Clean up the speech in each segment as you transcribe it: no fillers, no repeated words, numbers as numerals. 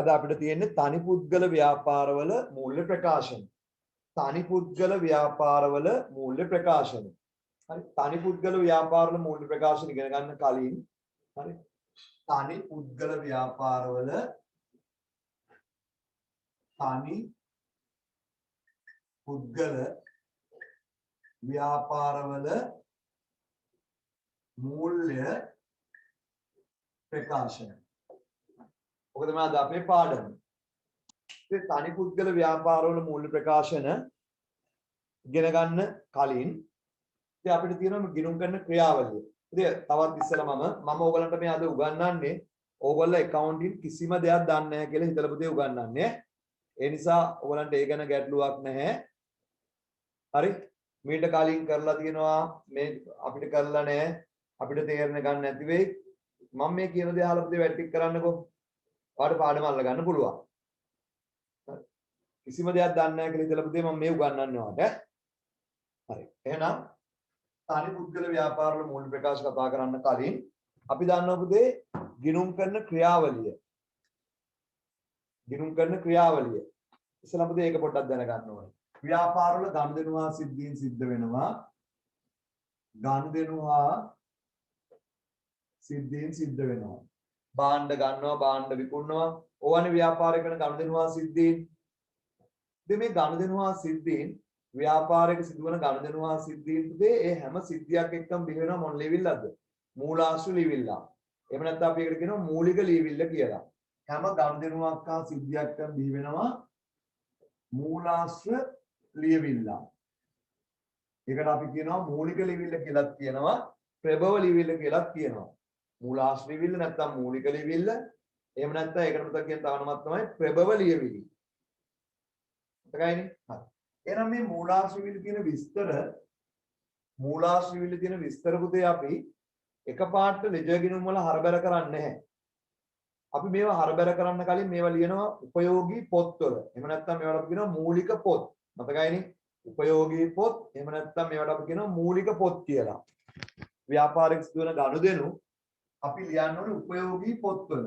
අද අපිට තියෙන්නේ තනි පුද්ගල ව්‍යාපාරවල මූල්‍ය ප්‍රකාශන. තනි පුද්ගල ව්‍යාපාරවල මූල්‍ය ප්‍රකාශන. හරි. තනි පුද්ගල ව්‍යාපාරවල මූල්‍ය ප්‍රකාශන ඉගෙන ගන්න කලින් හරි. තනි පුද්ගල ව්‍යාපාරවල තනි පුද්ගල ව්‍යාපාරවල මූල්‍ය ප්‍රකාශන. ඔක තමයි අද අපේ පාඩම. ඒ තනි පුද්ගල ව්‍යාපාරවල මූල්‍ය ප්‍රකාශන ඉගෙන ගන්න කලින් ඉතින් අපිට තියෙනවා ගිණුම් කරන ක්‍රියාවලිය. ඉතින් තවත් ඉස්සෙල්ලා මම ඕගලන්ට මේ අද උගන්වන්නේ ඕගොල්ලෝ accounting කිසිම දෙයක් දන්නේ නැහැ කියලා හිතලා පුතේ උගන්වන්නේ. ඒ නිසා ඕගලන්ට ඒ ගැන ගැටලුවක් නැහැ. හරි? මීට කලින් කරලා තියෙනවා මේ අපිට කරලා නැහැ. අපිට තේරෙන්න ගන්න නැති වෙයි. මම මේ කියන දේ අහලා පුතේ වැට් ටික කරන්නකෝ. ඔයාලට පාඩම අල්ල ගන්න පුළුවන්. කිසිම දෙයක් දන්නේ නැහැ කියලා හිතලා පුතේ මම මේ උගන්වන්නේ ඔයාලට. හරි. එහෙනම් තනි පුද්ගල ව්‍යාපාරවල මූල්‍ය ප්‍රකාශ කතා කරන්න කලින් අපි දන්නවා පුතේ ගිණුම් කරන ක්‍රියාවලිය. ගිණුම් කරන ක්‍රියාවලිය. ඉස්සෙල්ලා පුතේ ඒක පොඩ්ඩක් දැනගන්න ඕනේ. ව්‍යාපාරවල ගනුදෙනු හා සිද්ධීන් සිද්ධ වෙනවා. ගනුදෙනු හා සිද්ධීන් සිද්ධ වෙනවා. භාණ්ඩ ගන්නවා, භාණ්ඩ විකුණනවා. ඕවනේ ව්‍යාපාරයක වෙන ගනුදෙනු හා සිද්ධීන්. ඉතින් මේ ගනුදෙනු හා සිද්ධීන් ව්‍යාපාරයක සිදුවන ගනුදෙනු හා සිද්ධීන් පුතේ ඒ හැම සිද්ධියක් එක්කම බිහි වෙනවා මොන ලියවිල්ලද? මූලාශ්‍ර ලියවිල්ල. එහෙම නැත්නම් අපි ඒකට කියනවා මූලික ලියවිල්ල කියලා. හැම ගනුදෙනුවක් හා සිද්ධියක් එක්කම බිහි වෙනවා මූලාශ්‍ර ලියවිල්ල. ඒකට අපි කියනවා මූලික ලියවිල්ල කියලාත් කියනවා ප්‍රභව ලියවිල්ල කියලාත් කියනවා. මූලාශ්‍ර ලියවිල්ල නැත්නම් මූලික ලියවිල්ල. එහෙම නැත්නම් ඒකට පුතේ කියන තව නමක් තමයි ප්‍රභව ලියවිලි. හරිනේ? හරි. එහෙනම් මේ මූලාශ්‍ර ලියවිල්ල තියෙන විස්තර මූලාශ්‍ර ලියවිල්ල තියෙන විස්තර පුතේ අපි එකපාරට ලෙජර් ගිණුම් වල හරබර කරන්නේ නැහැ. අපි මේවා හරබර කරන්න කලින් මේවා ලියනවා උපයෝගී පොත්වල. එහෙම නැත්නම් මේවට අපි කියනවා මූලික පොත්. මතකයිනේ? උපයෝගී පොත්. එහෙම නැත්නම් මේවට අපි කියනවා මූලික පොත් කියලා. ව්‍යාපාරික සිදුවන ගනුදෙනු අපි ලියන්න ඕනේ උපයෝගී පොත්වල.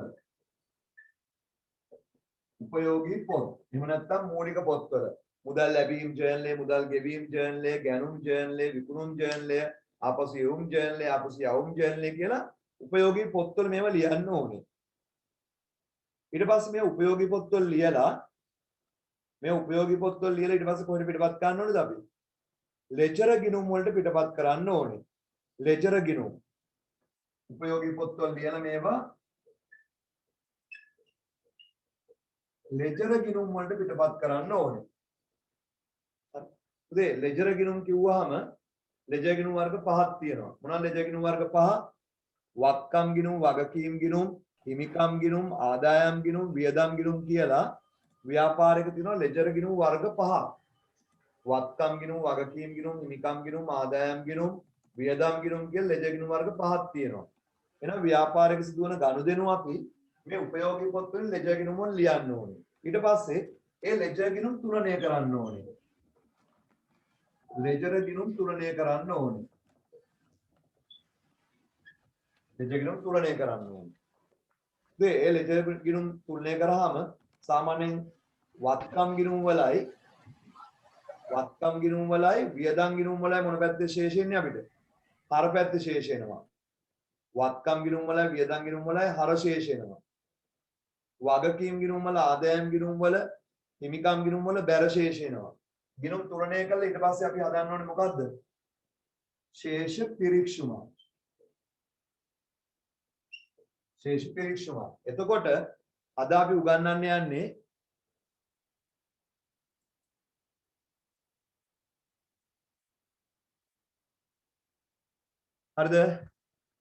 උපයෝගී පොත්. එහෙම නැත්නම් මූලික පොත්වල. මුදල් ලැබීම් ජර්නලය, මුදල් ගෙවීම් ජර්නලය, ගැනුම් ජර්නලය, විකුණුම් ජර්නලය, ආපසු යවුම් ජර්නලය, ආපසු යවුම් ජර්නලය කියලා උපයෝගී පොත්වල මේවා ලියන්න ඕනේ. ඊට පස්සේ මේ උපයෝගී පොත්වල ලියලා ඊට පස්සේ කොහෙද පිටපත් කරන්න ඕනේද අපි? ලෙජර් ගිණුම් වලට පිටපත් කරන්න ඕනේ. ලෙජර් ගිණුම්. උපයෝගී පොත්වල ලියලා මේවා ලෙජර් ගිණුම් වලට පිටපත් කරන්න ඕනේ. හරි. ලෙජර් ගිණුම් කිව්වහම ලෙජර් ගිණුම් වර්ග පහක් තියෙනවා. මොනවද ලෙජර් ගිණුම් වර්ග පහ? වත්කම් ගිණුම්, වගකීම් ගිණුම්, හිමිකම් ගිණුම්, ආදායම් ගිණුම්, වියදම් ගිණුම් කියලා ව්‍යාපාරයක තියෙනවා ලෙජර් ගිණුම් වර්ග පහක්. වත්කම් ගිණුම්, වගකීම් ගිණුම්, හිමිකම් ගිණුම්, ආදායම් ගිණුම්, වියදම් ගිණුම් කියලා ලෙජර් ගිණුම් වර්ග පහක් තියෙනවා. එහෙනම් ව්‍යාපාරයක සිදුවන ගනුදෙනු අපි මේ උපයෝගී පොත් වලින් ලෙජර් ගිණුම් වල ලියන්න ඕනේ. ඊට පස්සේ ඒ ලෙජර් ගිණුම් තුලනය කරන්න ඕනේ. ලෙජර් ගිණුම් තුලනය කරන්න ඕනේ. ලෙජර් ගිණුම් තුලනය කරන්න ඕනේ. ඒ ලෙජර් ගිණුම් තුලනය කරාම සාමාන්‍යයෙන් වත්කම් ගිණුම් වලයි වියදම් ගිණුම් වලයි මොන පැත්තේ ශේෂ එන්නේ අපිට? හර පැත්තේ ශේෂ එනවා. වත්කම් ගිණුම් වලයි වියදම් ගිණුම් වලයි හර ශේෂ එනවා. වගකීම් ගිණුම් වල ආදායම් ගිණුම් වල හිමිකම් ගිණුම් වල බැර ශේෂ එනවා. ගිණුම් තුලනය කළා ඊට පස්සේ අපි හදන්න ඕනේ මොකද්ද? ශේෂ පිරික්සුම. ශේෂ පිරික්සුම. එතකොට අද අපි උගන්වන්න යන්නේ හරිද?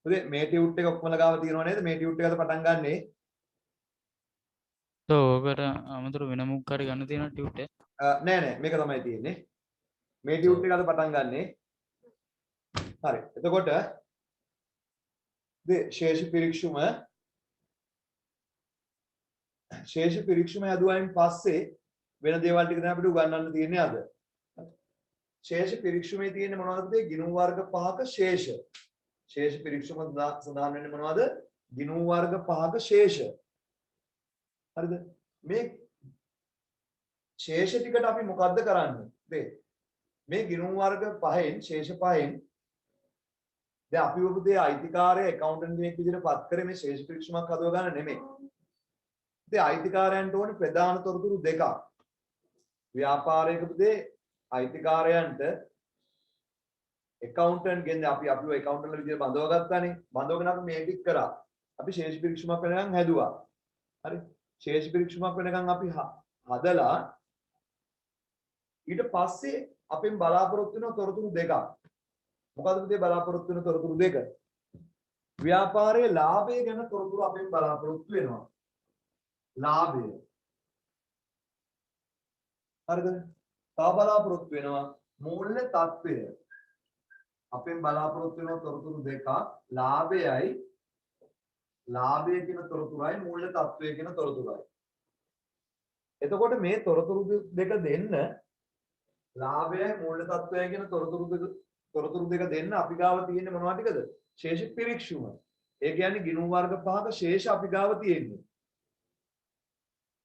හරි මේ ටියුට් එක ඔක්කොම ගාව තියෙනව නේද? මේ ටියුට් එකද පටන් ගන්නෙ. ඕකට අමතර වෙන මොකක් හරි ගන්න තියෙන ටියුට් එක නෑ මේක තමයි තියෙන්නේ. මේ ටියුට් එකද පටන් ගන්නෙ. හරි. එතකොට ශේෂ පිරික්සුම හදුවායින් පස්සේ වෙන දේවල් ටික තමයි අපිට උගන්වන්න තියෙන්නේ අද. ශේෂ පිරික්සුමේ තියෙන්නේ මොනවද? ගිණුම් වර්ග පහක ශේෂ. ශේෂ පිරික්සුම සඳහන් වෙන්නේ මොනවද? ගිණුම් වර්ග පහක ශේෂ. හරිද? මේ ශේෂ ටිකට අපි මොකද්ද කරන්නේ? මේ ගිණුම් වර්ග පහෙන් ශේෂ පහෙන් දැන් අපි ඔබේ අයිතිකාරය ඇකවුන්ටන්ට් කෙනෙක් විදිහට පත් කරේ මේ ශේෂ පිරික්සමක් හදව ගන්න නෙමෙයි. ඉතින් අයිතිකාරයන්ට ඕනේ ප්‍රධාන තොරතුරු දෙකක්. ව්‍යාපාරයකදී අයිතිකාරයන්ට ඇකවුන්ටන්ට් ගෙන් අපි අපිව ඇකවුන්ටන්ට්ලා විදිහට බඳව ගත්තානේ. බඳවගෙන අපි මේ ටික කරා. අපි ශේෂ පිරික්සමක් වෙනකන් හැදුවා. හරි. ශේෂ පිරික්සමක් වෙනකන් අපි හදලා ඊට පස්සේ අපෙන් බලාපොරොත්තු වෙන තොරතුරු දෙකක්. මොකද්ද පුතේ බලාපොරොත්තු වෙන තොරතුරු දෙක? ව්‍යාපාරයේ ලාභය ගැන තොරතුරු අපෙන් බලාපොරොත්තු වෙනවා. ලාභය. හරිද? තව බලාපොරොත්තු වෙනවා මූල්‍ය තත්ත්වය. අපෙන් බලාපොරොත්තු වෙන තොරතුරු දෙකක් ලාභයයි ලාභය කියන තොරතුරයි මූල්‍ය තත්ත්වය කියන තොරතුරයි. එතකොට මේ තොරතුරු දෙක දෙන්න ලාභයයි මූල්‍ය තත්ත්වයයි කියන තොරතුරු දෙක දෙන්න අපි ගාව තියෙන්නේ මොනවද ටිකද? ශේෂ පිරික්සුම. ඒ කියන්නේ ගිණුම් වර්ග පහක ශේෂ අපි ගාව තියෙන්නේ.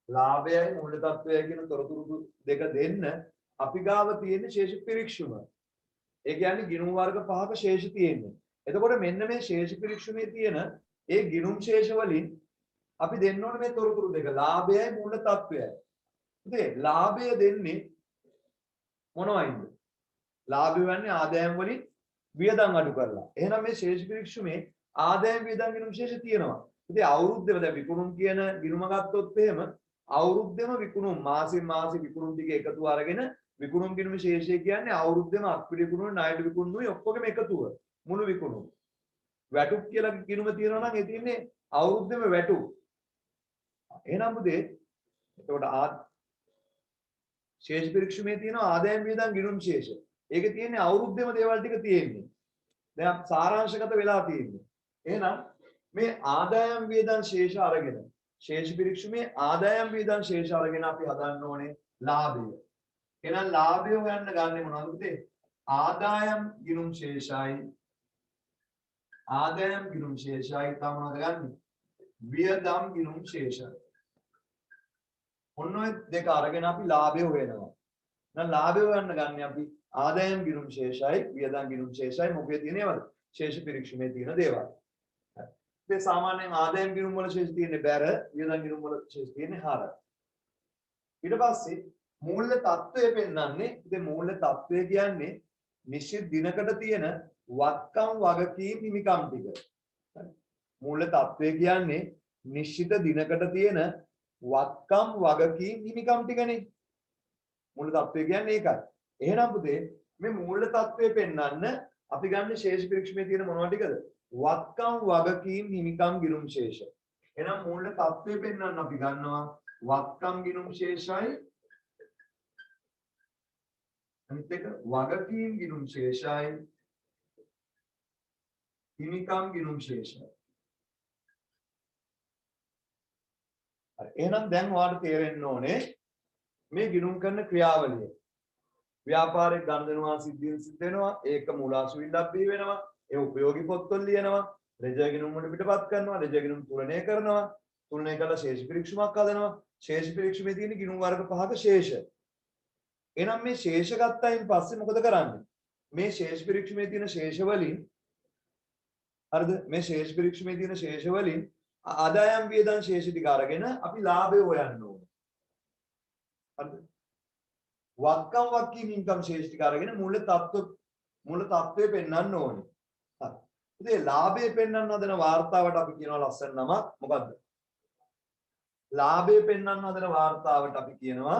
ලාභයයි මූල්‍ය තත්ත්වයයි කියන තොරතුරු දෙක දෙන්න අපි ගාව තියෙන්නේ ශේෂ පිරික්සුම. ඒ කියන්නේ ගිණුම් වර්ග පහක ශේෂ තියෙන්නේ. එතකොට මෙන්න මේ ශේෂ පිරික්සුමේ තියෙන ඒ ගිණුම් ශේෂ වලින් අපි දෙන්න ඕනේ මේ තොරතුරු දෙක ලාභයයි මූල්‍ය තත්ත්වයයි. ඉතින් ලාභය දෙන්නේ මොනවයින්ද? ලාභය වෙන්නේ ආදායම් වලින් වියදම් අඩු කරලා. එහෙනම් මේ ශේෂ පිරික්සුමේ ආදායම් වියදම් ගිණුම් ශේෂ තියෙනවා. ඉතින් අවුරුද්දේම දැන් විකුණුම් කියන ගිණුම ගත්තොත් එහෙම අවුරුද්දේම විකුණුම් මාසෙන් මාසෙ විකුණුම් ටික එකතු අරගෙන විකුණුම් ගිණුම ශේෂය කියන්නේ අවුරුද්දේම අත්පිට විකුණුම ණයට විකුණුමයි ඔක්කොගෙම එකතුව මුළු විකුණුම. වැටුප් කියලා ගිණුම තියෙනවා නම් ඒ තියෙන්නේ අවුරුද්දේම වැටුප්. එහෙනම් පුතේ එතකොට ශේෂ පිරික්සුමේ තියෙන ආදායම් වියදම් ගිණුම් ශේෂ. ඒකේ තියෙන්නේ අවුරුද්දේම දේවල් ටික තියෙන්නේ. දැන් සාරාංශගත වෙලා තියෙන්නේ. එහෙනම් මේ ආදායම් වියදම් ශේෂ අරගෙන ශේෂ පිරික්සුමේ ආදායම් වියදම් ශේෂ අරගෙන අපි හදන්න ඕනේ ලාභය. එහෙනම් ලාභය හොයන්න ගන්නේ මොනවද පුතේ? ආදායම් ගිණුම් ශේෂයි ආදායම් ගිණුම් ශේෂයි තමයි මොනවද ගන්නෙ? වියදම් ගිණුම් ශේෂයි. ඔන්න ඔය දෙක අරගෙන අපි ලාභය හොයනවා. දැන් ලාභය හොයන්න ගන්නේ අපි ආදායම් ගිණුම් ශේෂයි වියදම් ගිණුම් ශේෂයි මොකද තියෙනවද? ශේෂ පිරික්සුමේ තියෙන දේවල්. ඒ සාමාන්‍යයෙන් ආදායම් ගිණුම් වල ශේෂ තියෙන්නේ බැර, වියදම් ගිණුම් වල ශේෂ තියෙන්නේ හර. ඊට පස්සේ මූල්‍ය තත්ත්වය පෙන්වන්නේ ඉතින් මූල්‍ය තත්ත්වය කියන්නේ නිශ්චිත දිනකට තියෙන වත්කම් වගකීම් හිමිකම් ටික. මූල්‍ය තත්ත්වය කියන්නේ නිශ්චිත දිනකට තියෙන වත්කම් වගකීම් හිමිකම් ටිකනේ. මූල්‍ය තත්ත්වය කියන්නේ ඒකයි. එහෙනම් පුතේ මේ මූල්‍ය තත්ත්වය පෙන්වන්න අපි ගන්න ශේෂ පිරික්සමේ තියෙන මොනවද ටිකද? වත්කම් වගකීම් හිමිකම් ගිණුම් ශේෂ. එහෙනම් මූල්‍ය තත්ත්වය පෙන්වන්න අපි ගන්නවා වත්කම් ගිණුම් ශේෂයි අනිත් එක වගකීම් ගිණුම් ශේෂයි හිමිකම් ගිණුම් ශේෂයි. හරි එහෙනම් දැන් ඔයාලට තේරෙන්න ඕනේ මේ ගිණුම් කරන ක්‍රියාවලිය. ව්‍යාපාරයේ ගනුදෙනුවා සිද්ධ වෙනවා ඒක මූලාශ්‍රවිල්ලක් බිහි වෙනවා ඒ උපයෝගී පොත්වල ලියනවා රෙජර් ගිණුම් වලට පිටපත් කරනවා රෙජර් ගිණුම් තුලනය කරනවා තුලනය කළා ශේෂ පිරික්සුමක් හදනවා ශේෂ පිරික්සුමේ තියෙන ගිණුම් වර්ග පහක ශේෂ. එහෙනම් මේ ශේෂ ගත්තයින් පස්සේ මොකද කරන්නේ? මේ ශේෂ පිරික්සුමේ තියෙන ශේෂ වලින් හරිද? මේ ශේෂ පිරික්සුමේ තියෙන ශේෂ වලින් ආදායම් වියදම් ශේෂ ටික අරගෙන අපි ලාභය හොයන්න ඕනේ. හරිද? වත්කම් වගකීම් ඉන්කම් ශේෂ ටික අරගෙන මූල්‍ය තත්ත්වය පෙන්වන්න ඕනේ. හරි. ඉතින් ලාභය පෙන්වන්න හදන වාර්තාවට අපි කියනවා ලස්සන නමක් මොකද්ද? ලාභය පෙන්වන්න හදන වාර්තාවට අපි කියනවා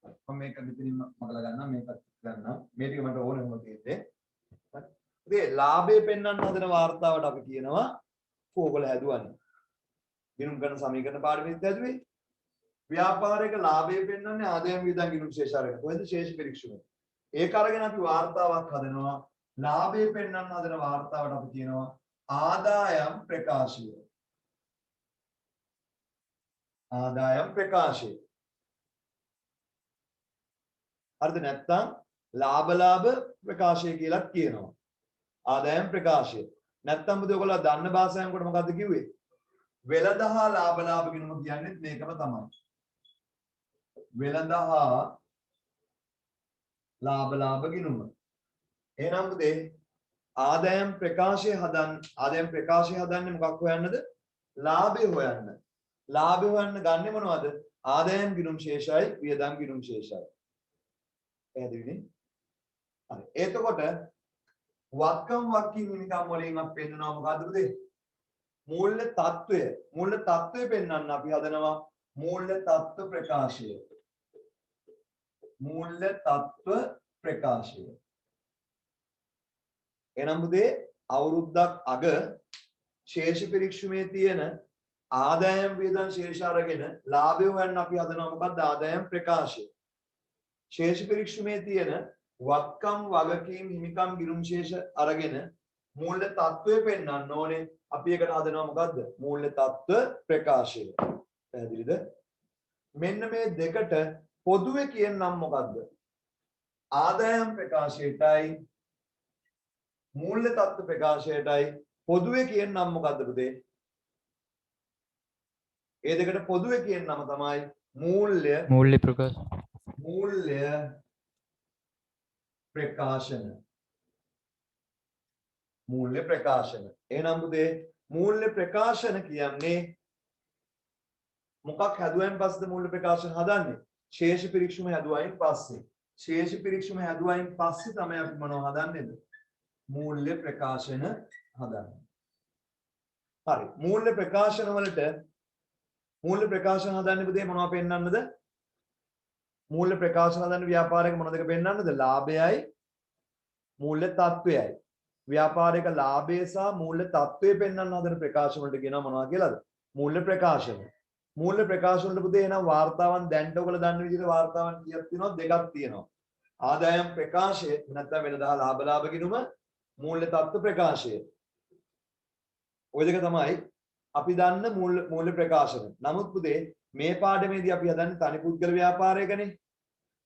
මම මේක දෙපින් මගලා ගන්නම් මේකත් ගන්නම් මේ ටික මට ඕනේ මොකද තියෙන්නේ. හරි. ඉතින් ලාභය පෙන්වන්න හදන වාර්තාවට අපි කියනවා කෝගල හැදුවන්නේ. ගිණුම් කරන සමීකරණ පාඩමෙත් හැදුවේ. ව්‍යාපාරයක ලාභය පෙන්වන්නේ ආදායම් වියදම් ගිණුම් ශේෂ අරගෙන. කොහෙද ශේෂ පිරික්සුම? ඒක අරගෙන අපි වාර්තාවක් හදනවා. ලාභය පෙන්වන්න හදන වාර්තාවට අපි කියනවා ආදායම් ප්‍රකාශය. ආදායම් ප්‍රකාශය. හරිද නැත්නම් ලාභ ප්‍රකාශය කියලා කියනවා. ආදායම් ප්‍රකාශය. නැත්නම් බුදු ඔයගොල්ලෝ දන්න භාෂාවෙන් කොට මොකද්ද කිව්වේ? වෙළඳ හා ලාභ ගිණුම කියන්නේ මේකම තමයි. වෙළඳ හා ලාභ ගිණුම. එහෙනම් පුතේ ආදායම් ප්‍රකාශය හදන්නේ මොකක් හොයන්නද? ලාභය හොයන්න. ලාභය හොයන්න ගන්නෙ මොනවද? ආදායම් ගිණුම් ශේෂයි වියදම් ගිණුම් ශේෂයි. පැහැදිලිනේ? හරි. එතකොට වත්කම් වක්කීම් හිමිකම් වලින් අපි පෙන්නනවා මොකද්ද පුතේ? මූල්‍ය තත්ත්වය පෙන්වන්න අපි හදනවා මූල්‍ය තත්ත්ව ප්‍රකාශය. මූල්‍ය තත්ත්ව ප්‍රකාශය. එනම් පුතේ අවුරුද්දක් අග ශේෂ පරීක්ෂුමේ තියෙන ආදායම් වියදම් ශේෂ අරගෙන ලාභය හොයන්න අපි හදනවා මොකද්ද? ආදායම් ප්‍රකාශය. ශේෂ පරීක්ෂුමේ තියෙන වත්කම් වගකීම් හිමිකම් ගිණුම් ශේෂ අරගෙන මූල්‍ය තත්ත්වය පෙන්වන්න ඕනේ. අපි එකට හදනවා මොකද්ද? මූල්‍ය තත්ත්ව ප්‍රකාශය. පැහැදිලිද? මෙන්න මේ දෙකට පොදුවේ කියන්නම් මොකද්ද? ආදායම් ප්‍රකාශයටයි මූල්‍ය තත්ත්ව ප්‍රකාශයටයි පොදුවේ කියන්නම් මොකද්ද පුතේ? ඒ දෙකට පොදුවේ කියන්නම තමයි මූල්‍ය ප්‍රකාශන. මූල්‍ය ප්‍රකාශන. එහෙනම් පුතේ මූල්‍ය ප්‍රකාශන කියන්නේ මොකක් හැදුවෙන් පස්සේද මූල්‍ය ප්‍රකාශන හදන්නේ? ශේෂ පරීක්ෂුම හැදුවයින් පස්සේ. ශේෂ පරීක්ෂුම හැදුවයින් පස්සේ තමයි අපි මොනව හදන්නේද? මූල්‍ය ප්‍රකාශන හදන්නේ. හරි. මූල්‍ය ප්‍රකාශන වලට මූල්‍ය ප්‍රකාශන හදන්නේ පුතේ මොනව පෙන්වන්නද? මූල්‍ය ප්‍රකාශන හදන්න ව්‍යාපාරයක මොන දෙක පෙන්වන්නද? ලාභයයි මූල්‍ය තත්ත්වයයි. ව්‍යාපාරික ලාභය සහ මූල්‍ය තත්ත්වය පෙන්වන්න හදන ප්‍රකාශන වලට කියනවා මොනවා කියලාද? මූල්‍ය ප්‍රකාශන. මූල්‍ය ප්‍රකාශන වලට පුතේ එනවා වාර්තාවන් දැන්ට ඔයගොල්ලෝ දන්න විදිහට වාර්තාවන් කීයක් තියෙනවද? දෙකක් තියෙනවා. ආදායම් ප්‍රකාශය නැත්නම් වෙනදා ලාභ ගිණුම මූල්‍ය තත්ත්ව ප්‍රකාශය. ඔය දෙක තමයි අපි දන්න මූල්‍ය ප්‍රකාශන. නමුත් පුතේ මේ පාඩමේදී අපි හදන්නේ තනි පුද්ගල ව්‍යාපාරයකනේ.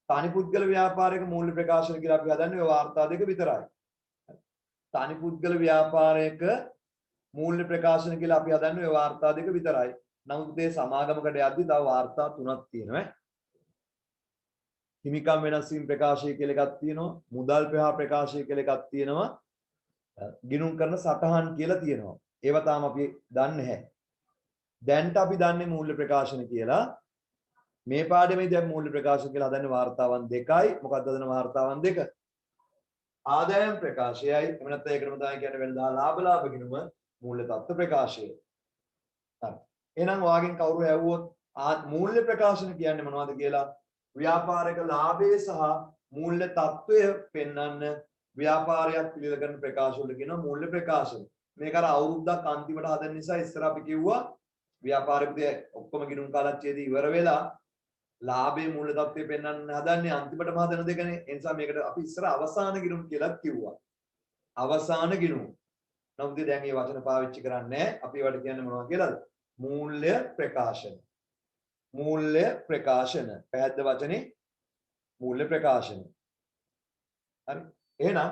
තනි පුද්ගල ව්‍යාපාරයක මූල්‍ය ප්‍රකාශන කියලා අපි හදන්නේ ඔය වාර්තා දෙක විතරයි. තනි පුද්ගල ව්‍යාපාරයක මූල්‍ය ප්‍රකාශන කියලා අපි හදන්නේ ඔය වාර්තා දෙක විතරයි. නමුත් මේ සමාගමකට යද්දි තව වාර්තා තුනක් තියෙනවා. හිමිකම් වෙනස් වීම ප්‍රකාශය කියලා එකක් තියෙනවා. මුදල් ප්‍රවාහ ප්‍රකාශය කියලා එකක් තියෙනවා. ගිණුම් කරන සටහන් කියලා තියෙනවා. ඒව තාම අපි දන්නේ නැහැ. දැන්ට අපි දන්නේ මූල්‍ය ප්‍රකාශන කියලා. මේ පාඩමේදී අපි මූල්‍ය ප්‍රකාශන කියලා හදන්නේ වාර්තාවන් දෙකයි. මොකක්ද හදන වාර්තාවන් දෙක? ආදායම් ප්‍රකාශයයි එහෙම නැත්නම් ඒකටම තමයි කියන්නේ වෙනදා ලාභ ගිණුම මූල්‍ය තත්ත්ව ප්‍රකාශය. හරි. එහෙනම් ඔයාගෙන් කවුරු ඇහුවොත් මූල්‍ය ප්‍රකාශන කියන්නේ මොනවද කියලා ව්‍යාපාරික ලාභය සහ මූල්‍ය තත්ත්වය පෙන්වන්න ව්‍යාපාරයක් පිළිවෙල කරන ප්‍රකාශ වලට කියනවා මූල්‍ය ප්‍රකාශන. මේක අර අවුරුද්දක් අන්තිමට හදන නිසා ඉස්සර අපි කිව්වා ව්‍යාපාරිකදී ඔක්කොම ගිණුම් කාලච්ඡේදී ඉවර වෙලා ලාභයේ මූල්‍ය තත්ත්වය පෙන්වන්න හදන්නේ අන්තිමටම හදන දෙකනේ. ඒ නිසා මේකට අපි ඉස්සර අවසාන ගිණුම් කියලා කිව්වා. අවසාන ගිණුම්. නමුත් දැන් මේ වචන පාවිච්චි කරන්නේ නැහැ. අපි ඒවට කියන්නේ මොනවද කියලාද? මූල්‍ය ප්‍රකාශන. මූල්‍ය ප්‍රකාශන. පැහැද්ද වචනේ මූල්‍ය ප්‍රකාශන. හරි. එහෙනම්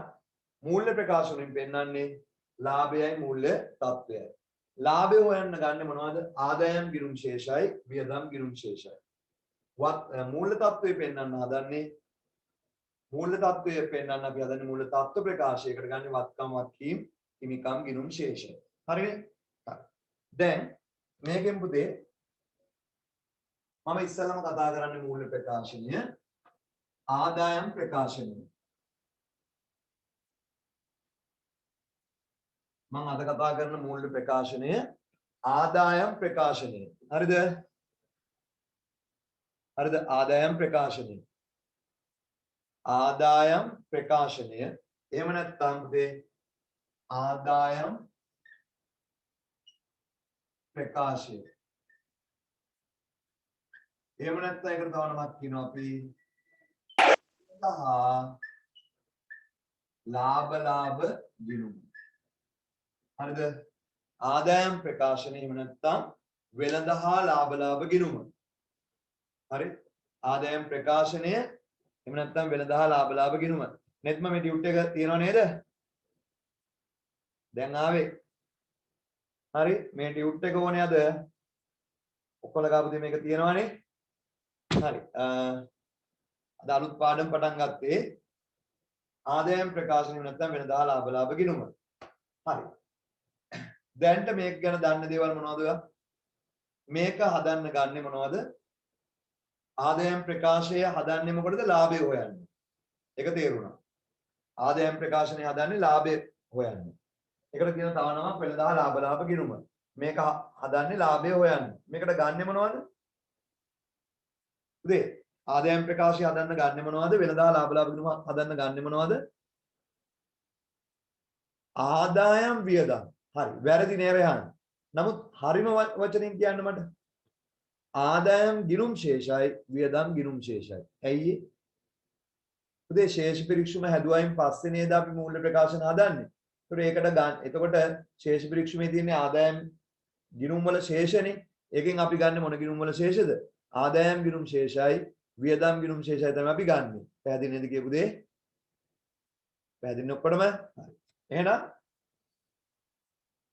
මූල්‍ය ප්‍රකාශනෙන් පෙන්වන්නේ ලාභයයි මූල්‍ය තත්ත්වයයි. ලාභය හොයන්න ගන්නේ මොනවද? ආදායම් ගිණුම් ශේෂයි වියදම් ගිණුම් ශේෂයි. මූල්‍ය තත්ත්වය පෙන්වන්න හදන්නේ මූල්‍ය තත්ත්වය පෙන්වන්න අපි හදන්නේ මූල්‍ය තත්ත්ව ප්‍රකාශයකට ගන්නේ වත්කම් වත්කීම් හිමිකම් ගිණුම් ශේෂය. හරිනේ? හරි. දැන් මේකෙන් පුතේ මම ඉස්සෙල්ලාම කතා කරන්නේ මූල්‍ය ප්‍රකාශනය ආදායම් ප්‍රකාශනය. මම අද කතා කරන මූල්‍ය ප්‍රකාශනය ආදායම් ප්‍රකාශනය. හරිද? හරිද? ආදායම් ප්‍රකාශනය. ආදායම් ප්‍රකාශනය. එහෙම නැත්නම් පුතේ ආදායම් ප්‍රකාශය. එහෙම නැත්නම් ඒකට තව නමක් කියනවා අපි ලාභ ගිණුම. හරිද? ආදායම් ප්‍රකාශනය එහෙම නැත්නම් වෙළඳ හා ලාභ ගිණුම. හරි? ආදායම් ප්‍රකාශනය එහෙම නැත්නම් වෙළඳ හා ලාභ ගිණුම. නෙත්ම මේ ඩියුට් එක තියෙනව නේද? දැන් ආවේ. හරි මේ ටියුට් එක ඕනේ අද ඔක්කොලා ගාපුදී මේක තියෙනවනේ හරි අද අලුත් පාඩම් පටන් ගත්තේ ආදායම් ප්‍රකාශනය නැත්නම් වෙනදා ලාභ ගිණුම හරි දැන්ට මේක ගැන දන්න දේවල් මොනවද මේක හදන්න ගන්නෙ මොනවද ආදායම් ප්‍රකාශය හදන්නේ මොකටද ලාභය හොයන්න ඒක තේරුණා ආදායම් ප්‍රකාශනය හදන්නේ ලාභය හොයන්න ඒකට කියන තව නමක් වෙනදා ලාභ ගිණුම මේක හදන්නේ ලාභය හොයන්න මේකට ගන්නෙ මොනවද උදේ ආදායම් ප්‍රකාශය හදන්න ගන්නෙ මොනවද වෙනදා ලාභ ගිණුම හදන්න ගන්නෙ මොනවද ආදායම් වියදම් හරි වැරදි නේද යහන් නමුත් හරිම වචනෙන් කියන්න මට ආදායම් ගිණුම් ශේෂයි වියදම් ගිණුම් ශේෂයි ඇයි උදේ ශේෂ පිරික්සුම හැදුවයින් පස්සේ නේද අපි මූල්‍ය ප්‍රකාශන හදන්නේ ඒකට ගන්න එතකොට ශේෂ පිරික්සුමේ තියෙන ආදායම් ගිණුම් වල ශේෂනේ ඒකෙන් අපි ගන්න මොන ගිණුම් වල ශේෂද ආදායම් ගිණුම් ශේෂයි වියදම් ගිණුම් ශේෂයි තමයි අපි ගන්නෙ පැහැදිලි නේද කියපු දේ පැහැදිලි ඔක්කොටම හරි එහෙනම්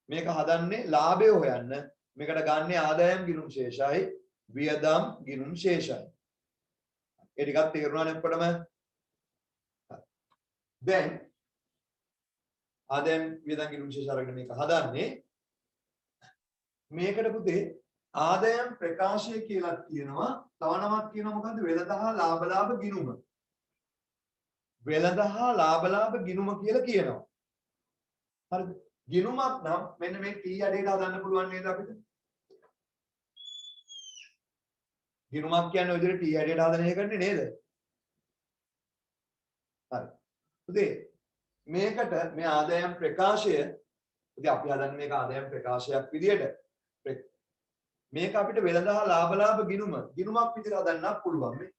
මේක හදන්නේ ලාභය හොයන්න මේකට ගන්න ආදායම් ගිණුම් ශේෂයි වියදම් ගිණුම් ශේෂයි ඒ ටිකක් තේරුණානේ ඔක්කොටම දැන් ආදායම් වියදම් ගිණුම් ශේෂ අරගෙන මේක හදන්නේ මේකට පුතේ ආදායම් ප්‍රකාශය කියලා කියනවා තව නමක් කියනවා මොකද්ද වෙළඳහා ලාභ ගිණුම වෙළඳහා ලාභ ගිණුම කියලා කියනවා හරිද ගිණුමක් නම් මෙන්න මේ T අඩේට හදන්න පුළුවන් නේද අපිට ගිණුමක් කියන්නේ ඔය විදිහට T අඩේට හදන එකනේ නේද හරි පුතේ මේකට මේ ආදායම් ප්‍රකාශය ඉතින් අපි හදන්නේ මේක ආදායම් ප්‍රකාශයක් විදියට මේක අපිට වෙළඳහා ලාභ ගිණුමක් විදිහට හදන්නත් පුළුවන් මේ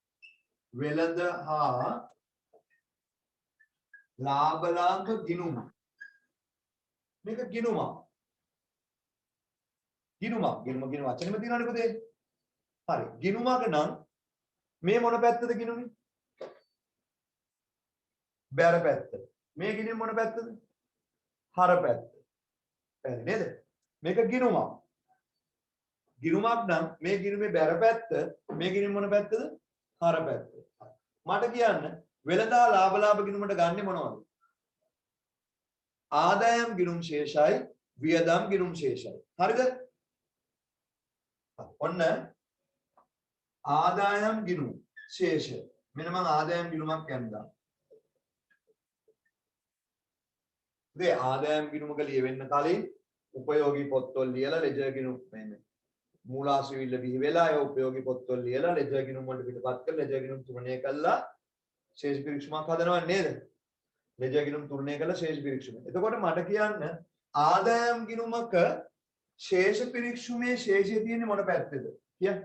වෙළඳහා ලාභ ගිණුම මේක ගිණුමක් වචනෙම තියෙනවනේ පුතේ හරි ගිණුමක නම් මේ මොන පැත්තද ගිණුමේ බැර පැත්ත මේ ගිණුම මොන පැත්තද හර පැත්ත පැහැදිලි නේද මේක ගිණුමක් නම් මේ ගිණුමේ බැර පැත්ත මේ ගිණුම මොන පැත්තද හර පැත්ත මට කියන්න වෙළඳා ලාභ ගිණුමට ගන්නෙ මොනවද ආදායම් ගිණුම් ශේෂයි වියදම් ගිණුම් ශේෂයි හරිද ඔන්න ආදායම් ගිණුම් ශේෂ මෙන්න මම ආදායම් ගිණුමක් කියන්නම් මේ ආදායම් ගිණුමක ලියවෙන්න කලින් උපයෝගී පොත්වල ලියලා ලෙජර් ගිණුම් මේ මූලාශ්‍රවිල්ල බිහි වෙලා ඒ උපයෝගී පොත්වල ලියලා ලෙජර් ගිණුම් වලට පිටපත් කරලා ලෙජර් ගිණුම් තුනණය කළා ශේෂ පිරික්සුමක් හදනව නේද ලෙජර් ගිණුම් තුනණය කළා ශේෂ පිරික්සුම එතකොට මට කියන්න ආදායම් ගිණුමක ශේෂ පිරික්සුමේ ශේෂය තියෙන්නේ මොන පැත්තේද කියන්න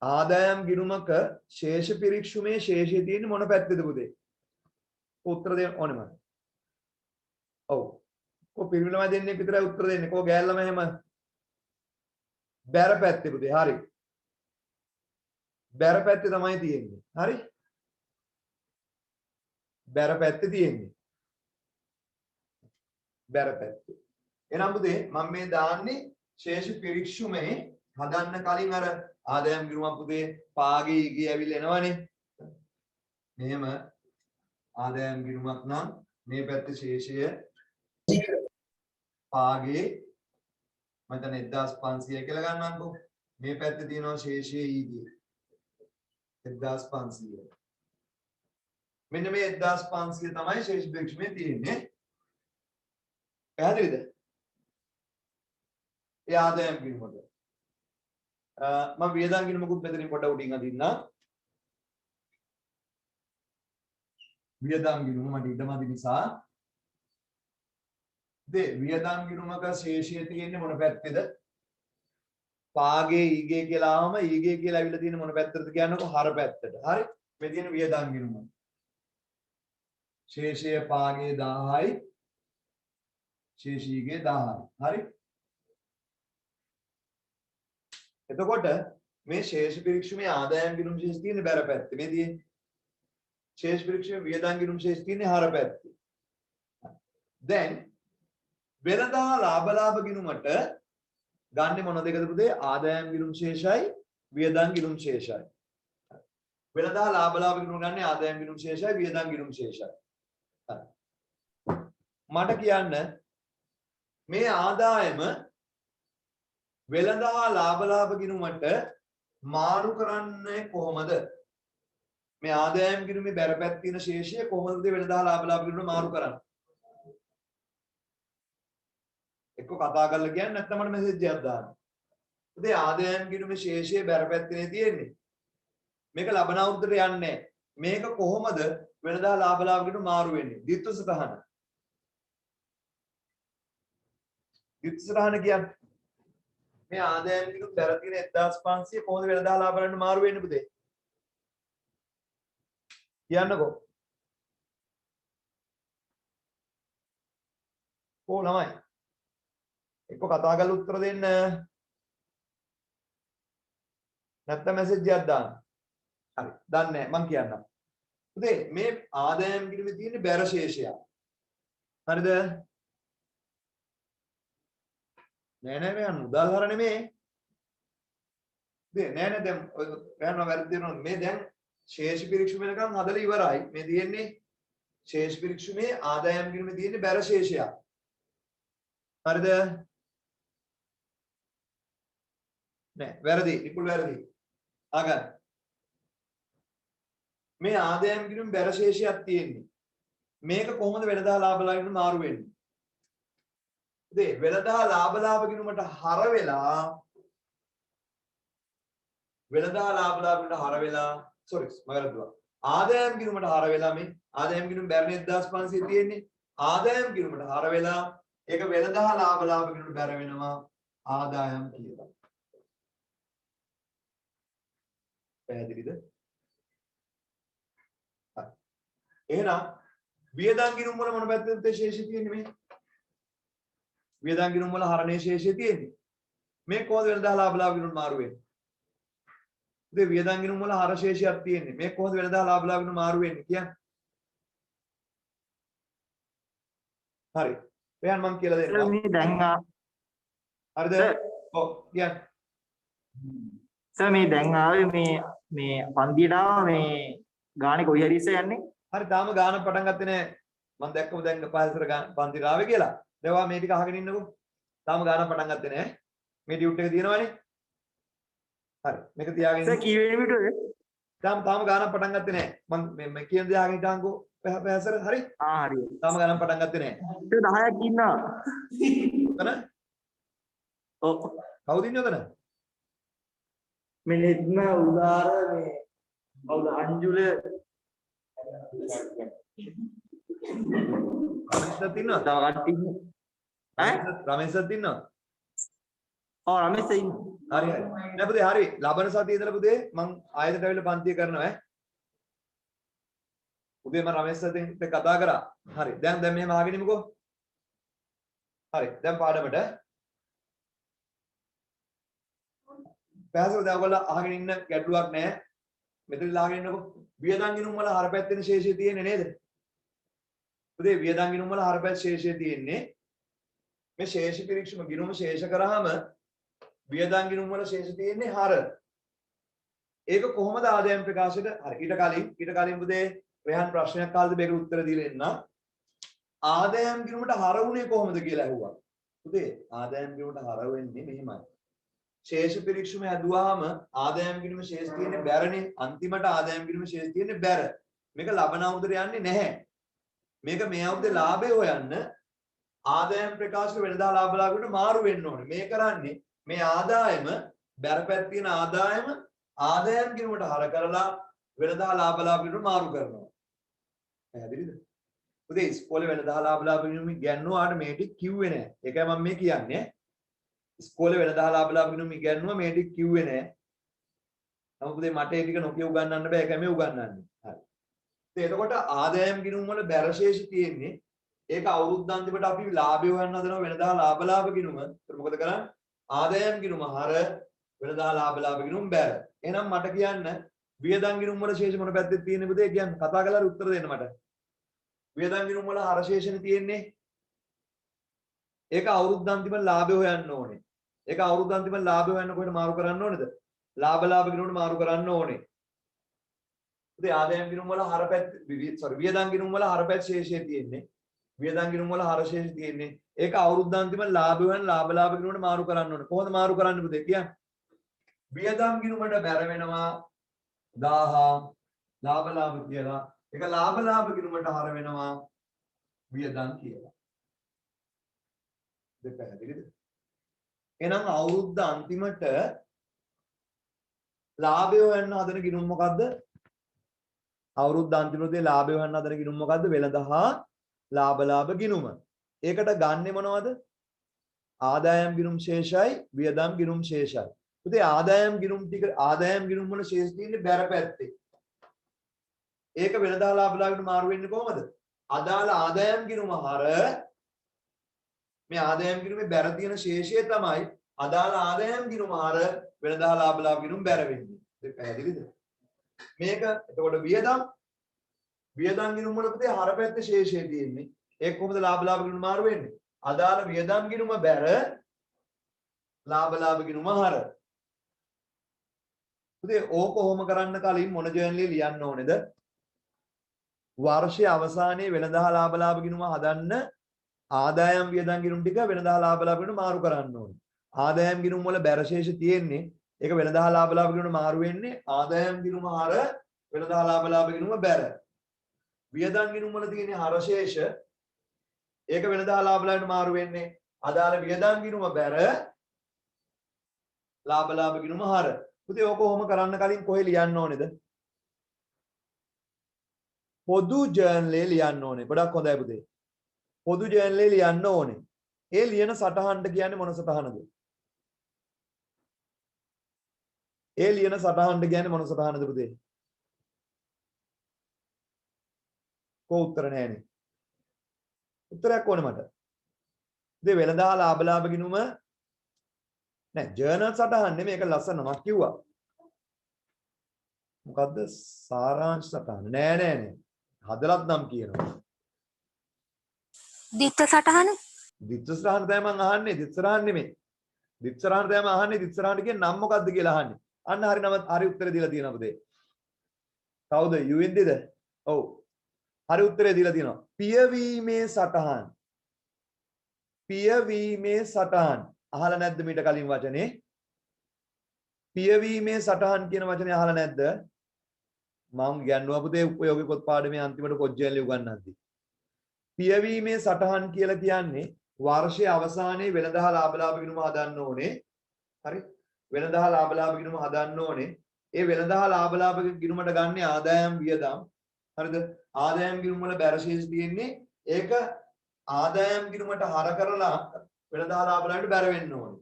ආදායම් ගිණුමක ශේෂ පිරික්සුමේ ශේෂය තියෙන්නේ මොන පැත්තේද පුතේ උත්තර දෙන්න ඕනේ මම ඔව් කො පිරිමිලම දෙන්නේ විතරයි උත්තර දෙන්නේ කො ගෑල්ලම එහෙම බැර පැත්තේ පුතේ හරි බැර පැත්තේ තමයි තියෙන්නේ හරි බැර පැත්තේ තියෙන්නේ බැර පැත්තේ එහෙනම් පුතේ මම මේ දාන්නේ ශේෂ පිරික්සුමේ හදන්න කලින් අර ආදායම් ගිණුමක් පුතේ පාගේ ඊගේ ඇවිල්ලා එනවනේ මෙහෙම ආදායම් ගිණුමක් නම් මේ පැත්තේ ශේෂය පාගේ මම දැන් 1500 කියලා ගන්නම්කෝ මේ පැත්තේ තියෙනවා ශේෂය ඊගේ 1500 මෙන්න මේ 1500 තමයි ශේෂ පිරික්සුමේ තියෙන්නේ පැහැදිලිද ඒ ආදායම් ගිණුමද මම වියදම් ගිණුමකුත් මෙතනින් පොඩ උඩින් අදින්නම් වියදම් ගිණුම මට ඉඩමදි නිසා වියදම් ගිණුමක ශේෂය තියෙන්නේ මොන පැත්තේද පාගේ ඊගේ කියලා ආවම ඊගේ කියලා අවිලා තියෙන මොන පැත්තටද කියන්නකෝ හර පැත්තට හරි මේ තියෙන වියදම් ගිණුම ශේෂය පාගේ 1000යි ශේෂීගේ 1000යි හරි එතකොට මේ ශේෂ පිරික්සුමේ ආදායම් ගිණුම් ශේෂ තියෙන්නේ බැර පැත්තේ මේ තියෙන්නේ ශේෂ පිරික්සුමේ වියදම් ගිණුම් ශේෂ තියෙන්නේ හර පැත්තේ දැන් වෙළඳා ලාභ ගිණුමට ගන්න මොන දෙකද පුතේ? ආදායම් ගිණුම් ශේෂයි වියදම් ගිණුම් ශේෂයි. වෙළඳා ලාභ ගිණුම ගන්න ආදායම් ගිණුම් ශේෂයි වියදම් ගිණුම් ශේෂයි. මට කියන්න මේ ආදායම වෙළඳා ලාභ ගිණුමට මාරු කරන්නේ කොහොමද? මේ ආදායම් ගිණුමේ බැරපැත් තියෙන ශේෂය කොහොමද වෙළඳා ලාභ ගිණුමට මාරු කරන්නේ? එක්ක කතා කරලා කියන්නේ නැත්නම් මට මෙසේජ් එකක් දාන්න. ඉතින් ආදායම් ගිණුමේ ශේෂයේ බැරපැත්තේ තියෙන්නේ. මේක ලබන අවුරුද්දට යන්නේ නැහැ. මේක කොහොමද වෙළඳා ලාභ ගිණුම මාරු වෙන්නේ? ද්විත්ව සටහන. ද්විත්ව සටහන කියන්නේ මේ ආදායම් ගිණුම බැර තියෙන 1500 කොහොමද වෙළඳා ලාභ ගිණුම මාරු වෙන්නේ පුතේ? කියන්නකෝ. ඕ ළමයි. එක්ක කතා කරලා උත්තර දෙන්න. නැත්නම් මැසේජ් එකක් දාන්න. හරි. දන්නේ නැහැ මං කියන්නම්. පුතේ මේ ආදායම් ගිණුමේ තියෙන බැර ශේෂය. හරිද? නෑ නෑ මේ මුදල් හර නෙමේ. නෑ නෑ දැන් ඔය ගන්න වැරදි දෙනවා. මේ දැන් ශේෂ පිරික්සුම වෙනකන් හදලා ඉවරයි. මේ තියෙන්නේ ශේෂ පිරික්සුමේ ආදායම් ගිණුමේ තියෙන බැර ශේෂයක්. හරිද? නෑ වැරදි. නිකුල් වැරදි. ආගන්න. මේ ආදායම් ගිණුම බැර ශේෂයක් තියෙන්නේ. මේක කොහොමද වෙළඳා ලාභ ගිණුම මාරු වෙන්නේ? ඉතින් වෙළඳා ලාභ ගිණුමට හර වෙලා වෙළඳා ලාභ ගිණුමට හර වෙලා sorry මම වැරදුවා. ආදායම් ගිණුමට හර වෙලා මේ ආදායම් ගිණුම බැරනේ 1500 තියෙන්නේ. ආදායම් ගිණුමට හර වෙලා ඒක වෙළඳා ලාභ ගිණුමට බැර වෙනවා ආදායම් කියලා. පැහැදිලිද? හරි. එහෙනම් වියදම් ගිණුම් වල මොන පැත්තෙන්ද ශේෂය තියෙන්නේ මේ? වියදම් ගිණුම් වල හරණේ ශේෂය තියෙන්නේ. මේ කොහොමද වෙළඳා ලාභ ගිණුම් මාරු වෙන්නේ? ඉතින් වියදම් ගිණුම් වල හර ශේෂයක් තියෙන්නේ. මේ කොහොමද වෙළඳා ලාභ ගිණුම් මාරු වෙන්නේ කියන්නේ? හරි. එයන් මම කියලා දෙන්නම්. මේ දැන් හරිද? ඔව් කියන්න. සර් මේ දැන් ආවේ මේ පන්තියට ආවා මේ ගානේ කොයි හරි ඉස්ස යන්නේ. හරි තාම ගාන පටන් ගත්තේ නැහැ. මම දැක්කම දැන් පහසර පන්තිට ආවේ කියලා. දැන් මේ ටික අහගෙන ඉන්නකෝ. තාම ගාන පටන් ගත්තේ නැහැ. මේ ඩියුට් එක තියෙනවනේ. හරි. මේක තියාගෙන සර් කී වෙනි මිනිටුද? තාම ගාන පටන් ගත්තේ නැහැ. මම කියන දේ අහගෙන ඉඳන්කෝ. පහසර හරි. හරි. තාම ගාන පටන් ගත්තේ නැහැ. 10ක් ඉන්නවා. උතන? ඔව්. කවුද ඉන්නේ උතන? මේ නෙත්ම උදාර මේ කවුද අංජුල රමේෂ්ද ඉන්නවද? තව කට්ටිය ඈ රමේෂ්ද ඉන්නවද? ඔව් රමේෂ් ඉන්නේ. හරි හරි. නෑ පුතේ හරි. ලබන සතියේ ඉඳලා පුතේ මං ආයෙත් ඇවිල්ලා පන්තිය කරනවා ඈ. පුතේ මම රමේෂ් සතින් කතා කරා. හරි. දැන් මෙහෙම අහගෙන ඉමුකෝ. හරි. දැන් පාඩමට පැහැදිලිද? ඔයගොල්ලෝ අහගෙන ඉන්න ගැටලුවක් නැහැ. මෙතනලා අහගෙන ඉන්නකො. වියදම් ගිණුම් වල හරපැත්තේ ශේෂය තියෙන්නේ නේද? පුතේ වියදම් ගිණුම් වල හරපැත් ශේෂය තියෙන්නේ. මේ ශේෂ පිරික්සම ගිණුම ශේෂ කරාම වියදම් ගිණුම් වල ශේෂ තියෙන්නේ හර. ඒක කොහොමද ආදායම් ප්‍රකාශයට? හරි. ඊට කලින් පුතේ රෙහන් ප්‍රශ්නයක් අහලා මේකට උත්තර දීලා එන්න. ආදායම් ගිණුමට හර වුණේ කොහොමද කියලා ඇහුවා. පුතේ ආදායම් ගිණුමට හර වෙන්නේ මෙහෙමයි. ශේෂ පිරික්සම ඇදුවාම ආදායම් ගිණුම ශේෂ තියෙන්නේ බැරනේ. අන්තිමට ආදායම් ගිණුම ශේෂ තියෙන්නේ බැර. මේක ලබන අවුරුද්දට යන්නේ නැහැ. මේක මේ අවුරුද්දේ ලාභය හොයන්න ආදායම් ප්‍රකාශක වෙනදා ලාභ ලාභයට මාරු වෙන්න ඕනේ. මේ කරන්නේ මේ ආදායම බැරපැත් තියෙන ආදායම් ගිණුමට හර කරලා වෙනදා ලාභ ලාභයට මාරු කරනවා. පැහැදිලිද? උදේ ඉස්කෝලේ වෙනදා ලාභ ගිණුම ඉගෙනුවාට මේ ටික කිව්වේ නැහැ. ඒකයි මම මේ කියන්නේ. ඉස්කෝලේ වෙනදා ලාභ ගිණුම ඉගෙනුවා මේ ටික කිව්වේ නැහැ. නමුත් පුතේ මට ඒ ටික නොකිය උගන්වන්න බෑ. ඒකයි මේ උගන්වන්නේ. හරි. ඉතින් එතකොට ආදායම් ගිණුම් වල බැරශේෂ තියෙන්නේ. ඒක අවුරුද්ද අන්තිමට අපි ලාභය හොයන්න හදනවා වෙනදා ලාභ ගිණුම. ඒක මොකද කරන්නේ? ආදායම් ගිණුම හර වෙනදා ලාභ ගිණුම් බැර. එහෙනම් මට කියන්න වියදම් ගිණුම් වල ශේෂ මොන පැත්තේ තියෙන්නේ පුතේ කියන්න. කතා කරලා උත්තර දෙන්න මට. වියදම් ගිණුම් වල හර ශේෂනේ තියෙන්නේ. ඒක අවුරුද්ද අන්තිම ලාභය හොයන්න ඕනේ. ඒක අවුරුද්ද අන්තිම ලාභය හොයන්න කොහෙට මාරු කරන්න ඕනේද? ලාභ ගිණුමට මාරු කරන්න ඕනේ. ඉතින් ආදායම් ගිණුම වල හරපැත්ත වියදම් ගිණුම වල හරපැත්ත ශේෂය තියෙන්නේ. වියදම් ගිණුම වල හර ශේෂය තියෙන්නේ. ඒක අවුරුද්ද අන්තිම ලාභය හොයන්න ලාභ ගිණුමට මාරු කරන්න ඕනේ. කොහොමද මාරු කරන්න පුතේ කියන්නේ? වියදම් ගිණුමට බැර වෙනවා 1000 ලාභ කියලා. ඒක ලාභ ගිණුමට හර වෙනවා වියදම් කියලා. දෙක පැහැදිලිද? එහෙනම් අවුරුද්ද අන්තිමට ලාභය හොයන්න හදන ගිණුම මොකද්ද? අවුරුද්ද අන්තිමටදී ලාභය හොයන්න හදන ගිණුම මොකද්ද? වෙළඳ හා ලාභ ගිණුම. ඒකට ගන්නෙ මොනවද? ආදායම් ගිණුම් ශේෂයි වියදම් ගිණුම් ශේෂයි. පුතේ ආදායම් ගිණුම් ටික ආදායම් ගිණුම් වල ශේෂ තියෙන්නේ බැර පැත්තේ. ඒක වෙළඳ හා ලාභ ගිණුම මාරු වෙන්නේ කොහමද? අදාළ ආදායම් ගිණුම හර මේ ආදායම් ගිණුමේ බැර තියෙන ශේෂය තමයි අදාළ ආදායම් ගිණුම හර වෙළඳ හා ලාභ ගිණුම බැර වෙන්නේ. ඒක පැහැදිලිද? මේක එතකොට වියදම් ගිණුම වල පුතේ හර පැත්තේ ශේෂය තියෙන්නේ. ඒක කොහොමද ලාභ ගිණුම මාරු වෙන්නේ? අදාළ වියදම් ගිණුම බැර ලාභ ගිණුම හර. පුතේ ඕක කොහොම කරන්න කලින් මොන ජර්නලේ ලියන්න ඕනේද? වර්ෂයේ අවසානයේ වෙළඳ හා ලාභ ගිණුම හදන්න ආදායම් වියදම් ගිණුම් ටික වෙළඳ හා ලාභ ගිණුම මාරු කරන්න ඕනේ. ආදායම් ගිණුම් වල බැර ශේෂ තියෙන්නේ. ඒක වෙළඳ හා ලාභ ගිණුම මාරු වෙන්නේ ආදායම් ගිණුම හර වෙළඳ හා ලාභ ගිණුම බැර. වියදම් ගිණුම් වල තියෙන හර ශේෂ ඒක වෙළඳ හා ලාභ ගිණුම මාරු වෙන්නේ අදාළ වියදම් ගිණුම බැර ලාභ ගිණුම හර. පුතේ ඕක කොහොම කරන්න කලින් කොහෙ ලියන්න ඕනේද? පොදු ජර්නලේ ලියන්න ඕනේ. ගොඩක් හොඳයි පුතේ. පොදු ජර්නලේ ලියන්න ඕනේ. ඒ ලියන සටහනට කියන්නේ මොන සටහනද? ඒ ලියන සටහනට කියන්නේ මොන සටහනද පුතේ? කො උත්තර නැහැනේ. උත්තරයක් ඕනේ මට. ඉතින් වෙළඳ හා ලාභ ගිණුම නෑ ජර්නල් සටහන් නෙමෙයි ඒක ලස්සන මක් කිව්වා. මොකද්ද සාරාංශ සටහන? නෑ. හදලත් නම් කියනවා. දිත්ත සටහන? දිත්ත සටහන තමයි මම අහන්නේ. දිත්ත සටහන නෙමෙයි. දිත්ත සටහන තමයි මම අහන්නේ. දිත්ත සටහන කියන නම මොකද්ද කියලා අහන්නේ. අන්න හරි නම හරි උත්තරේ දීලා තියෙනවා පුතේ. කවුද? UNDද? ඔව්. හරි උත්තරේ දීලා තියෙනවා. පියවීමේ සටහන්. පියවීමේ සටහන්. අහලා නැද්ද මීට කලින් වචනේ? පියවීමේ සටහන් කියන වචනේ අහලා නැද්ද? මම ගන්නවා පුතේ උපයෝගී පොත් පාඩමේ අන්තිමට කොජ්ජයන්ලි උගන්වද්දි. පියවීමේ සටහන් කියලා කියන්නේ වර්ෂයේ අවසානයේ වෙළඳ හා ලාභ ගිණුම හදන්න ඕනේ. හරි? වෙළඳ හා ලාභ ගිණුම හදන්න ඕනේ. ඒ වෙළඳ හා ලාභ ගිණුමට ගන්න ආදායම් වියදම්. හරිද? ආදායම් ගිණුම වල බැර ශේෂ තියෙන්නේ. ඒක ආදායම් ගිණුමට හර කරලා වෙළඳ හා ලාභ වලට බැර වෙන්න ඕනේ.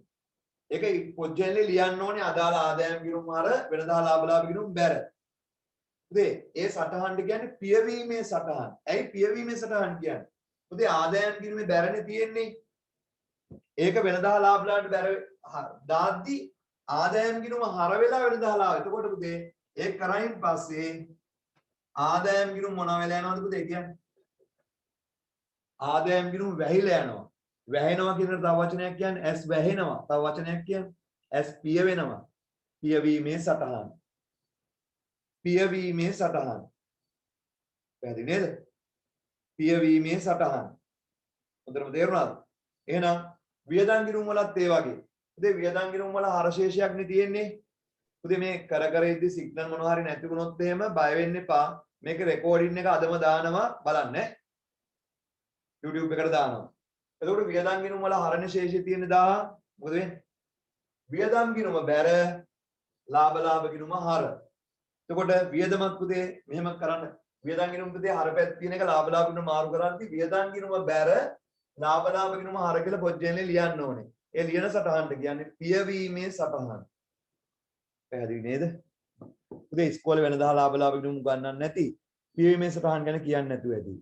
ඒක පොජ්ජෙන්ලි ලියන්න ඕනේ අදාළ ආදායම් ගිණුම් හර වෙළඳ හා ලාභ ගිණුම් බැර. පුතේ ඒ සටහනට කියන්නේ පියවීමේ සටහන්. ඇයි පියවීමේ සටහන් කියන්නේ? පුතේ ආදායම් ගිණුමේ බැරනේ තියෙන්නේ. ඒක වෙළඳ හා ලාභ වලට බැර දාද්දි ආදායම් ගිණුම හර වෙලා වෙළඳ හා ලාභ. එතකොට පුතේ ඒක කරයින් පස්සේ ආදායම් ගිණුම මොන වෙලා යනවද පුතේ කියන්නේ? ආදායම් ගිණුම වැහිලා යනවා. වැහෙනවා කියන තව වචනයක් කියන්නේ ඇස් වැහෙනවා. තව වචනයක් කියන්නේ ඇස් පිය වෙනවා. පියවීමේ සටහන්. පියවීමේ සටහන්. පැහැදිලි නේද? පියවීමේ සටහන්. හොඳටම තේරුණාද? එහෙනම් වියදම් ගිණුම් වලත් ඒ වගේ. ඉතින් වියදම් ගිණුම් වල හරශේෂයක් නේ තියෙන්නේ. ඉතින් මේ කර ඉද්දි සිග්නල් මොනවා හරි නැති වුණොත් එහෙම බය වෙන්න එපා. මේක රෙකෝඩින් එක අදම දානවා බලන්න. YouTube එකට දානවා. එතකොට වියදම් ගිණුම් වල හරණ ශේෂය තියෙන 1000 මොකද වෙන්නේ? වියදම් ගිණුම බැර ලාභ ගිණුම හර. එතකොට වියදමක් පුතේ මෙහෙම කරන්න. වියදම් ගිණුම පුතේ හර පැත්ත තියෙන එක ලාභ ගිණුම මාරු කරද්දී වියදම් ගිණුම බැර ලාභ ගිණුම හර කියලා පොජ්ජෙන්ලේ ලියන්න ඕනේ. ඒ ලියන සටහනට කියන්නේ පියවීමේ සටහන. පැහැදිලි නේද? පුතේ ඉස්කෝලේ වෙනදා ලාභ ගිණුම් ගන්නන්න නැති පියවීමේ සටහන් ගැන කියන්නේ නැතුව ඇති.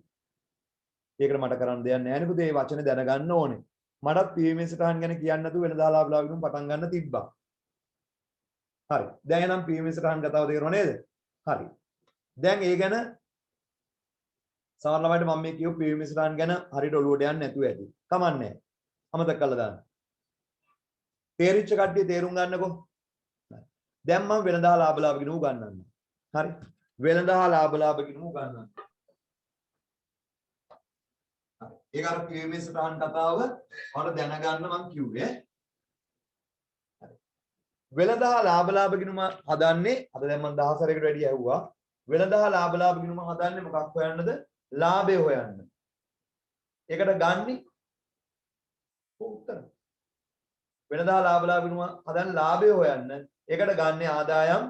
ඒකට මට කරන්න දෙයක් නැහැ නේ පුතේ. මේ වචනේ දැනගන්න ඕනේ. මටත් පියවීමේ සටහන් ගැන කියන්නේ නැතුව වෙනදා ලාභ ගිණුම් පටන් ගන්න තිබ්බා. හරි. දැන් එනම් පියවීමේ සටහන් කතාව තේරුණා නේද? හරි. දැන් ඒ ගැන සමහර ළමයිට මම මේ කියපු පියවීමේ සටහන් ගැන හරියට ඔලුවට යන්නේ නැතුව ඇති. කමන්නේ. අමතක කළා දාන්න. තේරිච්ච කට්ටිය තේරුම් ගන්නකෝ. දැන් මම වෙනදා ලාභ ලාභ ගිණුම ගන්නන්න. හරි. වෙනදා ලාභ ලාභ ගිණුම ගන්නන්න. හරි. ඒක අර PMS සටහන් කතාව ඔයාලා දැනගන්න මම කිව්වේ. හරි. වෙනදා ලාභ ලාභ ගිණුම හදන්නේ අද දැන් මම 10 සැරයකට වැඩි ඇහුවා. වෙනදා ලාභ ලාභ ගිණුම හදන්නේ මොකක් හොයන්නද? ලාභය හොයන්න. ඒකට ගන්නේ උත්තර. වෙනදා ලාභ ලාභ ගිණුම හදන්න ලාභය හොයන්න. ඒකට ගන්නේ ආදායම්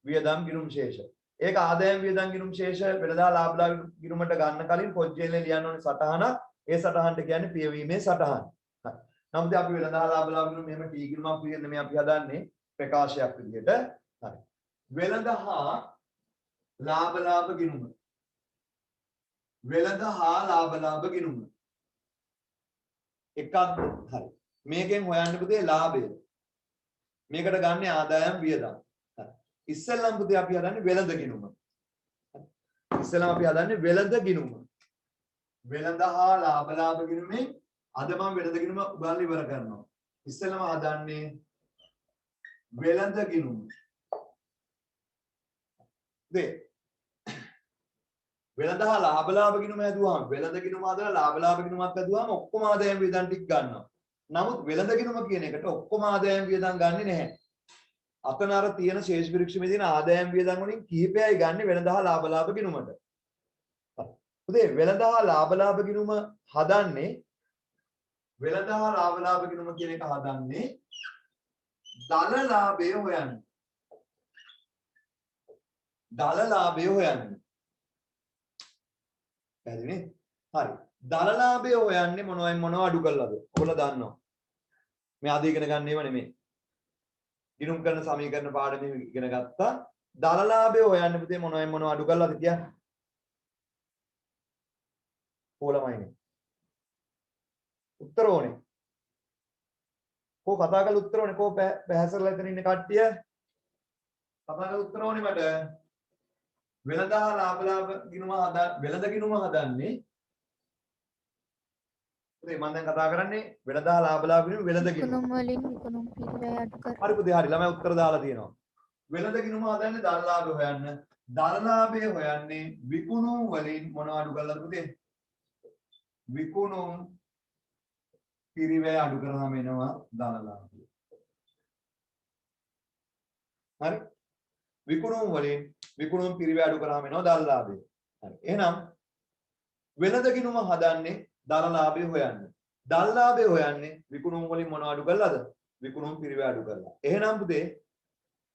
වියදම් ගිණුම් ශේෂ. ඒක ආදායම් වියදම් ගිණුම් ශේෂ වෙනදා ලාභ ලාභ ගිණුමට ගන්න කලින් පොජ්ජේලේ ලියන්න ඕනේ සටහනක්. ඒ සටහනට කියන්නේ පියවීමේ සටහන. හරි. නමුත් අපි වෙනදා ලාභ ලාභ ගිණුම මෙහෙම ටී ගිණුමක් විදිහට මේ අපි හදන්නේ ප්‍රකාශයක් විදිහට. හරි. වෙනදා ලාභ ලාභ ගිණුම. වෙනදා ලාභ ලාභ ගිණුම. එකක් හරි. මේකෙන් හොයන්න පුතේ ලාභය. මේකට ගන්න ආදායම් වියදම්. හරි. ඉස්සෙල්ලම පුතේ අපි හදන්නේ වෙළඳ ගිණුම. ඉස්සෙල්ලම අපි හදන්නේ වෙළඳ ගිණුම. වෙළඳ හා ලාභ ලාභ ගිණුමෙන් අද මම වෙළඳ ගිණුම උගන්ලා ඉවර කරනවා. ඉස්සෙල්ලම හදන්නේ වෙළඳ ගිණුම. දේ වෙළඳ හා ලාභ ලාභ ගිණුම හැදුවාම වෙළඳ ගිණුම හදලා ලාභ ලාභ ගිණුමක් හැදුවාම ඔක්කොම ආදායම් වියදම් ටික ගන්නවා. නමුත් වෙළඳ ගිණුම කියන එකට ඔක්කොම ආදායම් වියදම් ගන්නෙ නැහැ. අතන අර තියෙන ශේෂ විරික්ෂමේ තියෙන ආදායම් වියදම් වලින් කිහිපයයි ගන්න වෙළඳ හා ලාභ ලාභ ගිණුමට. පුතේ වෙළඳ හා ලාභ ලාභ ගිණුම හදන්නේ වෙළඳ හා ලාභ ලාභ ගිණුම කියන එක හදන්නේ දල ලාභය හොයන්න. දල ලාභය හොයන්න. පැහැදිලිනේ? හරි. දල ලාභය හොයන්නේ මොනවයින් මොනව අඩු කළාද? ඔයගොල්ලෝ දන්නවා. මේ අද ඉගෙන ගන්න ඒවා නෙමෙයි. ගිණුම් කරන සමීකරණ පාඩමේ ඉගෙන ගත්තා. දල ලාභය හොයන්න පුතේ මොනවයින් මොනව අඩු කළාද කියන්නේ? කොලමයිනේ. උත්තර ඕනේ. කෝ කතා කරලා උත්තර ඕනේ. කෝ පැහැසරලා එතන ඉන්න කට්ටිය. කතා කරලා උත්තර ඕනේ මට. වෙළඳා ලාභ ලාභ ගිණුම වෙළඳ ගිණුම හදන්නේ පුතේ මම දැන් කතා කරන්නේ වෙළඳා ලාභ ලාභ ගිණුම වෙළඳ ගිණුම. විකුණුම් වලින් විකුණුම් පිරිවැය අඩු කර. හරි පුතේ හරි ළමයි උත්තර දාලා තියෙනවා. වෙළඳ ගිණුම හදන්නේ දල ලාභය හොයන්න. දල ලාභය හොයන්නේ විකුණුම් වලින් මොනව අඩු කරලාද පුතේ? විකුණුම් පිරිවැය අඩු කරාම එනවා දල ලාභය. හරි. විකුණුම් වලින් විකුණුම් පිරිවැය අඩු කරාම එනවා දල ලාභය. හරි. එහෙනම් වෙළඳ ගිණුම හදන්නේ දල ලාභය හොයන්න. දල ලාභය හොයන්නේ විකුණුම් වලින් මොනව අඩු කරලාද? විකුණුම් පිරිවැය අඩු කරලා. එහෙනම් පුතේ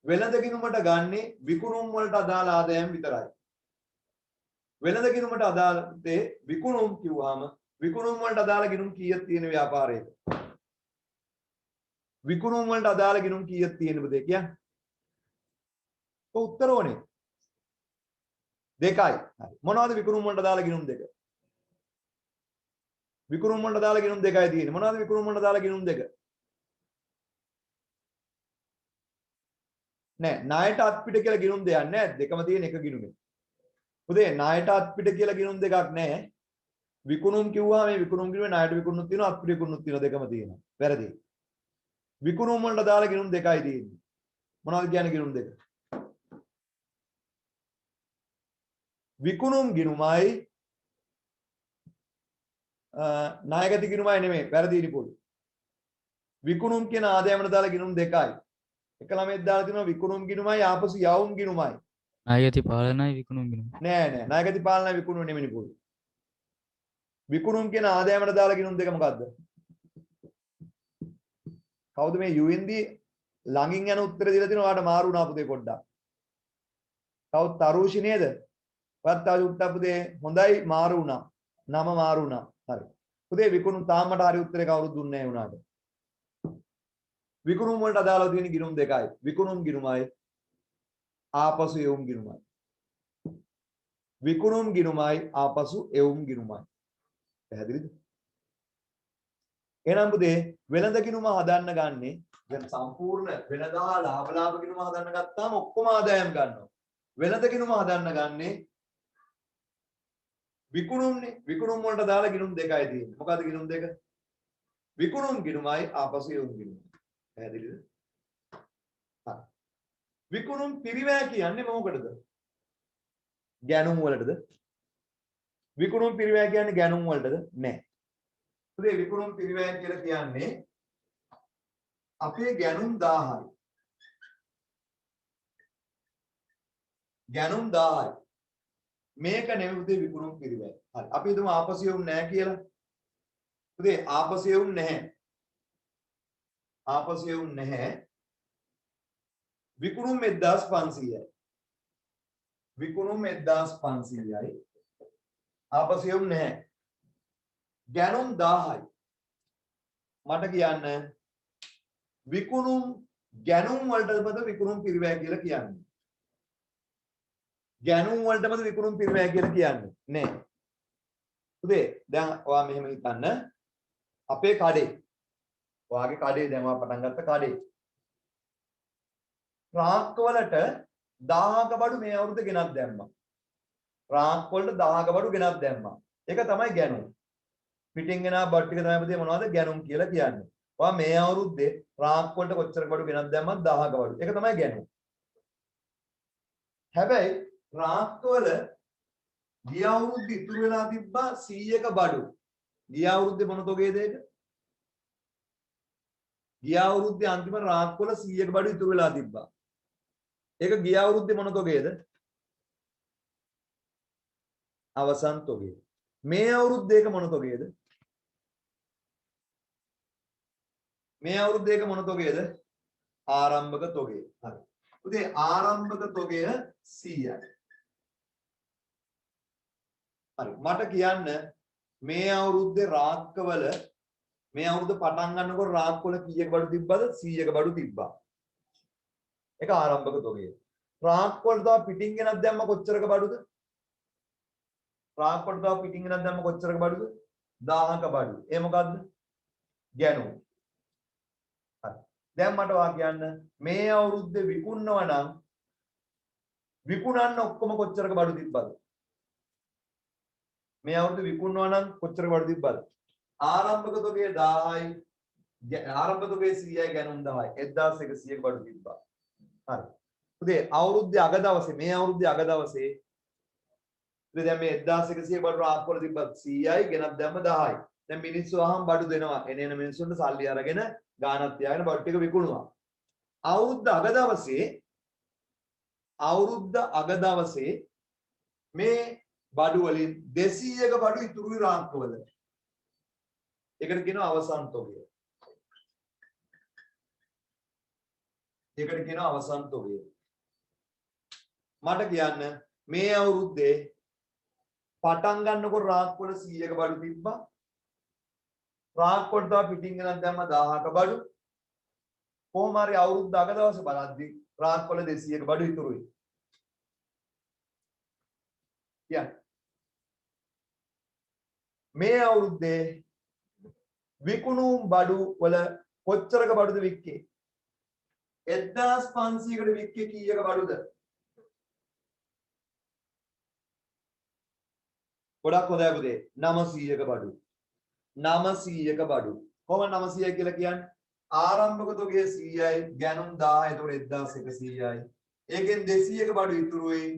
වෙළඳ ගිණුමට ගන්නේ විකුණුම් වලට අදාළ ආදායම් විතරයි. වෙළඳ ගිණුමට අදාළ දේ විකුණුම් කිව්වහම විකුණුම් වලට අදාළ ගිණුම් කීයක් තියෙන ව්‍යාපාරයක? විකුණුම් වලට අදාළ ගිණුම් කීයක් තියෙනවද කියන්නේ? උත්තර ඕනේ. දෙකයි. හරි. මොනවද විකුණුම් වලට අදාළ ගිණුම් දෙක? විකුණුම් වලට අදාළ ගිණුම් දෙකයි තියෙන්නේ. මොනවද විකුණුම් වලට අදාළ ගිණුම් දෙක? නෑ ණයට අත්පිට කියලා ගිණුම් දෙයක් නෑ. දෙකම තියෙන එක ගිණුමේ. පුතේ ණයට අත්පිට කියලා ගිණුම් දෙකක් නෑ. විකුණුම් කිව්වා මේ විකුණුම් කිව්වේ ණයට විකුණුත් තියෙනවා අත්පිට විකුණුත් තියෙනවා දෙකම තියෙනවා. වැරදි. විකුණුම් වලට අදාළ ගිණුම් දෙකයි තියෙන්නේ. මොනවද කියන්නේ ගිණුම් දෙක? විකුණුම් ගිණුමයි ණයගති ගිණුමයි නෙමෙයි වැරදි ඉනිපොළු. විකුණුම් කියන ආදායමට දාලා ගිණුම් දෙකයි. එක ළමෙක් දාලා තිනවා විකුණුම් ගිණුමයි ආපසු යවුම් ගිණුමයි. ණයගති පාලනයි විකුණුම් ගිණුම. නෑ ණයගති පාලනයි විකුණුම නෙමෙයි ඉනිපොළු. විකුණුම් කියන ආදායමට දාලා ගිණුම් දෙක මොකද්ද? කවුද මේ UND ළඟින් යන උත්තර දීලා තිනවා ඔයාලට මාරු වුණා පුතේ පොඩ්ඩක්. කවුද තරුෂි නේද? ඔයත් ආ උත්තර පුතේ හොඳයි මාරු වුණා. නම මාරු වුණා. හරි. පුතේ විකුණුම් තාමට හරි උත්තරේ කවුරුත් දුන්නේ නැහැ උනාට. විකුණුම් වලට අදාළව තියෙන ගිණුම් දෙකයි. විකුණුම් ගිණුමයි ආපසු එවුම් ගිණුමයි. විකුණුම් ගිණුමයි ආපසු එවුම් ගිණුමයි. පැහැදිලිද? එහෙනම් පුතේ වෙළඳ ගිණුම හදන්න ගන්නේ දැන් සම්පූර්ණ වෙළඳා ලාභ ලාභ ගිණුම හදන්න ගත්තාම ඔක්කොම ආදායම් ගන්නවා. වෙළඳ ගිණුම හදන්න ගන්නේ විකුණුම්නේ. විකුණුම් වලට දාලා ගිණුම් දෙකයි තියෙන්නේ. මොකද්ද ගිණුම් දෙක? විකුණුම් ගිණුමයි ආපසු යොමු ගිණුමයි. පැහැදිලිද? හරි. විකුණුම් පිරිවැය කියන්නේ මොකටද? ගැනුම් වලටද? විකුණුම් පිරිවැය කියන්නේ ගැනුම් වලටද? නැහැ. ඒ විකුණුම් පිරිවැය කියලා කියන්නේ අපේ ගැනුම් 1000යි. ගැනුම් 1000යි. මේක නෙමෙයි විකුණුම් පිරිවැය. හරි. අපි හිතමු ආපසු යොමු නැහැ කියලා. පුතේ ආපසු යොමු නැහැ. ආපසු යොමු නැහැ. විකුණුම් 1500යි. විකුණුම් 1500යි. ආපසු යොමු නැහැ. ගැනුම් 1000යි. මට කියන්න විකුණුම් ගැනුම් වලටද විකුණුම් පිරිවැය කියලා කියන්නේ. ගැනුම් වලටමද විකුණුම් පිරිවැය කියලා කියන්නේ නෑ. පුතේ දැන් ඔයා මෙහෙම හිතන්න අපේ කඩේ ඔයාගේ කඩේ දැන් ඔයා පටන් ගත්ත කඩේ රාක්ක වලට 1000ක බඩු මේ අවුරුද්ද ගෙනත් දැම්මා. රාක්ක වලට 1000ක බඩු ගෙනත් දැම්මා. ඒක තමයි ගැනුම්. පිටින් ගෙනා බඩු ටික තමයි පුතේ මොනවද ගැනුම් කියලා කියන්නේ. ඔයා මේ අවුරුද්දේ රාක්ක වලට කොච්චර බඩු ගෙනත් දැම්මත් 1000ක බඩු. ඒක තමයි ගැනුම්. හැබැයි රාක්කවල ගිය අවුරුද්ද ඉතුරු වෙලා තිබ්බා 100ක බඩු. ගිය අවුරුද්දේ මොන තොගේද ඒක? ගිය අවුරුද්දේ අන්තිම රාක්කවල 100ක බඩු ඉතුරු වෙලා තිබ්බා. ඒක ගිය අවුරුද්දේ මොන තොගේද? අවසන් තොගේ. මේ අවුරුද්දේ ඒක මොන තොගේද? මේ අවුරුද්දේ ඒක මොන තොගේද? ආරම්භක තොගේ. හරි. උදේ ආරම්භක තොගය 100යි. හරි මට කියන්න මේ අවුරුද්දේ රාක්කවල මේ අවුරුද්ද පටන් ගන්නකොට රාක්කවල කීයක බඩු තිබ්බද 100ක බඩු තිබ්බා. ඒක ආරම්භක තොගය. රාක්කවල තව පිටින් ගෙනත් දැම්ම කොච්චරක බඩුද? රාක්කවල තව පිටින් ගෙනත් දැම්ම කොච්චරක බඩුද? 1000ක බඩු. ඒ මොකද්ද? ගැනුම්. හරි. දැන් මට වා කියන්න මේ අවුරුද්දේ විකුණනවා නම් විකුණන්න ඔක්කොම කොච්චරක බඩු තිබ්බද? මේ අවුරුද්දේ විකුණනවා නම් කොච්චරක බඩු තිබ්බද? ආරම්භක තොගය 1000යි. ආරම්භක තොගය 100යි ගැනුම් 10යි. 1100ක බඩු තිබ්බා. හරි. උදේ අවුරුද්දේ අග දවසේ මේ අවුරුද්දේ අග දවසේ ඉතින් දැන් මේ 1100 බඩු රාක්කවල තිබ්බත් 100යි ගෙනත් දැම්ම 10යි. දැන් මිනිස්සු අහම් බඩු දෙනවා. එන මිනිස්සුන්ට සල්ලි අරගෙන ගානක් තියාගෙන බඩු ටික විකුණුවා. අවුරුද්ද අග දවසේ මේ බඩු වලින් 200ක බඩු ඉතුරුයි රාක්කවල. ඒකට කියනවා අවසන් තොගය. ඒකට කියනවා අවසන් තොගය. මට කියන්න මේ අවුරුද්දේ පටන් ගන්නකොට රාක්කවල 100ක බඩු තිබ්බා. රාක්කවල තව පිටින් ගෙනත් දැම්ම 1000ක බඩු. කොහොම හරි අවුරුද්ද අග දවසේ බලද්දී රාක්කවල 200ක බඩු ඉතුරුයි. මේ අවුරුද්දේ විකුණුම් බඩු වල කොච්චරක බඩුද වික්කේ? 1500කට වික්කේ කීයක බඩුද? ගොඩක් හොඳයි පුතේ 900ක බඩු. 900ක බඩු. කොහොමද 900 කියලා කියන්නේ? ආරම්භක තොගය 100යි ගැනුම් 1000යි. එතකොට 1100යි. ඒකෙන් 200ක බඩු ඉතුරුයි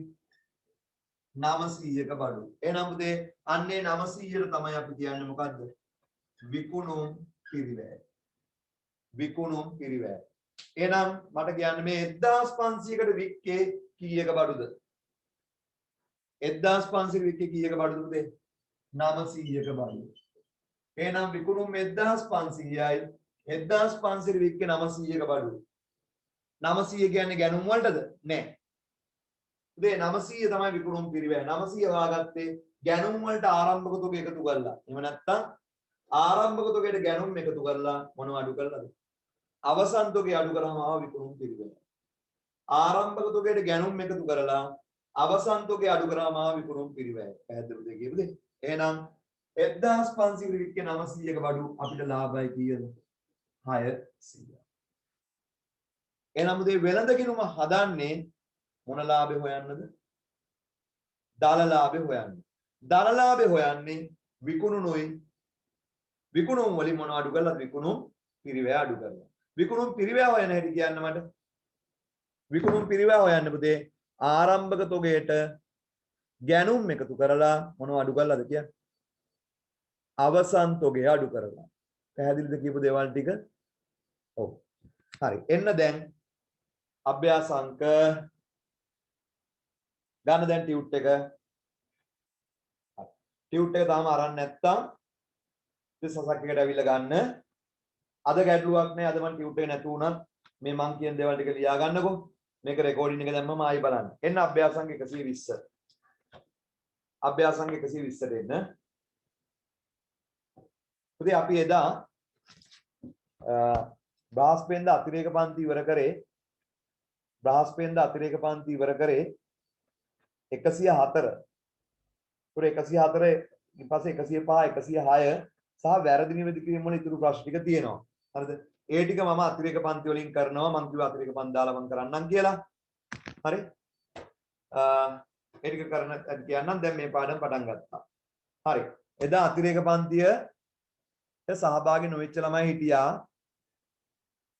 900ක බඩු. එහෙනම් පුතේ අන්නේ 900ට තමයි අපි කියන්නේ මොකද්ද? විකුණුම් පිරිවැය. විකුණුම් පිරිවැය. එහෙනම් මට කියන්න මේ 1500කට වික්කේ කීයක බඩුද? 1500 වික්කේ කීයක බඩුද පුතේ? 900ක බඩු. එහෙනම් විකුණුම් 1500යි 1500 වික්කේ 900ක බඩු. 900 කියන්නේ ගැනුම් වලටද? නෑ. පුතේ 900 තමයි විකුණුම් පිරිවැය. 900 වාගත්තේ ගැනුම් වලට ආරම්භක තොග එකතු කරලා. එහෙම නැත්නම් ආරම්භක තොගයට ගැනුම් එකතු කරලා මොනව අඩු කරලාද? අවසන් තොගේ අඩු කරාම ආව විකුණුම් පිරිවැය. ආරම්භක තොගයට ගැනුම් එකතු කරලා අවසන් තොගේ අඩු කරාම ආව විකුණුම් පිරිවැය. පැහැදිලිද කියපුදේ? එහෙනම් 1500 වික්කේ 900ක බඩු අපිට ලාභයි කීයද? 600. එහෙනම් මුදේ වෙළඳ ගිණුම හදන්නේ මොන ලාභේ හොයන්නද? දල ලාභේ හොයන්නේ. දල ලාභේ හොයන්නේ විකුණුනුයි විකුණුම් වලින් මොනව අඩු කරලාද? විකුණුම් පිරිවැය අඩු කරලා. විකුණුම් පිරිවැය හොයන හැටි කියන්න මට. විකුණුම් පිරිවැය හොයන්න පුතේ ආරම්භක තොගයට ගැනුම් එකතු කරලා මොනව අඩු කරලාද කියන්නේ? අවසන් තොගය අඩු කරලා. පැහැදිලිද කියපු දේවල් ටික? ඔව්. හරි. එන්න දැන් අභ්‍යාස අංක ගන්න දැන් ටියුට් එක. හරි. ටියුට් එක තාම අරන් නැත්තම් සසක් එකට ඇවිල්ලා ගන්න. අද ගැටලුවක් නෑ. අද මම ටියුට් එක නැතු වුණත් මේ මං කියන දේවල් ටික ලියා ගන්නකො. මේක රෙකෝඩින් එක දැම්මම ආයි බලන්න. එන්න අභ්‍යාස අංක 120. අභ්‍යාස අංක 120ට එන්න. පුතේ අපි එදා බ්‍රහස්පතින්ද අතිරේක පන්ති ඉවර කරේ. බ්‍රහස්පතින්ද අතිරේක පන්ති ඉවර කරේ 104. පුර 104 ඊට පස්සේ 105 106 සහ වැරදි නිවැරදි කිරීම වල ඉතුරු ප්‍රශ්න ටික තියෙනවා. හරිද? ඒ ටික මම අතිරේක පන්ති වලින් කරනවා. මම කිව්වා අතිරේක පන්ති දාලා මම කරන්නම් කියලා. හරි? ඒ ටික කරන කියන්නම්. දැන් මේ පාඩම පටන් ගත්තා. හරි. එදා අතිරේක පන්තියට සහභාගී නොවෙච්ච ළමයි හිටියා.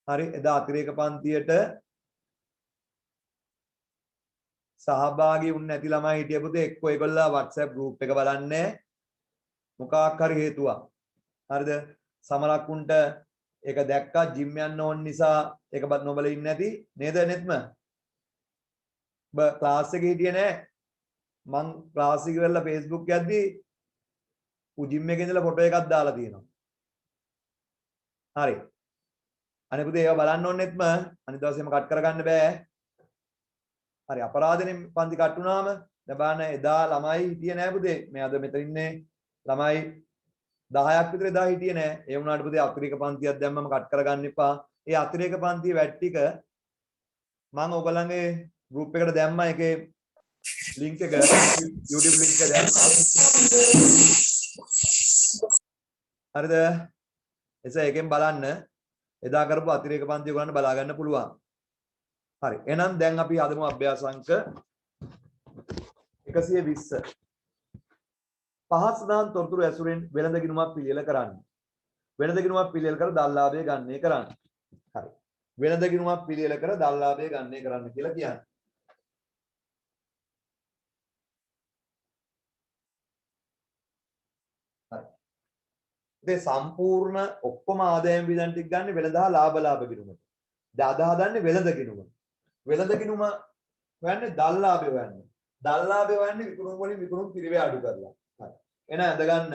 හරි. එදා අතිරේක පන්තියට සහභාගී වුණ නැති ළමයි හිටිය පුතේ එක්ක ඒගොල්ලෝ WhatsApp group එක බලන්නේ මොකක් හරි හේතුවක්. හරිද? සමලක් උන්ට ඒක දැක්කා ජිම් යන්න ඕන නිසා ඒකවත් නොබල ඉන්නේ නැති නේද නෙත්ම? ඔබ ක්ලාස් එකේ හිටියේ නෑ. මං ක්ලාස් එක ඉවරලා Facebook යද්දී ඌ ජිම් එකේ ඉඳලා ෆොටෝ එකක් දාලා තියෙනවා. හරි. අනේ පුතේ ඒවා බලන්න ඕනෙත්ම අනිත් දවසේම කට් කරගන්න බෑ. හරි අපරාධෙනේ පන්ති කට් වුණාම දැන් බලන්න එදා ළමයි හිටියේ නෑ පුතේ. මේ අද මෙතන ඉන්නේ ළමයි 10ක් විතර එදා හිටියේ නෑ. ඒ වුණාට පුතේ අතිරේක පන්තියක් දැම්මම කට් කරගන්න එපා. ඒ අතිරේක පන්තියේ වැට් ටික මම ඔයගලගේ group එකට දැම්මා. ඒකේ link එක YouTube link එක දැම්මා. හරිද? එසේ එකෙන් බලන්න එදා කරපු අතිරේක පන්තිය ඔයගලන්ට බලා ගන්න පුළුවන්. හරි. එහෙනම් දැන් අපි හදමු අභ්‍යාස අංක 120. පහත් සඳහන් තොරතුරු ඇසුරෙන් වෙළඳ ගිණුමක් පිළියෙල කරන්න. වෙළඳ ගිණුමක් පිළියෙල කර දල්ලාභය ගණනය කරන්න. හරි. වෙළඳ ගිණුමක් පිළියෙල කර දල්ලාභය ගණනය කරන්න කියලා කියන්නේ. හරි. ඉතින් සම්පූර්ණ ඔක්කොම ආදායම් වියදම් ටික ගන්න වෙළඳා ලාභ ගිණුමට. දැන් අද හදන්නේ වෙළඳ ගිණුම. වෙළඳ ගිණුම හොයන්නේ දල්ලාභය හොයන්නේ. දල්ලාභය හොයන්නේ විකුණුම් වලින් විකුණුම් පිරිවැය අඩු කරලා. හරි. එන අද ගන්න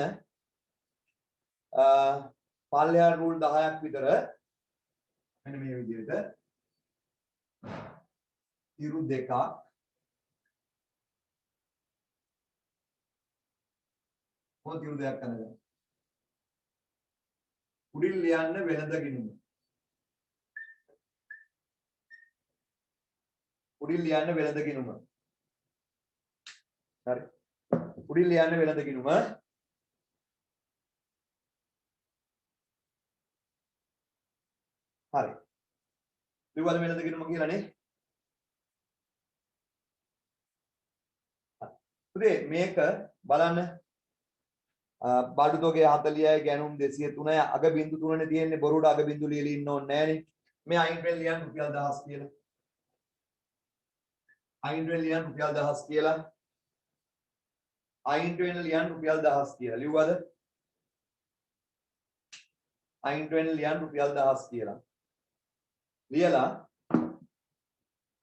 පල්ලෙහා රූල් 10ක් විතර මෙන්න මේ විදිහට ඉරු දෙකක් මොකද ඉරු දෙකක් කරනද උඩින් ලියන්න වෙළඳ ගිණුම උඩින් ලියන්න වෙළඳ ගිණුම හරි උඩින් ලියන්න වෙළඳ ගිණුම හරි ලියවද වෙළඳ ගිණුම කියලා නේ පුතේ මේක බලන්න බඩු තොගේ 40යි ගැනුම් 203යි අග බිංදු 3නේ තියෙන්නේ බොරුවට අග බිංදු ලියලා ඉන්න ඕනේ නෑනේ මේ අයින් වෙන ලියන්න රුපියල් 1000 කියලා අයින් වෙන ලියන්න රුපියල් 1000 කියලා අයින් වෙන ලියන්න රුපියල් 1000 කියලා ලියවද අයින් වෙන ලියන්න රුපියල් 1000 කියලා ලියලා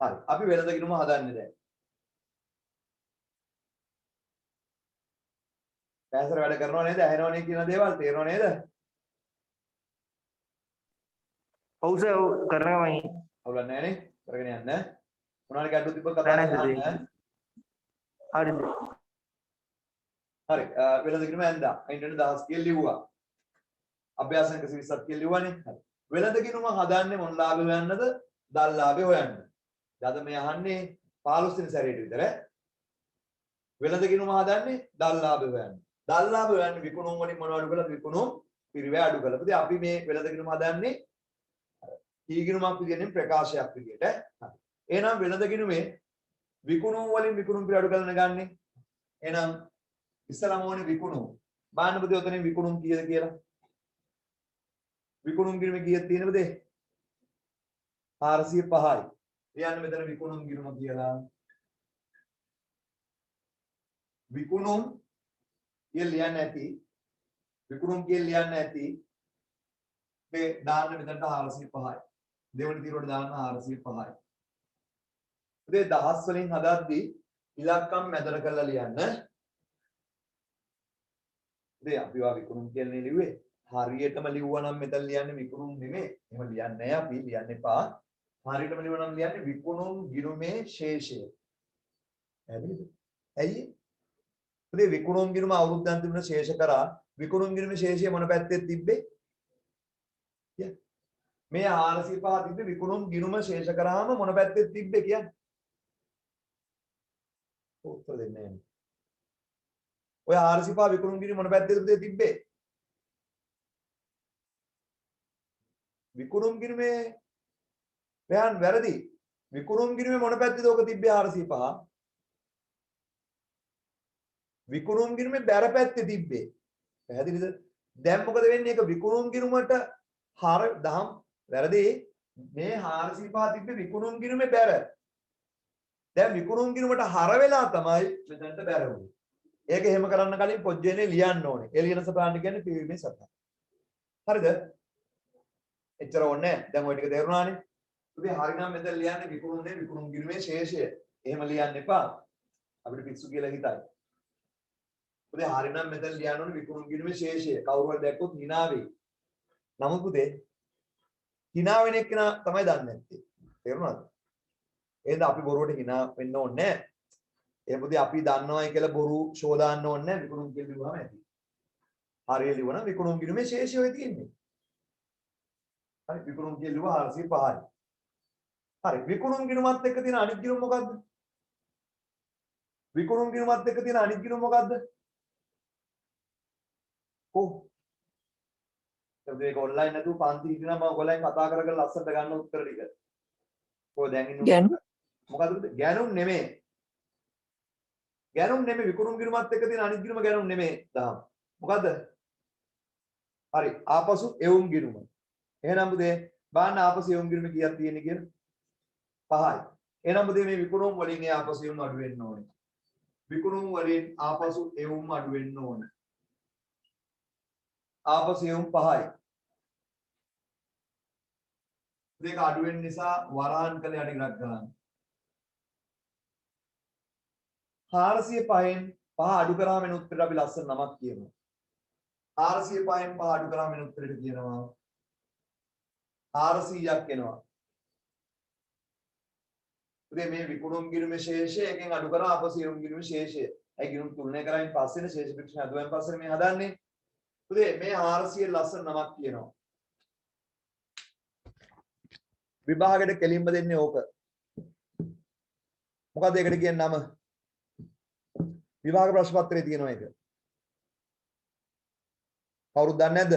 හරි අපි වෙළඳ ගිණුම හදන්නේ දැන් පැසර වැඩ කරනව නේද ඇහෙනව නේ කියන දේවල් තේරෙනව නේද ඔව් සර් කරනවායි අවුලක් නැහැ නේ කරගෙන යන්න මොනවාරි ගැටලු තිබ්බොත් කතා කරන්න හරිද හරි වෙළඳ ගිණුම ඇඳා අයින් වෙන 1000 කියලා ලිව්වා අභ්‍යාසන 120ක් කියලා ලිව්වනේ හරි වෙළඳ ගිණුම හදන්නේ මොන ලාභය හොයන්නද දල් ලාභය හොයන්න ඊට මේ අහන්නේ 15 වෙනි සැරේට විතර වෙළඳ ගිණුම හදන්නේ දල් ලාභය හොයන්න දල් ලාභය හොයන්නේ විකුණුම් වලින් මොනවද අඩු කළා විකුණුම් පිරිවැය අඩු කළා ඉතින් අපි මේ වෙළඳ ගිණුම හදන්නේ කී ගිණුමක් විදිහට ප්‍රකාශයක් විදිහට හරි එහෙනම් වෙළඳ ගිණුමේ විකුණුම් වලින් විකුණුම් පිරිවැය අඩු කරන ගන්නේ එහෙනම් ඉස්සලම ඕනේ විකුණුම් බලන්න පුතේ ඔතනින් විකුණුම් කීයද කියලා විකුණුම් ගිණුම කීයක් තියෙනවද? 405යි. ලියන්න මෙතන විකුණුම් ගිණුම කියලා. විකුණුම් කියලා ලියන්න ඇති. විකුණුම් කියලා ලියන්න ඇති. මේ දාන්න මෙතනට 405යි. දෙවෙනි තීරුවට දාන්න 405යි. ඉතින් දහස් වලින් හදද්දී ඉලක්කම් මැදට කරලා ලියන්න. ඉතින් අපි වා විකුණුම් කියන්නේ ලිව්වේ. හරියටම ලිව්වා නම් මෙතන ලියන්නේ විකුණුම් නෙමෙයි. එහෙම ලියන්නේ නැහැ අපි ලියන්න එපා. හරියටම ලිව්වා නම් ලියන්නේ විකුණුම් ගිණුමේ ශේෂය. හරිද? ඇයි? ඉතින් විකුණුම් ගිණුම අවුරුද්දන් තිබුණ ශේෂ කරා විකුණුම් ගිණුමේ ශේෂය මොන පැත්තේ තිබ්බේ? මේ 405 තිබ්බේ විකුණුම් ගිණුම ශේෂ කරාම මොන පැත්තේ තිබ්බේ කියන්නේ? උත්තර දෙන්නේ නැහැ. ඔය 405 විකුණුම් ගිණුම මොන පැත්තේද තිබ්බේ? විකුණුම් ගිණුමේ රයන් වැරදි. විකුණුම් ගිණුමේ මොන පැත්තේද ඔක තිබ්බේ 405? විකුණුම් ගිණුමේ බැර පැත්තේ තිබ්බේ. පැහැදිලිද? දැන් මොකද වෙන්නේ? ඒක විකුණුම් ගිණුමට හර දහම් වැරදි. මේ 405 තිබ්බේ විකුණුම් ගිණුමේ බැර. දැන් විකුණුම් ගිණුමට හර වෙලා තමයි මෙතනට බැර වුනේ. ඒක එහෙම කරන්න කලින් පොජ්ජේනේ ලියන්න ඕනේ. ඒ ලියන සටහන කියන්නේ පිරිමේ සටහන. හරිද? එච්චර ඕනේ නැහැ. දැන් ওই ටික තේරුණානේ. ඉතින් හරිනම් මෙතන ලියන්නේ විකුණුම්නේ විකුණුම් ගිණුමේ ශේෂය. එහෙම ලියන්න එපා. අපිට පිස්සු කියලා හිතයි. පුතේ හරිනම් මෙතන ලියන්න ඕනේ විකුණුම් ගිණුමේ ශේෂය. කවුරු හරි දැක්කොත් hina වෙයි. නමුත් පුතේ hina වෙන එක තමයි දන්නේ නැත්තේ. තේරුණාද? එහෙනම් අපි බොරුවට hina වෙන්න ඕනේ නැහැ. ඒ පුතේ අපි දන්නවයි කියලා බොරු ෂෝ දාන්න ඕනේ නැහැ. විකුණුම් කියලා ලියුවාම ඇති. හරිය ලියුවනම් විකුණුම් ගිණුමේ ශේෂය වෙයි තියෙන්නේ. හරි විකුණුම් කියලා ලියුවා 405යි. හරි විකුණුම් ගිණුමත් එක්ක තියෙන අනිත් ගිණුම මොකද්ද? විකුණුම් ගිණුමත් එක්ක තියෙන අනිත් ගිණුම මොකද්ද? කො ඒක ඔන්ලයින් නැතුව පන්ති හිටිනම් මම ඔයගොල්ලන් කතා කරගෙන ලස්සනට ගන්න උත්තර ටික. කොහොමද දැන් ඉන්නේ? මොකද්ද? ගැනුම් නෙමෙයි. ගැනුම් නෙමෙයි විකුණුම් ගිණුමත් එක්ක තියෙන අනිත් ගිණුම ගැනුම් නෙමෙයි. දහම්. මොකද්ද? හරි ආපසු එවුම් ගිණුම. එහෙනම් පුතේ බලන්න ආපසු එවුම් ගිණුම කීයක් තියෙන්නේ කියලා? 5යි. එහෙනම් පුතේ මේ විකුණුම් වලින් ඒ ආපසු එවුම් අඩු වෙන්න ඕනේ. විකුණුම් වලින් ආපසු එවුම් අඩු වෙන්න ඕනේ. ආපසු එවුම් 5යි. දෙක අඩු වෙන නිසා වරහන් කළ යටි ගණක් ගන්න. 405න් 5 අඩු කරාම එන උත්තරයට අපි ලස්සන නමක් කියනවා. 405න් 5 අඩු කරාම එන උත්තරයට කියනවා 400ක් එනවා. ඉතින් මේ විකුණුම් ගිණුමේ ශේෂය එකෙන් අඩු කරා ආපසු එවුම් ගිණුමේ ශේෂය. ඒ ගිණුම් තුනේ කරායින් පස්සේ ශේෂ පිටුන හදුවෙන් පස්සේ මේ හදන්නේ. ඉතින් මේ 400 ලස්සන නමක් කියනවා. විභාගයට කෙලින්ම දෙන්නේ ඕක. මොකද ඒකට කියන්නේ නම? විභාග ප්‍රශ්න පත්‍රයේ තියෙනවා ඒක. කවුරුද දන්නේ නැද්ද?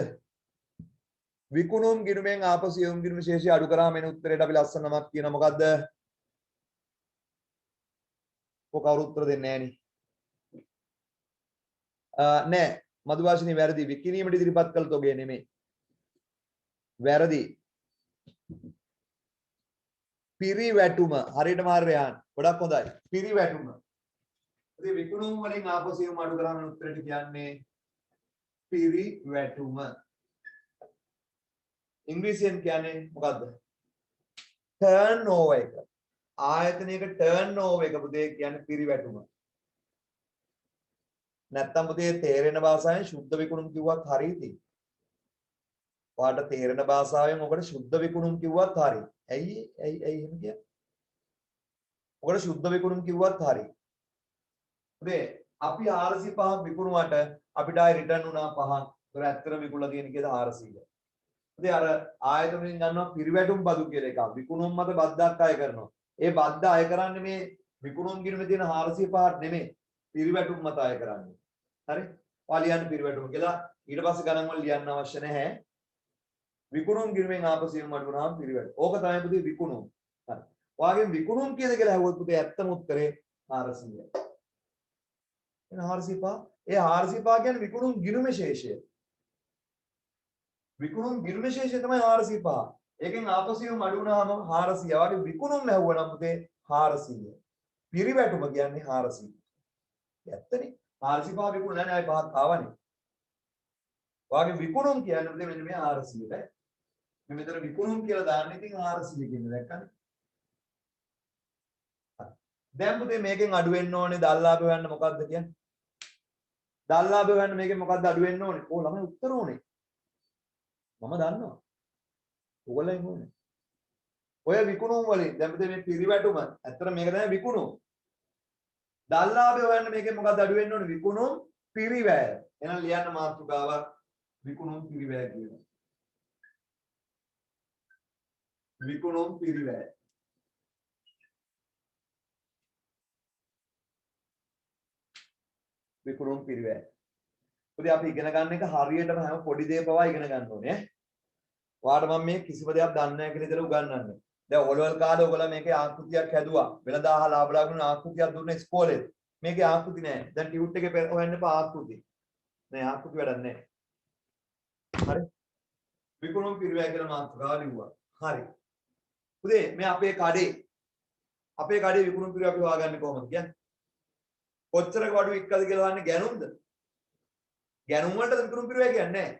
විකුණුම් ගිණුමෙන් ආපසු එවුම් ගිණුමේ ශේෂය අඩු කරාම එන උත්තරයට අපි ලස්සන නමක් කියනවා. මොකද්ද? ඔක කවුරු උත්තර දෙන්නේ නැහැ නේ. නෑ මధుවාසිනී වැරදි. විකිණීමට ඉදිරිපත් කළ තොගේ නෙමෙයි. වැරදි. පිරිවැටුම හරියටම හරියන් ගොඩක් හොඳයි. පිරිවැටුම. ඉතින් විකුණුම් වලින් ආපසු එවුම් අඩු කරාම එන උත්තරයට කියන්නේ පිරිවැටුම. ඉංග්‍රීසියෙන් කියන්නේ මොකද්ද? ටර්න් ඕවර් එක. ආයතනයක ටර්න් ඕවර් එක පුතේ කියන්නේ පිරිවැටුම. නැත්තම් පුතේ තේරෙන භාෂාවෙන් සුද්ධ විකුණුම් කිව්වත් හරියද? ඔයාලට තේරෙන භාෂාවෙන් ඔකට සුද්ධ විකුණුම් කිව්වත් හරියි. ඇයි එහෙම කියන්නේ? ඔකට සුද්ධ විකුණුම් කිව්වත් හරියි. පුතේ අපි 405ක් විකුණුවාට අපිට ආයි රිටර්න් වුණා 5ක්. ඒතර ඇත්තටම විකුණලා තියෙන කීයද 400. ඉතින් අර ආයතන වලින් ගන්නවා පිරිවැටුම් බදු කියලා එකක්. විකුණුම් මත බද්දක් අය කරනවා. ඒ බද්ද අය කරන්නේ මේ විකුණුම් ගිණුමේ තියෙන 405ක් නෙමෙයි. පිරිවැටුම් මත අය කරන්නේ. හරි? ඔයා ලියන්න පිරිවැටුම කියලා. ඊට පස්සේ ගණන් වල ලියන්න අවශ්‍ය නැහැ. විකුණුම් ගිණුමෙන් ආපසු එවුම් අඩු වුණාම පිරිවැටුම. ඕක තමයි පුතේ විකුණුම්. හරි. ඔයාගෙන් විකුණුම් කියද කියලා අහුවොත් පුතේ ඇත්තම උත්තරේ 400යි. එන 405 ඒ 405 කියන්නේ විකුණුම් ගිණුමේ ශේෂය. විකුණුම් ගිණුම ශේෂය තමයි 405. ඒකෙන් ආපසියුම් අඩු වුණාම 400. වගේ විකුණුම් ඇහුවනම් පුතේ 400. පිරිවැටුම කියන්නේ 400. ඇත්තනේ. 405 විකුණුම් නැහැ ආයි පහක් ආවනේ. වාගේ විකුණුම් කියන්නේ පුතේ මෙන්න මේ 400ට. මේ මෙතන විකුණුම් කියලා දාන්න ඉතින් 400 කියන්නේ දැක්කනේ. දැන් පුතේ මේකෙන් අඩු වෙන්න ඕනේ දල්ලාභ හොයන්න මොකද්ද කියන්නේ? දල්ලාභ හොයන්න මේකෙන් මොකද්ද අඩු වෙන්න ඕනේ? ඕ ළමයි උත්තර ඕනේ. මම දන්නවා. ඔයගොල්ලන් ඕනේ. ඔය විකුණුම් වලින් දැන් පුතේ මේ පිරිවැටුම ඇත්තට මේක තමයි විකුණුම්. දල්ලාභ හොයන්න මේකෙන් මොකද්ද අඩු වෙන්න ඕනේ? විකුණුම් පිරිවැය. එහෙනම් ලියන්න මාතෘකාවක් විකුණුම් පිරිවැය කියලා. විකුණුම් පිරිවැය. විකුණුම් පිරිවැය. පුතේ අපි ඉගෙන ගන්න එක හරියටම හැම පොඩි දේ පවා ඉගෙන ගන්න ඕනේ ඈ. ඔයාලට මම මේ කිසිම දෙයක් දන්නේ නැහැ කියලා ඉතල උගන්වන්නේ. දැන් ඔලවල් කාලේ ඔයගොල්ලෝ මේකේ ආකෘතියක් හැදුවා. වෙනදා අහලා ආබලාගෙන ආකෘතියක් දුන්න ඉස්කෝලේ. මේකේ ආකෘති නැහැ. දැන් ටියුට් එකේ හොයන්න එපා ආකෘති. නෑ ආකෘති වැඩක් නැහැ. හරි? විකුණුම් පිරිවැය කියලා මාතෘකාව ලිව්වා. හරි. පුතේ මේ අපේ කඩේ විකුණුම් පිරිවැය අපි හොයාගන්නේ කොහොමද කියන්නේ? කොච්චර වඩු වික්කද කියලා හොයන්නේ ගැනුම්ද? ගැනුම් වලට විකුණුම් පිරිවැය කියන්නේ නැහැ.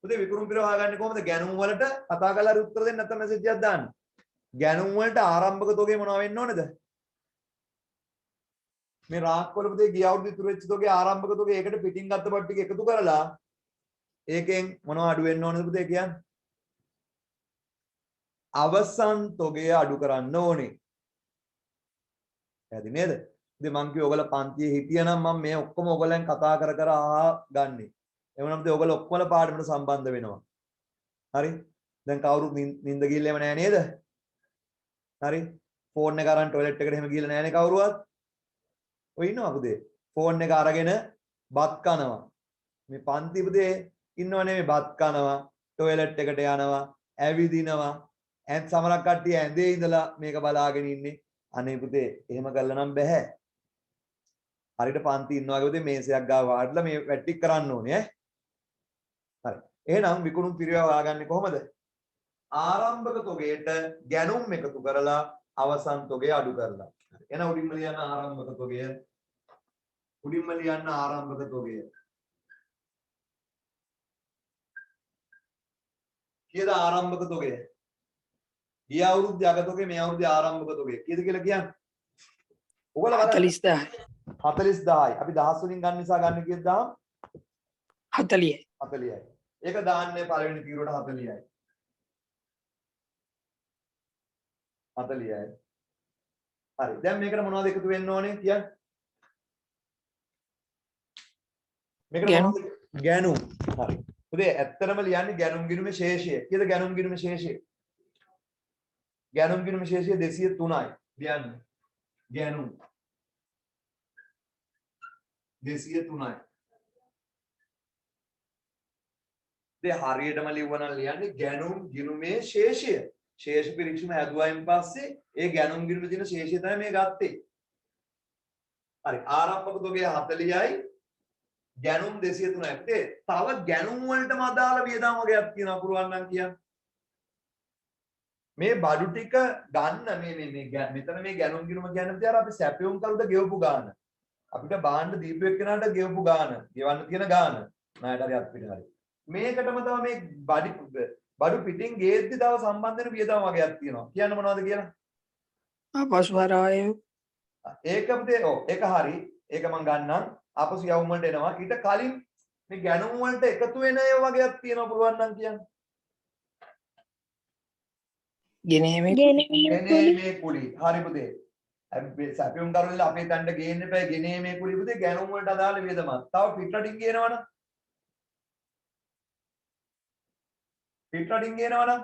පුතේ විකුණුම් පිරිවැය හොයාගන්නේ කොහොමද? ගැනුම් වලට කතා කරලා උත්තර දෙන්න නැත්නම් මෙසේජ් එකක් දාන්න. ගැනුම් වලට ආරම්භක තොගේ මොනවා වෙන්න ඕනේද? මේ රාක්වල පුතේ ගිය අවුරුදු ඉතුරු වෙච්ච තොගේ ආරම්භක තොගේ ඒකට පිටින් ගත්ත බඩ ටික එකතු කරලා ඒකෙන් මොනවා අඩු වෙන්න ඕනේද පුතේ කියන්නේ? අවසන් තොගේ අඩු කරන්න ඕනේ. හරි නේද? ඉතින් මං කිව්වා ඔයගොල්ලෝ පන්තියේ හිටියනම් මම මේ ඔක්කොම ඔයගොල්ලන් කතා කර කර ගන්නෙ. එවනම් ඉතින් ඔයගොල්ලෝ ඔක්කොම පාඩමට සම්බන්ධ වෙනවා. හරි? දැන් කවුරුත් නිින්ද ගිහිල්ලෙම නැහැ නේද? හරි? ෆෝන් එක අරන් টয়ලට් එකට එහෙම ගිහිල්ලා නැහැනේ කවුරුවත්. ඔය ඉන්නවා පුතේ. ෆෝන් එක අරගෙන බත් කනවා. මේ පන්ති පුතේ ඉන්නව නෙමෙයි බත් කනවා, টয়ලට් එකට යනවා, ඇවිදිනවා. ඇත් සමහරක් කට්ටිය ඇඳේ ඉඳලා මේක බලාගෙන ඉන්නේ. අනේ පුතේ එහෙම කළා නම් බෑ. හරියට පන්ති ඉන්නවා වගේ පුතේ මේසයක් ගාව වාඩිලා මේ වැට්ටික් කරන්න ඕනේ ඈ. හරි. එහෙනම් විකුණුම් පිරිවැය හොයාගන්නේ කොහොමද? ආරම්භක තොගයට ගැනුම් එකතු කරලා අවසන් තොගය අඩු කරලා. හරි. එහෙනම් උඩින්ම ලියන්න ආරම්භක තොගය. උඩින්ම ලියන්න ආරම්භක තොගය. කීයද ආරම්භක තොගය? ගිය අවුරුද්දේ අග තොගය මේ අවුරුද්දේ ආරම්භක තොගය. කීයද කියලා කියන්නේ? ඔයගොල්ලෝ 40000. 40000යි. අපි දහස් වලින් ගන්න නිසා ගන්න කීයද දාම්? 40යි. 40යි. ඒක දාන්නේ පළවෙනි තීරුවට 40යි. 40යි. හරි. දැන් මේකට මොනවද එකතු වෙන්න ඕනේ කියන්නේ? මේකට මොනවද? ගැනුම්. හරි. පුතේ ඇත්තටම ලියන්නේ ගැනුම් ගිණුමේ ශේෂය. කීයද ගැනුම් ගිණුමේ ශේෂය? ගැනුම් ගිණුමේ ශේෂය 203යි. ලියන්න. ගැනුම් 203යි. දැන් හරියටම ලිව්වනම් ලියන්නේ ගැනුම් ගිණුමේ ශේෂය. ශේෂ පරීක්ෂණ හැදුවායින් පස්සේ ඒ ගැනුම් ගිණුමේ තියෙන ශේෂය තමයි මේ ගත්තේ. හරි. ආරම්භක තොගය 40යි. ගැනුම් 203යි. තව ගැනුම් වලටම අදාළ වියදම් වගේක් තියෙනවා පුරවන් නම් කියන්න. මේ බඩු ටික ගන්න මේ මෙතන මේ ගැනුම් ගිණුම කියන්නේ තියාර අපි සැපයුම් කරුද ගෙවපු ගාන. අපිට බාණ්ඩ දීපු එක්කනට ගෙවපු ගාන. ගෙවන්න තියෙන ගාන. ණයට හරි අත්පිට හරි. මේකටම තමයි මේ බඩු පිටින් ගේද්දි තව සම්බන්ධ වෙන වියදම් වගේක් තියෙනවා. කියන්න මොනවද කියලා? ආපසුහරාය. ඒක පුතේ ඔව් ඒක හරි. ඒක මම ගන්නම්. ආපසු යවුම් වලට එනවා. ඊට කලින් මේ ගැනුම් වලට එකතු වෙන ඒවා වගේක් තියෙනවා පුළුවන් නම් කියන්න. ගෙනීමේ ගෙනීමේ කුලි. හරි පුතේ. අපි සැපයුම් කරුවල අපේ තණ්ඩ ගේන්න එපා ගෙනීමේ කුලි පුතේ ගැනුම් වලට අදාළ වියදමක්. තව පිටරටින් ගේනවනම් පිටරටින් ගේනවනම්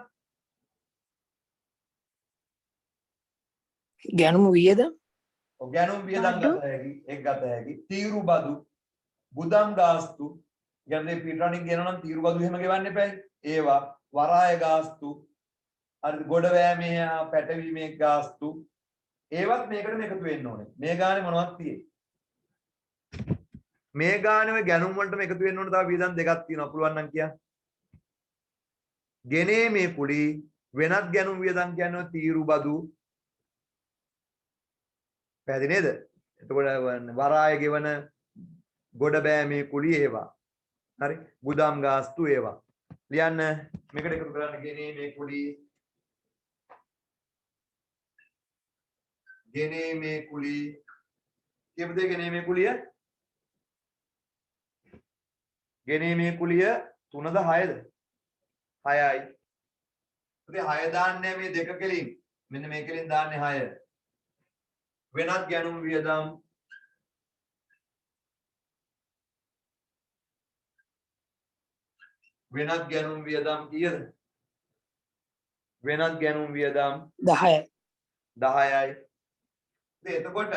ගැනුම වියදම් ඔව් ගැනුම් වියදම් ගත හැකි. ඒක ගත හැකි. තීරු බදු බුදම් ගාස්තු කියන්නේ පිටරටින් ගේනවනම් තීරු බදු එහෙම ගෙවන්න එපා. ඒවා වරාය ගාස්තු හරි ගොඩ වෑමේ පැටවීමේ ගාස්තු ඒවත් මේකටම එකතු වෙන්න ඕනේ. මේ ගානේ මොනවද තියෙන්නේ? මේ ගානේ ඔය ගැනුම් වලටම එකතු වෙන්න ඕනේ. තව වියදම් දෙකක් තියෙනවා. පුළුවන් නම් කියන්න. ගෙනීමේ කුලී වෙනත් ගැනුම් වියදම් කියන්නේ තීරු බදු පැහැදිලි නේද? එතකොට වරාය ගෙවන ගොඩ බෑමේ කුලී ඒවා. හරි. ගුදාම් ගාස්තු ඒවා. ලියන්න මේකට එකතු කරන්න ගෙනීමේ කුලී ගෙනීමේ කුලී කියමුද ගෙනීමේ කුලිය? ගෙනීමේ කුලිය 3ද 6ද? 6යි. ඉතින් 6 දාන්නේ මේ දෙක කෙලින්. මෙන්න මේ කෙලින් දාන්නේ 6. වෙනත් ගැනුම් වියදම් වෙනත් ගැනුම් වියදම් කීයද? වෙනත් ගැනුම් වියදම් 10යි. 10යි. ඉතින් එතකොට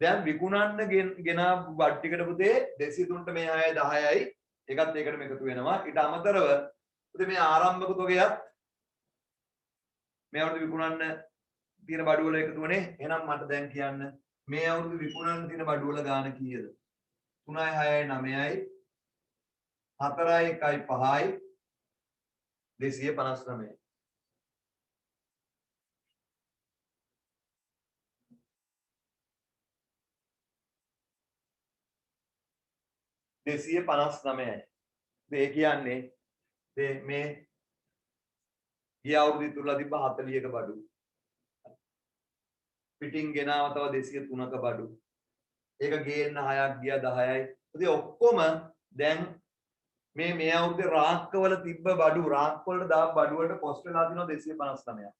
දැන් විකුණන්න ගෙන බඩ් ටිකට පුතේ 203ට මේ 6යි 10යි ඒකත් ඒකටම එකතු වෙනවා. ඊට අමතරව පුතේ මේ ආරම්භක තොගයත් මේ අවුරුදු විකුණන්න තියෙන බඩු වල එකතුවනේ. එහෙනම් මට දැන් කියන්න මේ අවුරුදු විකුණන්න තියෙන බඩු වල ගාණ කීයද? 3යි 6යි 9යි 4යි 1යි 5යි 259. දෙසිය 59යි. ඒ කියන්නේ මේ ගිය අවුරුදු ඉතුරුලා තිබ්බ 40ක බඩු. පිටින් ගෙනාව තව 203ක බඩු. ඒක ගේන්න 6ක් ගියා 10යි. ඉතින් ඔක්කොම දැන් මේ අවුරුද්දේ රාක්කවල තිබ්බ බඩු රාක්කවලට දාපු බඩු වලට කොස්ට් වෙලා තිනවා 259ක්.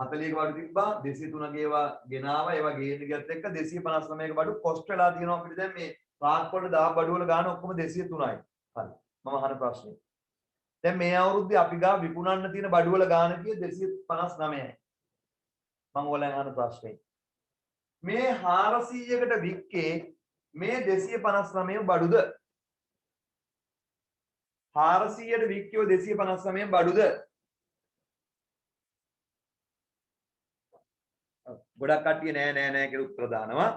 40ක බඩු තිබ්බා 203ක ඒවා ගෙනාවා ඒවා ගේන්න ගියත් එක්ක 259ක බඩු කොස්ට් වෙලා තියෙනවා අපිට දැන් මේ රාක්කවලට දාපු බඩු වල ගාන ඔක්කොම 203යි. හරි. මම අහන ප්‍රශ්නේ. දැන් මේ අවුරුද්දේ අපි ගා විකුණන්න තියෙන බඩු වල ගාන කීය 259යි. මම ඔයාලෙන් අහන ප්‍රශ්නේ. මේ 400කට වික්කේ මේ 259 බඩුද? 400ට වික්කියෝ 259 බඩුද? ගොඩක් කට්ටිය නෑ කියලා උත්තර දානවා.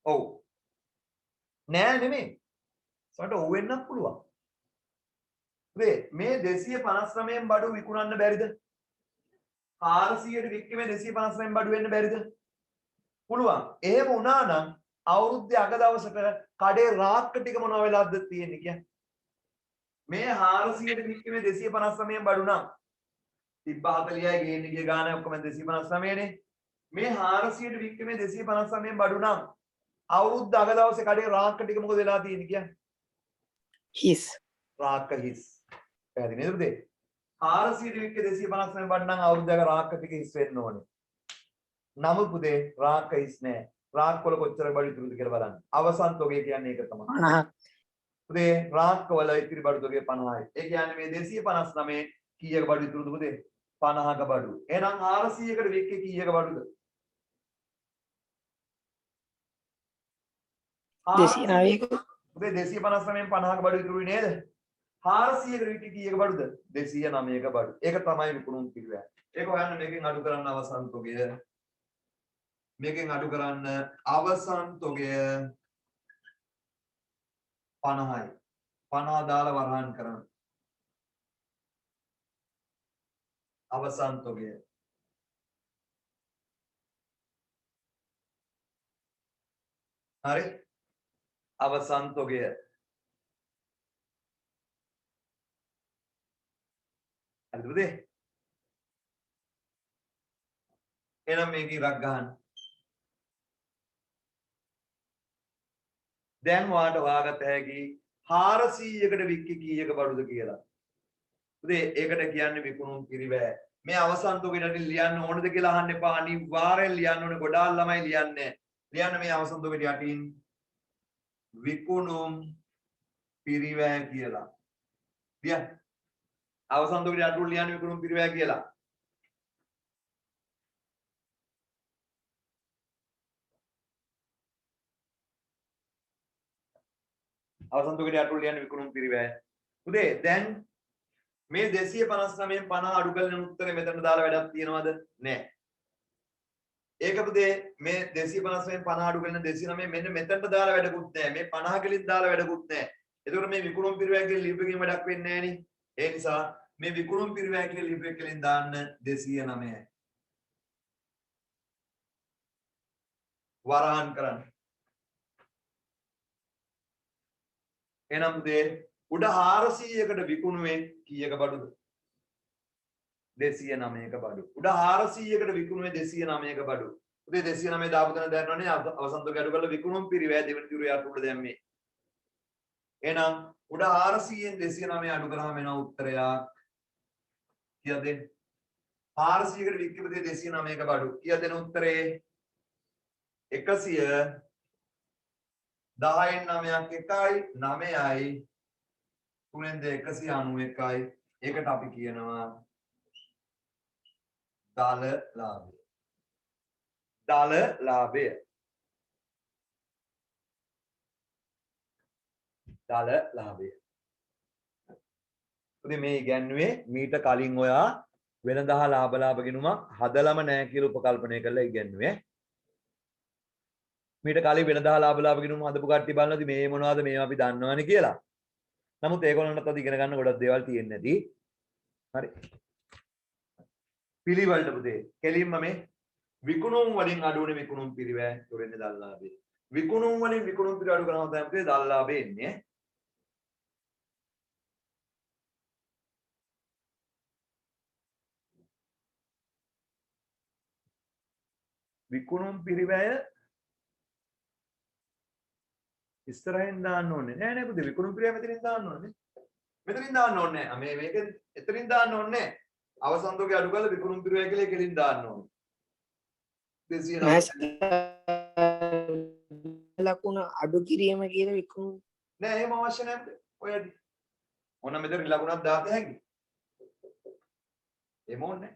ඔව්. නෑ නෙමෙයි. සමහරට ඔව් වෙන්නත් පුළුවන්. මේ 259 බඩු විකුණන්න බැරිද? 400ට වික්කේ මේ 259 බඩු වෙන්න බැරිද? පුළුවන්. එහෙම වුණා නම් අවුරුද්දේ අග දවසට කඩේ රාක්ක ටික මොනවා වෙලාද තියෙන්නේ කියන්නේ? මේ 400ට වික්කේ මේ 259 බඩු නම් තිබ්බ 40යි ගේන්න ගිය ගාන ඔක්කොම 259 නේ. මේ 400ට වික්කේ මේ 259 බඩු නම් අවුරුද්ද අග දවසේ කඩේ රාක්ක ටික මොකද වෙලා තියෙන්නේ කියන්නේ? හිස්. රාක්ක හිස්. පැහැදිලි නේද පුතේ? 400ට වික්කේ 259 බඩු නම් අවුරුද්ද අග රාක්ක ටික හිස් වෙන්න ඕනේ. නමුත් පුතේ රාක්ක හිස් නෑ. රාක්ක වල කොච්චර බඩු ඉතුරුද කියලා බලන්න. අවසන් තොගය කියන්නේ ඒක තමයි. 50. පුතේ රාක්ක වල ඉතිරි බඩු තොගය 50යි. ඒ කියන්නේ මේ 259 කීයක බඩු ඉතුරුද පුතේ? 50ක බඩු. එහෙනම් 400කට වික්කේ කීයක බඩුද? 209ක. පුතේ 259න් 50ක බඩු ඉතුරුයි නේද? 400කට වික්කේ කීයක බඩුද? 209ක බඩු. ඒක තමයි විකුණුම් පිළිවෙල. ඒක හොයන්න මේකෙන් අඩු කරන්න අවසන් තොගය. මේකෙන් අඩු කරන්න අවසන් තොගය 50යි. 50 දාලා වරහන් කරන්න. අවසන් තොගය. හරි? අවසන් තොගය. හරිද පුතේ? එහෙනම් මේක ඉරක් ගන්න. දැන් ඔයාලට හොයාගත හැකි 400කට වික්කේ කීයක බඩුද කියලා. පුතේ ඒකට කියන්නේ විකුණුම් පිරිවැය. මේ අවසන් තොගෙට ලියන්න ඕනද කියලා අහන්න එපා. අනිවාර්යෙන් ලියන්න ඕනේ. ගොඩාක් ළමයි ලියන්නේ. ලියන්න මේ අවසන් තොගෙට යටින් විකුණුම් පිරිවැය කියලා. ලියන්න. අවසන් තොගෙට යටුල් ලියන්න විකුණුම් පිරිවැය කියලා. අවසන් තොගෙට යටුල් ලියන්න විකුණුම් පිරිවැය. පුතේ දැන් මේ 259න් 50 අඩු කරන උත්තරේ මෙතන දාලා වැඩක් තියනවද? නැහැ. ඒක පුතේ මේ 259න් 50 අඩු කරන 209 මෙන්න මෙතනට දාලා වැඩකුත් නැහැ. මේ 50 කලින් දාලා වැඩකුත් නැහැ. එතකොට මේ විකුණුම් පිරිවැය කියලා ලියපු එකකින් වැඩක් වෙන්නේ නැහැ නේ. ඒ නිසා මේ විකුණුම් පිරිවැය කියලා ලියපු එකකින් දාන්න 209යි. වරහන් කරන්න. එනම් දේ උඩ 400කට විකුණුවේ කීයක බඩුද? 209ක බඩු. උඩ 400කට විකුණුවේ 209ක බඩු. උදේ 209 දාපු තැන දැනනවනේ අවසන්ත ගැඩු කරලා විකුණුම් පිරිවැය දෙවෙනි තිරු යට උඩ දැම්මේ. එහෙනම් උඩ 400න් 209 අඩු කරාම එන උත්තරයක් කීයද? 400කට වික්කපු දේ 209ක බඩු. කීයද එන උත්තරේ? 100 10න් 9ක් 1යි 9යි 3න් 191යි. ඒකට අපි කියනවා දල ලාභය. දල ලාභය. දල ලාභය. ඉතින් මේ ඉගැන්නුවේ මීට කලින් ඔයා වෙනදා ලාභ ගිණුමක් හදලම නැහැ කියලා උපකල්පනය කරලා ඉගැන්නුවේ. මීට කලින් වෙනදා ලාභ ගිණුම හදපු කට්ටිය බලනවාද මේ මොනවද මේවා අපි දන්නවනේ කියලා. නමුත් ඒගොල්ලන්ටත් අද ඉගෙන ගන්න ගොඩක් දේවල් තියෙන්නේ නැති. හරි. පිළිවෙලට පුතේ. කෙලින්ම මේ විකුණුම් වලින් අඩු වෙන විකුණුම් පිරිවැය තොරෙන්නේ දල්ලාභය. විකුණුම් වලින් විකුණුම් පිරිවැය අඩු කරනවා තමයි පුතේ දල්ලාභය එන්නේ. විකුණුම් පිරිවැය ඉස්සරහින් දාන්න ඕනේ නෑ නේ පුතේ. විකුණුම් පිරිවැය මෙතනින් දාන්න ඕනේ. මෙතනින් දාන්න ඕනේ නෑ. මේක එතනින් දාන්න ඕනේ. අවසන්තෝගේ අඩු කරලා විකුණුම් පිරිවැය කියලා කෙලින් දාන්න ඕනේ. 209 ලකුණ අඩු කිරීම කියලා විකුණුම් නෑ එහෙම අවශ්‍ය නෑ පුතේ. ඔයදී මොන මෙතන ලකුණක් දාත හැකි. එහෙම ඕනේ නෑ.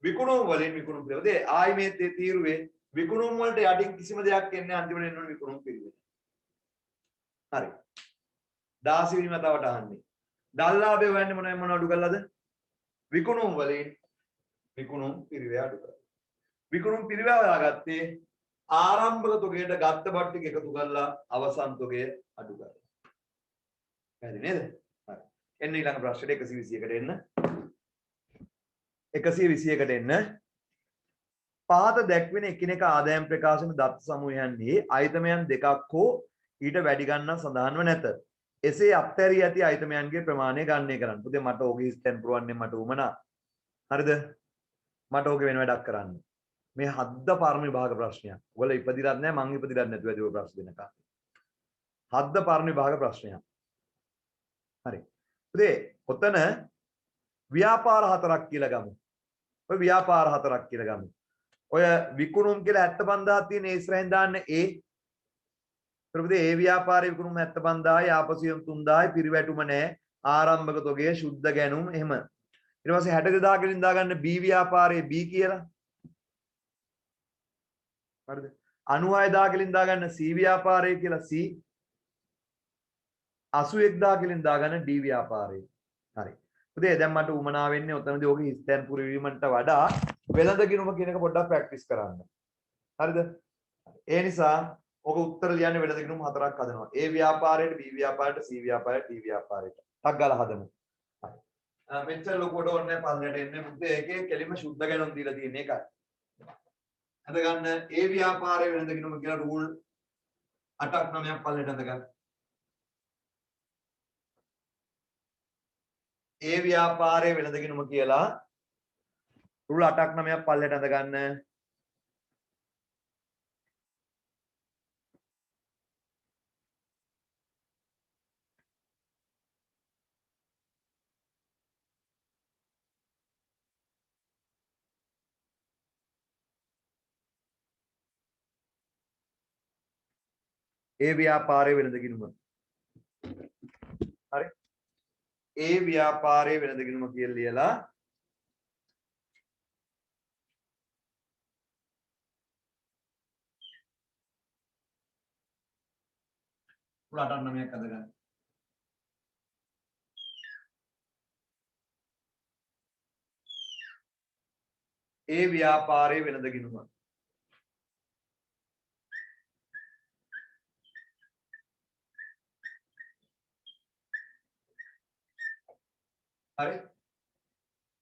විකුණුම් වලින් විකුණුම් පිරිවැය. ආයි මේ තීරුවේ විකුණුම් වලට යටින් කිසිම දෙයක් එන්නේ අන්තිමට එන්න ඕනේ විකුණුම් පිරිවැය. හරි. 16 වෙනි මතාවට අහන්නේ. දල්ලාභය හොයන්නේ මොන අඩු කළාද? විකුණුම් වලින් විකුණුම් පිරිවැය අඩු කරලා. විකුණුම් පිරිවැය හොයාගත්තේ ආරම්භක තොගයට ගත්ත බඩු ටික එකතු කරලා අවසන් තොගය අඩු කරලා. හරි නේද? හරි. එන්න ඊළඟ ප්‍රශ්නෙට 121කට එන්න. 121කට එන්න. පහත දැක්වෙන එකිනෙක ආදායම් ප්‍රකාශන දත්ත සමූහයන්හි අයිතමයන් දෙකක් හෝ ඊට වැඩි ගණනක් සඳහන්ව නැත. එසේ අත්හැරී ඇති අයිතමයන්ගේ ප්‍රමාණය ගණනය කරන්න. පුතේ මට ඕකේ හිස්තැන් පුරවන්නේ මට උමනා. හරිද? මට ඕකේ වෙන වැඩක් කරන්න. මේ හද්ද පරණ විභාග ප්‍රශ්නයක්. ඔයගොල්ලෝ ඉපදිරත් නැහැ මං ඉපදිරත් නැතුව ඇති ඔය ප්‍රශ්න දෙනකම්. හද්ද පරණ විභාග ප්‍රශ්නයක්. හරි. පුතේ ඔතන ව්‍යාපාර හතරක් කියලා ගමු. ඔය ව්‍යාපාර හතරක් කියලා ගමු. ඔය විකුණුම් කියලා 75000ක් තියෙන ඒ ඉස්සරහින් දාන්න ඒ ප්‍රබුදේ ඒ ව්‍යාපාරේ විකුණුම් 75000යි ආපසුයම් 3000යි පිරිවැටුම නැහැ ආරම්භක තොගය සුද්ධ ගැනුම් එහෙම ඊට පස්සේ 62000 කින් දාගන්න B ව්‍යාපාරයේ B කියලා හරිද 96000 කින් දාගන්න C ව්‍යාපාරයේ කියලා C 81000 කින් දාගන්න D ව්‍යාපාරයේ හරි පුතේ දැන් මට උමනා වෙන්නේ ඔතනදී ඕක හිස්තැන් පුරවීමට වඩා වෙළඳ ගිණුම කියන එක පොඩ්ඩක් ප්‍රැක්ටිස් කරන්න. හරිද? ඒ නිසා ඕක උත්තර ලියන්න වෙළඳ ගිණුම හතරක් හදනවා. A ව්‍යාපාරයට, B ව්‍යාපාරයට, C ව්‍යාපාරයට, D ව්යාපාරයට. ටක් ගාලා හදමු. හරි. මෙච්චර ලොකුවට ඕනේ පල්ලට එන්නේ මුද්දේ ඒකේ කෙලිම සුද්ධ ගැනුම් දීලා තියෙන එකයි. හද ගන්න A ව්‍යාපාරයේ වෙළඳ ගිණුම කියලා රූල් 8ක් 9ක් පල්ලට හද ගන්න. A ව්‍යාපාරයේ වෙළඳ ගිණුම කියලා රුල් 8ක් 9ක් පල්ලෙට අඳ ගන්න. ඒ ව්‍යාපාරයේ වෙළඳ ගිණුම. හරි. ඒ ව්‍යාපාරයේ වෙළඳ ගිණුම කියලා ලියලා රුල් 8ක් 9ක් අඳ ගන්න. ඒ ව්‍යාපාරයේ වෙළඳ ගිණුම. හරි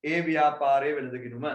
ඒ ව්‍යාපාරයේ වෙළඳ ගිණුම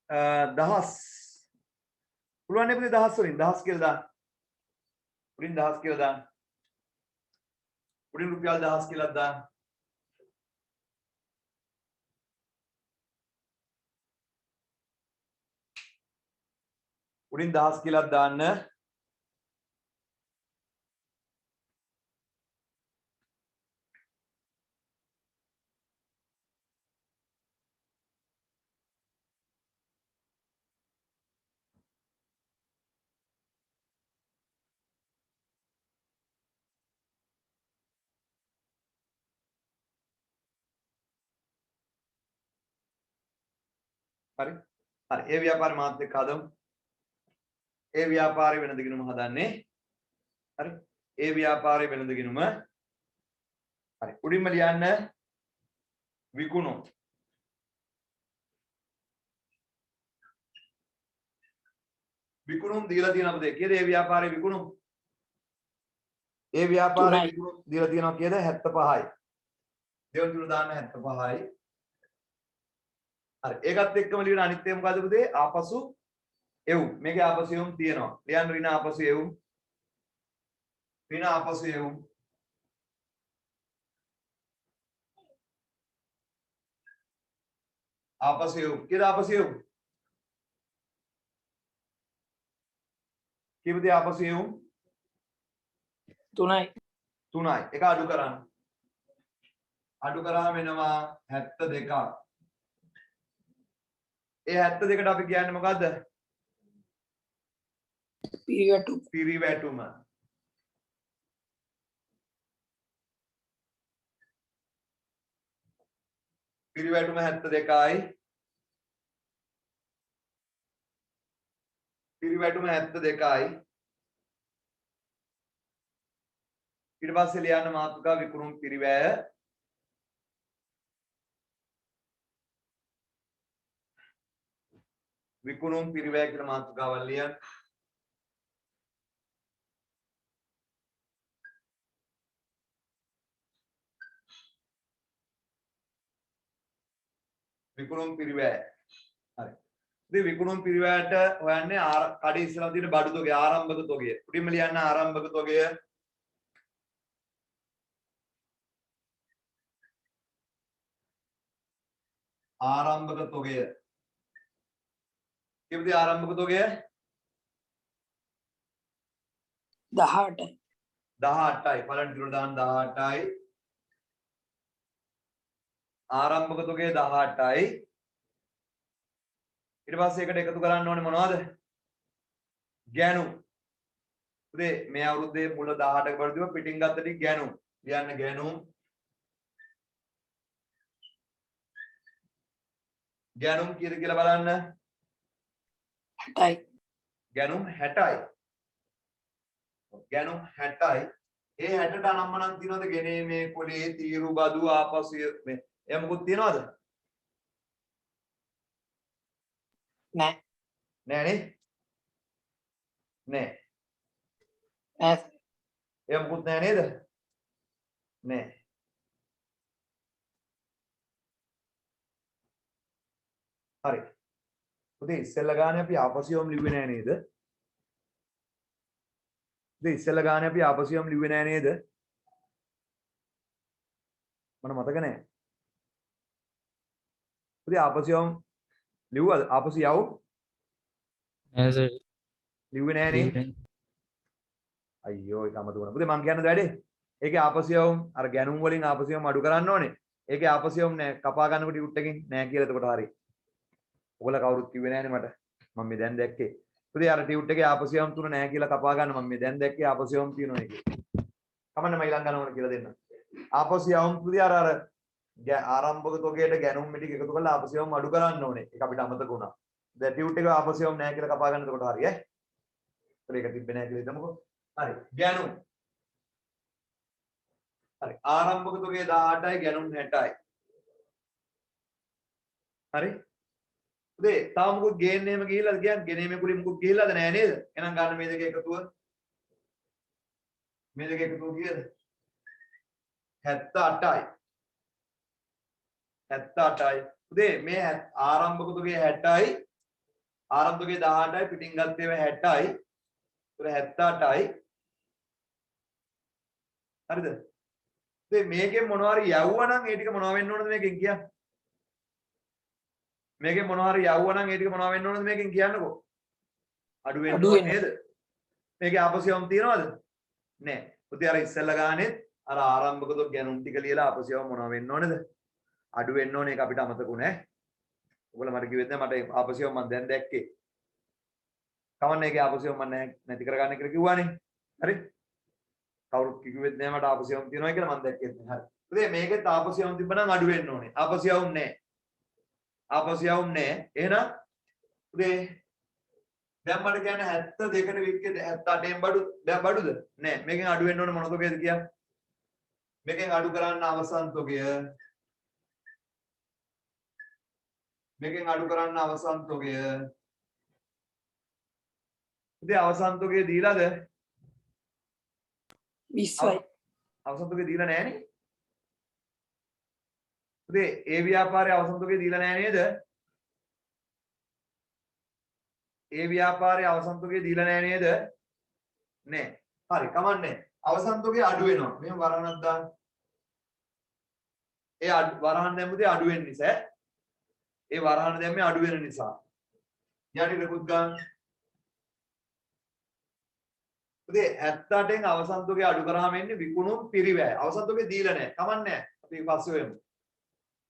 දහස් පුළුවන් නේ පුතේ දහස් වලින් දහස් කියලා දාන්න. උඩින් දහස් කියලා දාන්න. උඩින් රුපියල් දහස් කියලා දාන්න. උඩින් දහස් කියලා දාන්න. හරි හරි ඒ ව්‍යාපාරේ මාත් එක්ක හදමු ඒ ව්‍යාපාරේ වෙළඳ ගිණුම හදන්නේ හරි ඒ ව්‍යාපාරේ වෙළඳ ගිණුම හරි උඩින්ම ලියන්න විකුණුම් විකුණුම් දීලා තියෙනවා පුතේ කීයද ඒ ව්‍යාපාරේ විකුණුම් ඒ ව්‍යාපාරේ විකුණුම් දීලා තියෙනවා කීයද 75යි දෙවන තුන දාන්න 75යි හරි ඒකත් එක්කම ලියන අනිත් එක මොකද්ද පුතේ ආපසු එව් මේකේ ආපසු එවුම් තියෙනවා ලියන්න ඍණ ආපසු එවුම් ඍණ ආපසු එවුම් ආපසු එවුම් කීයද ආපසු එවුම් කීයද ආපසු එවුම් 3යි 3යි එක අඩු කරන්න අඩු කරාම වෙනවා 72ක් ඒ 72ට අපි කියන්නේ මොකද්ද? පිරිවැටුම. පිරිවැටුම. පිරිවැටුම 72යි. පිරිවැටුම 72යි. ඊට පස්සේ ලියන්න මාතෘකා විකුණුම් පිරිවැය විකුණුම් පිරිවැය කියලා මාතෘකාවක් ලියන්න. විකුණුම් පිරිවැය. හරි. ඉතින් විකුණුම් පිරිවැයට හොයන්නේ කඩේ ඉස්සරහ තියෙන බඩු තොගය ආරම්භක තොගය. උඩින්ම ලියන්න ආරම්භක තොගය. ආරම්භක තොගය. කිව්ද ආරම්භක තොගය 18යි 18යි පළවෙනි තුනට දාන්න 18යි ආරම්භක තොගය 18යි ඊට පස්සේ එකට එකතු කරන්න ඕනේ මොනවද ගැණු පුතේ මේ අවුරුද්දේ මුල 18ක වර්ධිව පිටින් ගත්ත ටික ගැණු ලියන්න ගැණු ගැණුම් කීයද කියලා බලන්න 60යි ගැණුම් 60යි ගැණුම් 60යි ඒ 60ට අනම්මනම් තියනවද ගෙනීමේ පොලේ තීරු බදු ආපසු මේ එයා මොකුත් තියනවද නෑ නෑනේ නෑ නෑ එයා මොකුත් නෑ නේද නෑ හරි පුතේ ඉස්සෙල්ලා ගානේ අපි ආපසියොම් ලිව්වේ නෑ නේද පුතේ ඉස්සෙල්ලා ගානේ අපි ආපසියොම් ලිව්වේ නෑ නේද මට මතක නෑ පුතේ ආපසියොම් ලිව්වද ආපසු යව් නෑ සර් ලිව්වේ නෑනේ අයියෝ ඒක අමතක වුණා පුතේ මං කියන්න වැඩේ ඒකේ ආපසියොම් අර ගැණුම් වලින් ආපසියොම් අඩු කරන්න ඕනේ ඒකේ ආපසියොම් නෑ කපා ගන්නකොට යුට් එකකින් නෑ කියලා එතකොට හරි ඔයාලා කවුරුත් කිව්වේ නෑනේ මට මම මේ දැන් දැක්කේ පුතේ අර ටියුට් එකේ ආපසු යවම් තුන නැහැ කියලා කපා ගන්න මම මේ දැන් දැක්කේ ආපසු යවම් තියෙනවා එකේ. කමන්න මම ඊළඟ ගන්න ඕන කියලා දෙන්න. ආපසු යවම් පුතේ අර ආරම්භක තොගයට ගැනුම් ටික එකතු කරලා ආපසු යවම් අඩු කරන්න ඕනේ. ඒක අපිට අමතක වුණා. දැන් ටියුට් එක ආපසු යවම් නැහැ කියලා කපා ගන්න එතකොට හරි ඈ. ඒක තිබ්බේ නැහැ කියලා හිතමුකෝ. හරි. ගැනුම්. හරි. ආරම්භක තොගේ 18යි ගැනුම් 60යි. හරි. පුතේ තාම මොකද ගේන්න එහෙම ගිහිල්ලාද කියන්නේ ගෙනීමේ කුලින් මොකද ගිහිල්ලාද නැහැ නේද? එහෙනම් ගන්න මේ දෙක එකතුව. මේ දෙක එකතුව කීයද? 78යි. 78යි. පුතේ මේ ආරම්භක තුගේ 60යි ආරම්භකගේ 18යි පිටින් ගත්තේ 60යි. පුතේ 78යි. හරිද? පුතේ මේකෙන් මොනවා හරි යවුවා නම් ඒ ටික මොනවා වෙන්න ඕනද මේකෙන් කියන්න? මේකෙන් මොනවා හරි යවුවා නම් ඒ ටික මොනවා වෙන්න ඕනද මේකෙන් කියන්නකෝ? අඩු වෙන්න ඕනේ නේද? මේකේ ආපසියම් තියනවද? නෑ. පුතේ අර ඉස්සෙල්ලා ගානේ අර ආරම්භක තොග ගැනුම් ටික ලියලා ආපසියම් මොනවා වෙන්න ඕනේද? අඩු වෙන්න ඕනේ ඒක අපිට අමතකුනේ. ඔයගොල්ලෝ මට කිව්වෙත් නෑ මට ආපසියම් මම දැන් දැක්කේ. කවන්නේ ඒකේ ආපසියම් මම නැති කරගන්න කියලා කිව්වානේ. හරි? කවුරුත් කිව්වෙත් නෑ මට ආපසියම් තියනවා කියලා මම දැක්කෙත් නෑ. හරි. පුතේ මේකේ ආපසියම් තිබ්බනම් අඩු වෙන්න ඕනේ. ආපසියම් නෑ. ආපසියම් නෑ. එහෙනම් පුතේ දැන් මට කියන්නේ 72ට වික්කේ 78න් බඩු දැන් බඩුද? නෑ. මේකෙන් අඩු වෙන්න ඕනේ මොන තොගයද කියන්නේ? මේකෙන් අඩු කරන්න අවසන් තොගය මේකෙන් අඩු කරන්න අවසන් තොගය ඉතින් අවසන් තොගය දීලාද 20යි. අවසන් තොගය දීලා නැහැ නේ ඉතින් ඒ ව්‍යාපාරයේ අවසන් තොගය දීලා නැහැ නේද ඒ ව්‍යාපාරයේ අවසන් තොගය දීලා නැහැ නේද නෑ හරි කමන්නේ අවසන් තොගය අඩු වෙනවා මෙහෙම වරහණක් දාන්න ඒ වරහන් දැම්මදී අඩු වෙන නිසා ඒ වරහන දැම්මේ අඩු වෙන නිසා යටිරකුත් ගන්න පුතේ 78න් අවසන් තොගේ අඩු කරාම එන්නේ විකුණුම් පිරිවැය අවසන් තොගේ දීලා නැහැ කමන්නේ අපි පස්සේ වෙමු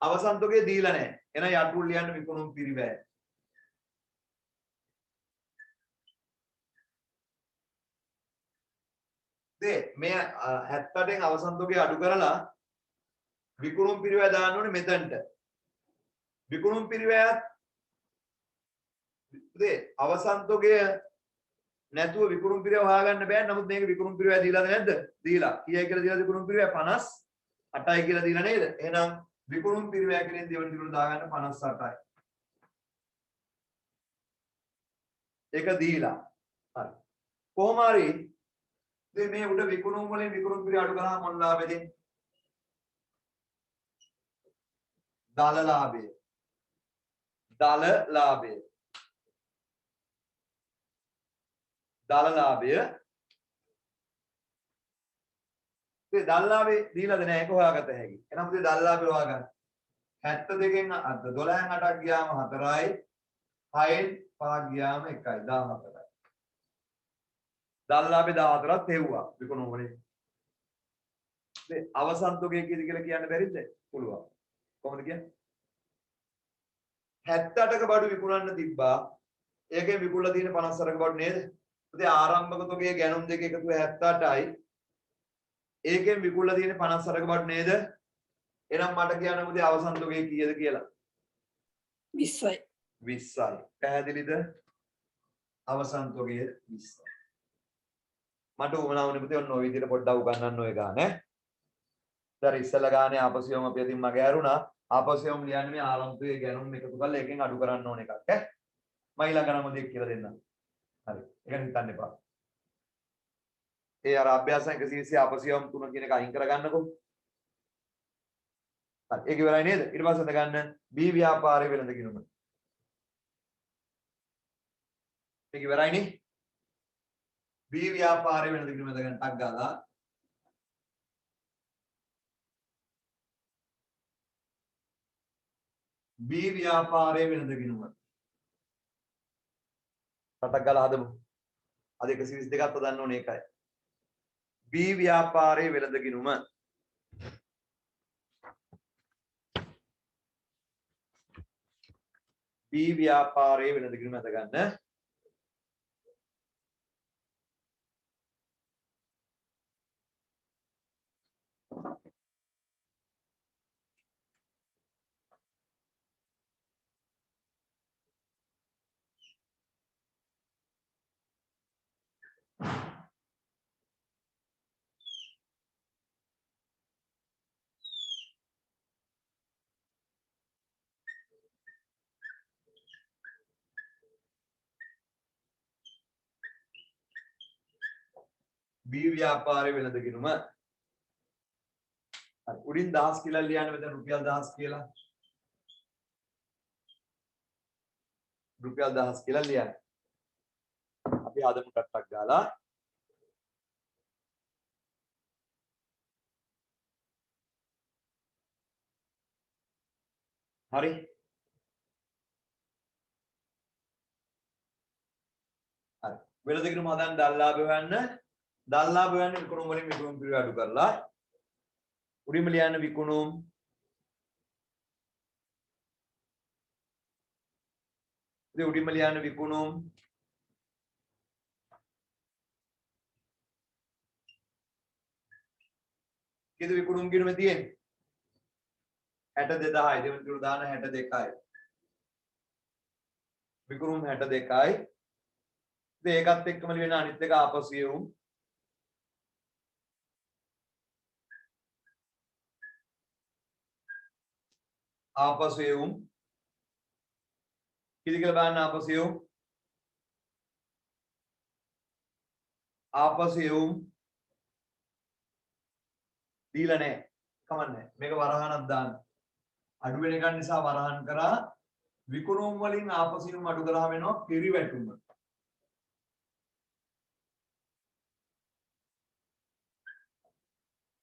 අවසන් තොගේ දීලා නැහැ එහෙනම් යටුල් ලියන්න විකුණුම් පිරිවැය පුතේ මේ 78න් අවසන් තොගේ අඩු කරලා විකුණුම් පිරිවැය දාන්න ඕනේ මෙතනට විකුණුම් පිරිවැයත් පුතේ අවසන් තොගය නැතුව විකුණුම් පිරිවැය හොයාගන්න බෑ නමුත් මේක විකුණුම් පිරිවැය දීලාද නැද්ද දීලා කීයයි කියලා දීලාද විකුණුම් පිරිවැය 58යි කියලා දීලා නේද එහෙනම් විකුණුම් පිරිවැය කියන දෙවන දිනුන දාගන්න 58යි ඒක දීලා හරි කොහොම හරි ඉතින් මේ උඩ විකුණුම් වලින් විකුණුම් පිරිවැය අඩු කරාම මොන ලාභෙද දල ලාභය දල ලාභය දල ලාභය ඒ දල ලාභේ දීලාද නැහැ ඒක හොයාගත හැකි එහෙනම් පුතේ දල ලාභය හොයාගන්න 72න් 12න් 8ක් ගියාම 4යි 6න් 5ක් ගියාම 1යි 14යි දල ලාභේ 14ක් හෙව්වා විකුණුම් වලින් ඒ අවසන් තොගය කීයද කියලා කියන්න බැරිද පුළුවන් කොහොමද කියන්නේ 78ක බඩු විකුණන්න තිබ්බා ඒකෙන් විකුණලා තියෙන 58ක බඩු නේද ඉතින් ආරම්භක තොගයේ ගැනුම් දෙක එකතුව 78යි ඒකෙන් විකුණලා තියෙන 58ක බඩු නේද එහෙනම් මට කියන්න මුදේ අවසන් තොගය කීයද කියලා 20යි. 20යි පැහැදිලිද අවසන් තොගය 20යි මට උවමනා වුණේ පුතේ ඔන්න ඔය විදිහට පොඩ්ඩක් උගන්වන්න ඔය ගාන ඈ දැන් ඉස්සලා ගානේ ආපසියම අපි අතින් මගේ ඇරුණා ආපසියම ලියන්නේ මේ ආරම්භයේ ගැනුම් එකතු කරලා එකෙන් අඩු කරන්න ඕන එකක් ඈ මම ඊළඟ නම් දෙක කියලා දෙන්නම් හරි ඒක හිතන්න එපා ඒ අර අභ්‍යාස 120 ආපසියම 3 කියන එක අයින් කරගන්නකෝ හරි ඒක ඉවරයි නේද ඊට පස්සේ ගන්න B ව්‍යාපාරයේ වෙළඳ ගිණුම ඒක ඉවරයි නේ B ව්‍යාපාරයේ වෙළඳ ගිණුම ගන්න ටක් ගාලා B ව්‍යාපාරයේ වෙළඳ ගිණුම රටක් ගාලා හදමු අද 122ක් හදන්න ඕනේ ඒකයි B ව්‍යාපාරයේ වෙළඳ ගිණුම B ව්‍යාපාරයේ වෙළඳ ගිණුම හද ගන්න B ව්‍යාපාරේ වෙළඳ ගිණුම. හරි. උඩින් 1000 කියලා ලියන්න මෙතන රුපියල් 1000 කියලා. රුපියල් 1000 කියලා ලියන්න. අපි ආදමු ටට්ටක් ගාලා. හරි. හරි. වෙළඳ ගිණුම හදන්න දල්ලාභ හොයන්න. දල්ලාභ හොයන්න විකුණුම් වලින් විකුණුම් පිරිව අඩු කරලා. උඩින්ම ලියන්න විකුණුම් ඉතින් උඩින්ම ලියන්න විකුණුම් කීයද විකුණුම් ගිණුම තියෙන්නේ 62000යි දෙවෙනි තුරු දාන 62යි විකුණුම් 62යි ඉතින් ඒකත් එක්කම ලියන අනිත් එක ආපසු යවමු ආපසු යවමු කීයද කියලා බලන්න ආපසු යවමු ආපසු යවමු දීලා නැහැ කමන්නේ මේක වරහණක් දාන්න අඩු වෙන එක නිසා වරහන් කරා විකුණුම් වලින් ආපසු යවමු අඩු කරා වෙනවා පිරිවැටුම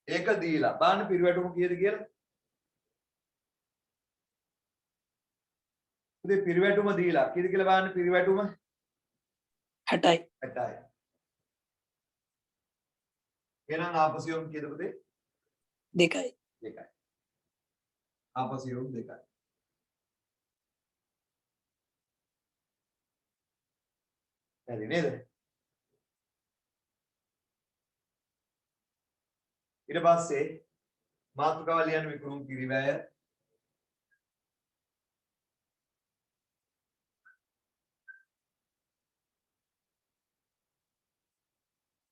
ඒක දීලා බලන්න පිරිවැටුම කීයද කියලා පුතේ පිරිවැටුම දීලා කීයද කියලා බලන්න පිරිවැටුම 60යි 60යි එහෙනම් ආපසු යොමු කීයද පුතේ 2යි 2යි ආපසු යොමු 2යි හරි නේද ඊට පස්සේ මාතෘකාව ලියන්න විකුණුම් පිරිවැය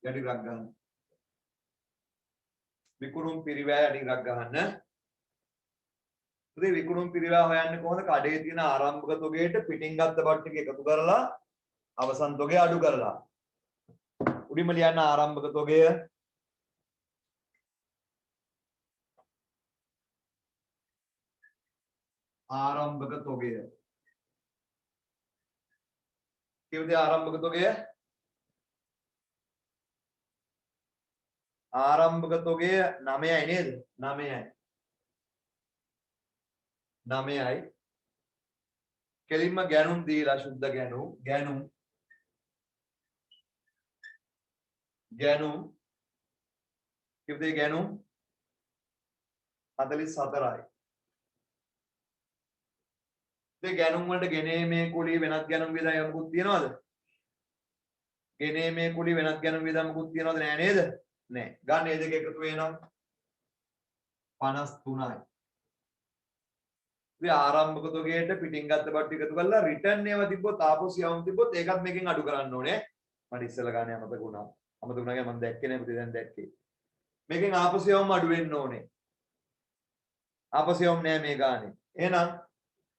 යටි රක් ගන්න විකුණුම් පිරිවැය යටි රක් ගන්න ඉතින් විකුණුම් පිරිවැය හොයන්නේ කොහොමද කඩේ තියෙන ආරම්භක තොගයට පිටින් ගත්ත බට් ටික එකතු කරලා අවසන් තොගය අඩු කරලා උඩින්ම ලියන්න ආරම්භක තොගය ආරම්භක තොගය කීයද ආරම්භක තොගය ආරම්භක තොගය 9යි නේද 9යි 9යි කෙලින්ම ගැනුම් දීලා සුද්ධ ගැනුම් කීයද ගැනුම් 44යි ඉතින් ගැනුම් වලට ගෙනීමේ කුලිය වෙනත් ගැනුම් වියදම් යමුකුත් තියනවද ගෙනීමේ කුලිය වෙනත් ගැනුම් වියදම් මුකුත් තියනවද නෑ නේද නෑ ගන්න මේ දෙක එකතු වෙනවා 53යි ඉතින් ආරම්භක තොගයට පිටින් ගත්ත බට්ටු එකතු කරලා රිටර්න් ඒවා තිබ්බොත් ආපහු යවමු තිබ්බොත් ඒකත් මේකෙන් අඩු කරන්න ඕනේ මට ඉස්සෙල්ලා ගානේ අමතක වුණා මම දැක්කේ නෑ පුතේ දැන් දැක්කේ මේකෙන් ආපහු යවමු අඩු වෙන්න ඕනේ ආපහු යවමු නෑ මේ ගානේ එහෙනම්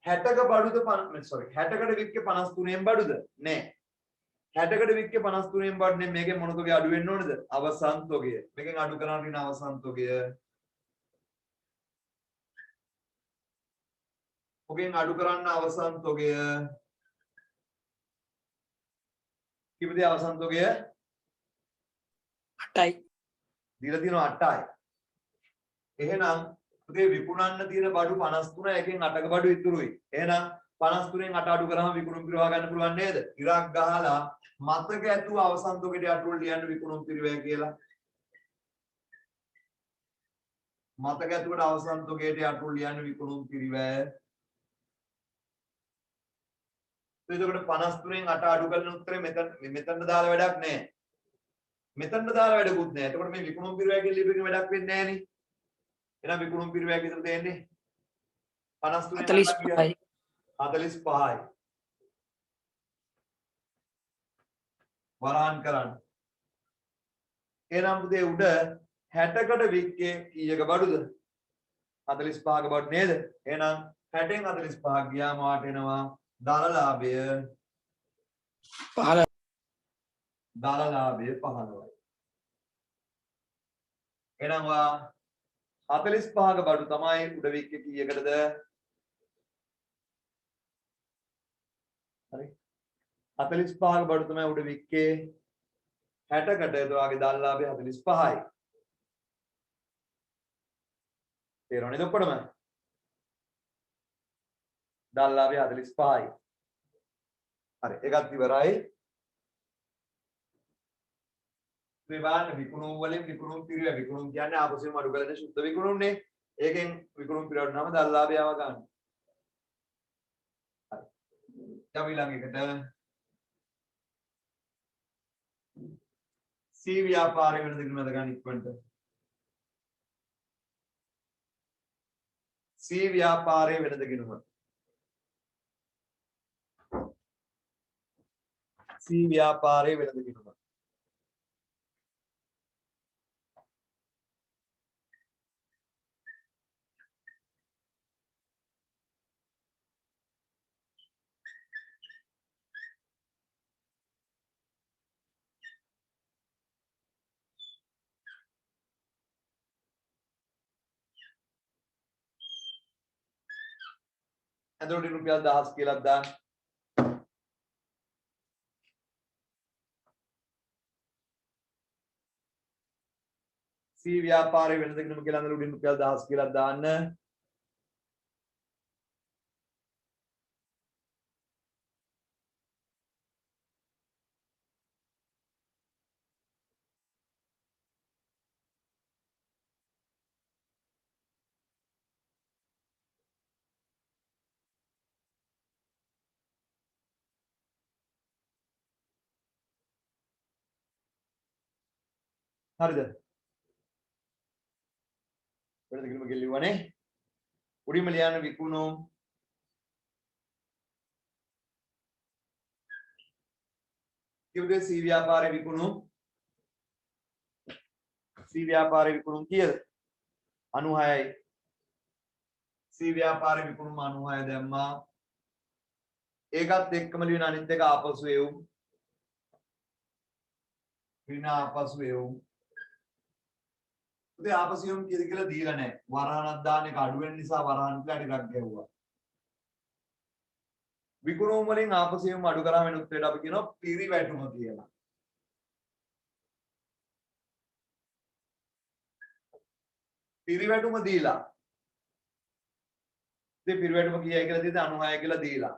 60ක බඩුද 60කට වික්කේ 53න් බඩුද නෑ 60කට වික්කේ 53න් බඩු නේ මේකෙන් මොන තොගේ අඩු වෙන්න ඕනද අවසන් තොගය මේකෙන් අඩු කරන්න තියෙන අවසන් තොගය ඔකෙන් අඩු කරන්න අවසන් තොගය කීපද අවසන් තොගය 8යි දීලා තියෙනවා 8යි එහෙනම් පුතේ විකුණන්න තියෙන බඩු 53 එකෙන් 8ක බඩු ඉතුරුයි එහෙනම් 53න් 8 අඩු කරාම විකුණුම් පිරවා ගන්න පුළුවන් නේද ඉරක් ගහලා මතක ඇතුව අවසන් තොගයට අටුවල ලියන්න විකුණුම් පිරවැය කියලා මතක ඇතුවට අවසන් තොගයට අටුවල ලියන්න විකුණුම් පිරවැය එතකොට 53න් 8 අඩු කරන උත්තරේ මෙතන දාලා වැඩක් නැහැ. මෙතන දාලා වැඩකුත් නැහැ. එතකොට මේ විකුණුම් පිරවැය කියලා ලියපෙකින් වැඩක් වෙන්නේ නැහැ නේ. එහෙනම් විකුණුම් පිරවැය කිතර දෙන්නේ 53න් 45යි 45යි. වරහන් කරන්න. එහෙනම් පුතේ උඩ 60කට වික්කේ කීයක බඩුද? 45ක බඩු නේද? එහෙනම් 60න් 45 ගියාම වාට එනවා දාලලාභය 15 දාලලාභය 15යි එහෙනම් වා 45ක බඩු තමයි උඩ වික්කේ කීයකටද? හරි. 45ක බඩු තමයි උඩ වික්කේ 60කට. එතවාගේ දල්ලාභය 45යි. තේරෙනවද ඔක්කොටම? දල්ලාභය 45යි. හරි. ඒකත් ඉවරයි. මේ බලන්න විකුණුම් වලින් විකුණුම් පිරිය විකුණුම් කියන්නේ ආපසුම අඩු කරන සුද්ධ විකුණුම්නේ. ඒකෙන් විකුණුම් පිරියට නම දල්ලාභයව ගන්න. හරි. දැන් ඊළඟ එකට C ව්‍යාපාරය වෙනද කිනවද ගන්න ඉක්මනට. C ව්‍යාපාරය වෙනද කිනවද? C ව්‍යාපාරය වෙනද කිනවද? එතකොට රුපියල් 1000 කියලා දාන්න. C ව්‍යාපාරය වෙනද කිනම කියලා අඳලා උඩින් රුපියල් 1000 කියලා දාන්න. හරිද? වෙනද කිනම ගෙල්ලුවානේ. උඩින්ම ලියන්න විකුණුම් කිව්වේ C ව්‍යාපාරේ විකුණුම් C ව්‍යාපාරේ විකුණුම් කීයද? 96යි. C ව්‍යාපාරේ විකුණුම් 96 දැම්මා. ඒකත් එක්කම ලියන අනිත් එක ආපසු එව්. ඍණ ආපසු එව්. උදේ ආපසු එව් කීයද කියලා දීලා නැහැ. වරහණක් දාන්න එක අඩු වෙන නිසා වරහන් කියලා ටිකක් ගැව්වා. විකුණුම් වලින් ආපසු එව් අඩු කරාම වෙන උත්තරයට අපි කියනවා පිරිවැටුම කියලා. පිරිවැටුම දීලා. ඉතින් පිරිවැටුම කීයයි කියලා දීලා 96 කියලා දීලා.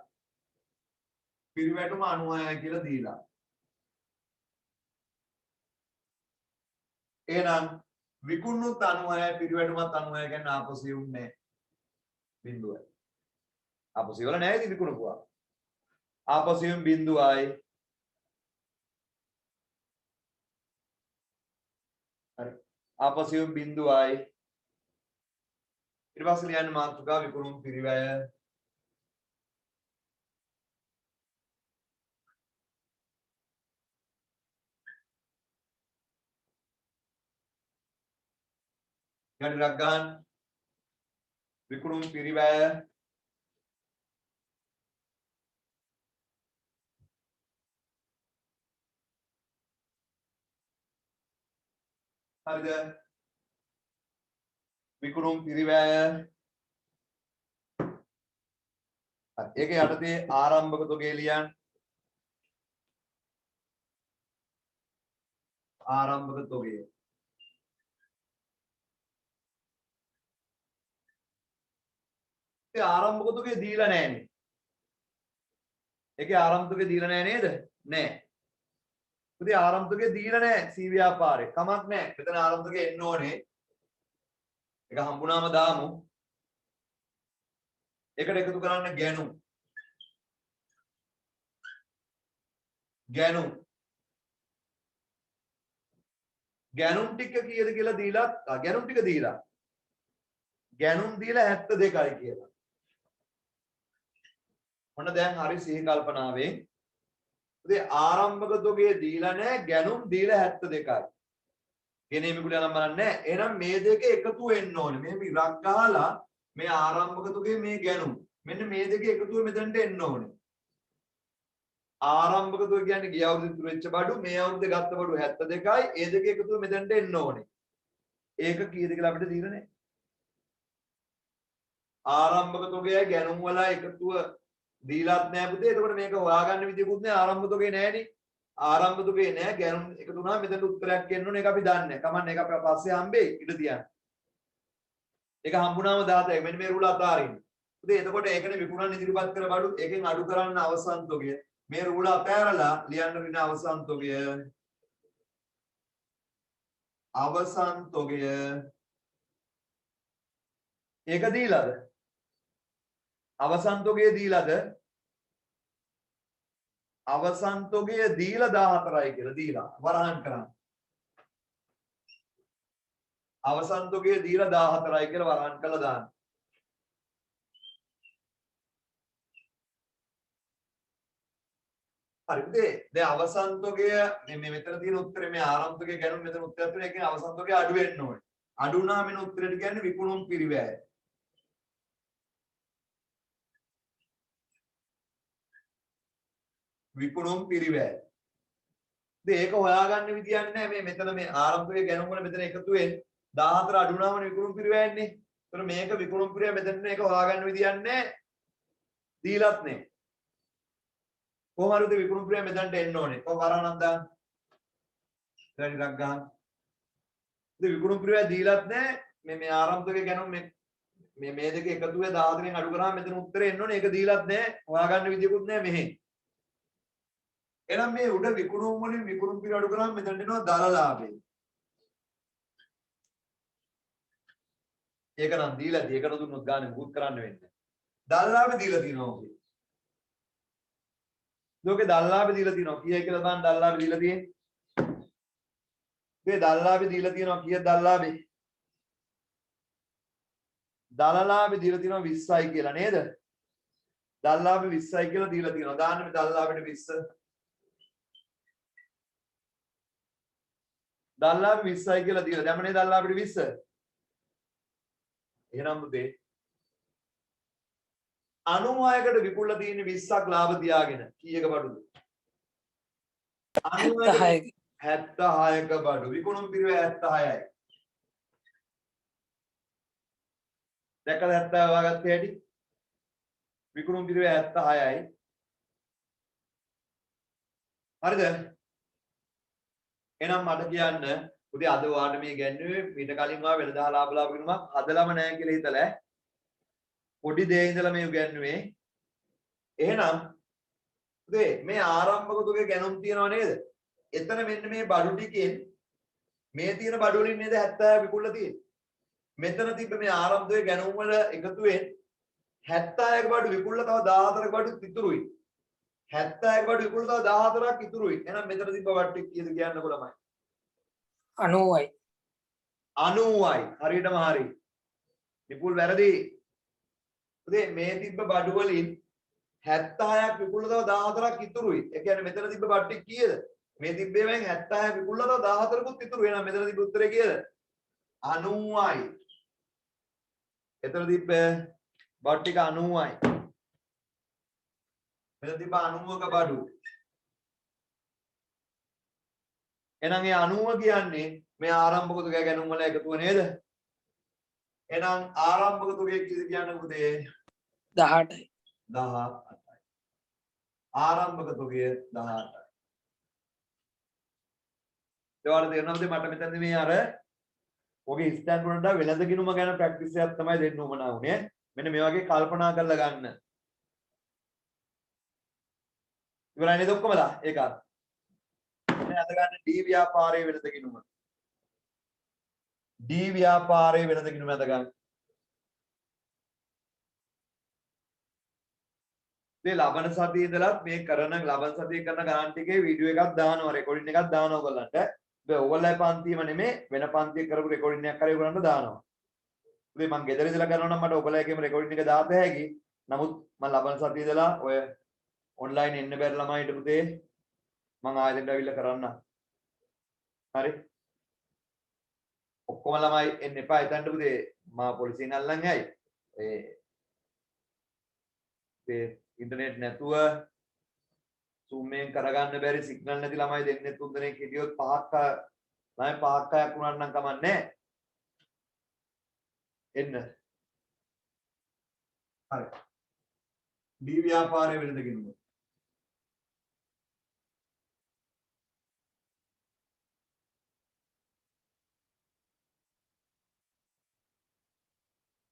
පිරිවැටුම 96 කියලා දීලා. එහෙනම් විකුණුත් 96 පිරිවැටුමත් 96 කියන්නේ ආපසු එවුන්නේ බිඳුවයි. ආපසු වල නැහැ ඉතින් විකුණුවා. ආපසු එවුම් බිඳුවයි. හරි. ආපසු එවුම් බිඳුවයි. ඊට පස්සේ ලියන්න මාතෘකා විකුණුම් පිරිවැය. ගණනක් ගන්න විකුණුම් පිරිවැය හරිද? විකුණුම් පිරිවැය ඒක යටතේ ආරම්භක තොගේ ලියන්න. ආරම්භක තොගේ ආරම්භක තුගේ දීලා නැහැනේ. ඒකේ ආරම්භක තුගේ දීලා නැහැ නේද? නැහැ. පුතේ ආරම්භක තුගේ දීලා නැහැ C ව්‍යාපාරේ. කමක් නැහැ. මෙතන ආරම්භක තුගේ එන්න ඕනේ. ඒක හම්බුනාම දාමු. ඒකට එකතු කරන්න ගැණු. ගැණු. ගැණුම් ටික කීයද කියලා දීලා ගැණුම් ටික දීලා. ගැණුම් දීලා 72යි කියලා. මොන දැන් හරි සිහි කල්පනාවෙන් ඉතින් ආරම්භක තොගේ දීලා නැහැ ගැණුම් දීලා 72යි. ගෙනේ මිකුල නම් බලන්නේ නැහැ. එහෙනම් මේ දෙක එකතු වෙන්න ඕනේ. මේ ඉරක් ගහලා මේ ආරම්භක තොගේ මේ ගැණුම්. මෙන්න මේ දෙක එකතු මෙතනට එන්න ඕනේ. ආරම්භක තොග කියන්නේ ගිය අවුරුද්දේ ඉතුරු වෙච්ච බඩු මේ අවුරුද්දේ ගත්ත බඩු 72යි. ඒ දෙක එකතු මෙතනට එන්න ඕනේ. ඒක කීයද කියලා අපිට තීරණය. ආරම්භක තොගයයි ගැනුම් වල එකතුව දීලාත් නෑ පුතේ. එතකොට මේක හොයාගන්න විදියකුත් නෑ. ආරම්භ තොගේ නෑනේ. ආරම්භ තොගේ නෑ. ගැනුම් එකතු වුණා මෙතන උත්තරයක් එන්න ඕනේ. ඒක අපි දන්නේ නෑ. කමන්නේ. ඒක අපි පස්සේ හම්බෙයි. ඉඳ තියන්න. ඒක හම්බුනාම 16යි. මෙන්න මේ රුල අතාරින්න. පුතේ එතකොට ඒකනේ විකුණන් ඉදිරිපත් කර බඩු එකෙන් අඩු කරන්න අවසන් තොගය. මේ රුල අතෑරලා ලියන්න වෙන අවසන් තොගය. අවසන් තොගය ඒක දීලාද? අවසන් තොගය දීලාද? අවසන් තොගය දීලා 14යි කියලා දීලා වරහන් කරන්න. අවසන් තොගය දීලා 14යි කියලා වරහන් කළා දාන්න. හරිද? දැන් අවසන් තොගය මේ මෙතන තියෙන උත්තරේ මේ ආරම්භ තොගය ගැන මෙතන උත්තරය තියෙන එකෙන් අවසන් තොගය අඩු වෙන්න ඕනේ. අඩු වුණාම එන උත්තරයට කියන්නේ විකුණුම් පිරිවැය. විකුණුම් පිරිවැය. ඉතින් ඒක හොයාගන්න විදියක් නැහැ. මේ මෙතන මේ ආරම්භයේ ගැනුම් වල මෙතන එකතු වෙන්නේ 14 අඩු වුණාම විකුණුම් පිරිවැයන්නේ. ඒතර මේක විකුණුම් පිරිවැය මෙතන මේක හොයාගන්න විදියක් නැහැ. දීලත් නැහැ. කොහොම හරි විකුණුම් පිරිවැය මෙතනට එන්න ඕනේ. කොහොම වරහණක් දාන්න. ඊට ටිකක් ගන්න. ඉතින් විකුණුම් පිරිවැය දීලත් නැහැ. මේ ආරම්භයේ ගැනුම් මේ දෙක එකතු වෙලා 14න් අඩු කරාම මෙතන උත්තරේ එන්න ඕනේ. ඒක දීලත් නැහැ. හොයාගන්න විදියකුත් නැහැ මෙහෙ. එහෙනම් මේ උඩ විකුණුම් වලින් විකුණුම් පිළ අඩු කරාම මෙතනට එනවා දල ලාභය. ඒක නම් දීලාදී ඒකට දුන්නොත් ගානේ මුකුත් කරන්න වෙන්නේ. දල ලාභය දීලා තියෙනවා ඔකේ. ලෝකේ දල ලාභය දීලා තියෙනවා. කීයයි කියලා බලන්න දල ලාභය දීලා තියෙන්නේ. මේ දල ලාභය දීලා තියෙනවා කීයද දල ලාභය? දල ලාභය දීලා තියෙනවා 20යි කියලා නේද? දල ලාභය 20යි කියලා දීලා තියෙනවා. දාන්න මේ දල ලාභයට 20. දල්ලාභ 20යි කියලා දීලා දැම්මනේ දල්ලාභට 20. එහෙනම් පුතේ 96කට විකුණලා තියෙන 20ක් ලාභ තියාගෙන කීයක බඩුද? 76ක බඩු. විකුණුම් පිරිවැය 76යි. දැක්කද 76 වාගත්තේ හැටි? විකුණුම් පිරිවැය 76යි. හරිද? එහෙනම් මට කියන්න පුතේ අද ඔයාලට මේ ගැන්නුවේ මීට කලින් ඔයා වෙනදා ලාභ ගිණුමක් හදලම නැහැ කියලා හිතලා පොඩි දේ ඉඳලා මේ ගැන්නුවේ. එහෙනම් පුතේ මේ ආරම්භක තුගේ ගැනුම් තියනව නේද? එතන මෙන්න මේ බඩු ටිකෙන් මේ තියෙන බඩු වලින් නේද 70 විකුණලා තියෙන්නේ. මෙතන තිබ්බ මේ ආරම්භයේ ගැනුම් වල එකතුවෙන් 76ක බඩු විකුණලා තව 14ක බඩු ඉතුරුයි. 76ක බඩු විකුණලා තව 14ක් ඉතුරුයි. එහෙනම් මෙතන තිබ්බ බඩු කීයද කියන්නකො ළමයි? 90යි. 90යි. හරියටම හරි. විපුල් වැරදි. පුතේ මේ තිබ්බ බඩු වලින් 76ක් විකුණලා තව 14ක් ඉතුරුයි. ඒ කියන්නේ මෙතන තිබ්බ බඩු ටික කීයද? මේ තිබ්බේවෙන් 76 විකුණලා තව 14කුත් ඉතුරු. එහෙනම් මෙතන තිබ්බ උත්තරේ කීයද? 90යි. එතන තිබ්බ බඩු ටික 90යි. මෙතන තිබ්බ 90ක බඩු. එහෙනම් ඒ 90 කියන්නේ මේ ආරම්භක තුගය ගැනුම් වල එකතුව නේද? එහෙනම් ආරම්භක තුගය කීයද කියන්නේ පුතේ? 18යි. 18යි. ආරම්භක තුගය 18යි. ඒවල තේරෙනවද මට මෙතනදී මේ අර ඔගේ ස්ටෑන්ඩ් වලට වෙනද ගිණුම ගැන ප්‍රැක්ටිස් එකක් තමයි දෙන්න උවමනා වුනේ. මෙන්න මේ වගේ කල්පනා කරලා ගන්න. ඉවරයි නේද ඔක්කොමලා? ඒක අර. මෙන්න අද ගන්න D ව්‍යාපාරයේ වෙනද ගිණුම. D ව්‍යාපාරයේ වෙනද ගිණුම අද ගන්න. මේ ලබන සතියේ ඉඳලා මේ කරන ලබන සතියේ කරන ගණන් ටිකේ වීඩියෝ එකක් දානවා, රෙකෝඩින් එකක් දානවා ඔයගොල්ලන්ට. ඔයගොල්ලන්ගේ පන්තියම නෙමෙයි වෙන පන්තියක කරපු රෙකෝඩින් එකක් කරේ ඔයගොල්ලන්ට දානවා. ඉතින් මම ගෙදර ඉඳලා කරනවා නම් මට ඔයගොල්ලන්ගේම රෙකෝඩින් එක දාත හැකි. නමුත් මම ලබන සතියේ ඉඳලා ඔය ඔන්ලයින් එන්න බැරි ළමයිට පුතේ මම ආයෙත් ඇවිල්ලා කරන්න. හරි. ඔක්කොම ළමයි එන්න එපා එතනට පුතේ. මා පොලිසියෙන් අල්ලන් යයි. ඒ ඉන්ටර්නෙට් නැතුව zoom එකෙන් කරගන්න බැරි සිග්නල් නැති ළමයි දෙන්නේ තුන් දෙනෙක් හිටියොත් පහක් ළමයි 5ක් 6ක් වුණා නම් කමන්නේ නැහැ. එන්න. හරි. දී ව්‍යාපාරයේ වෙනද ගිණුම.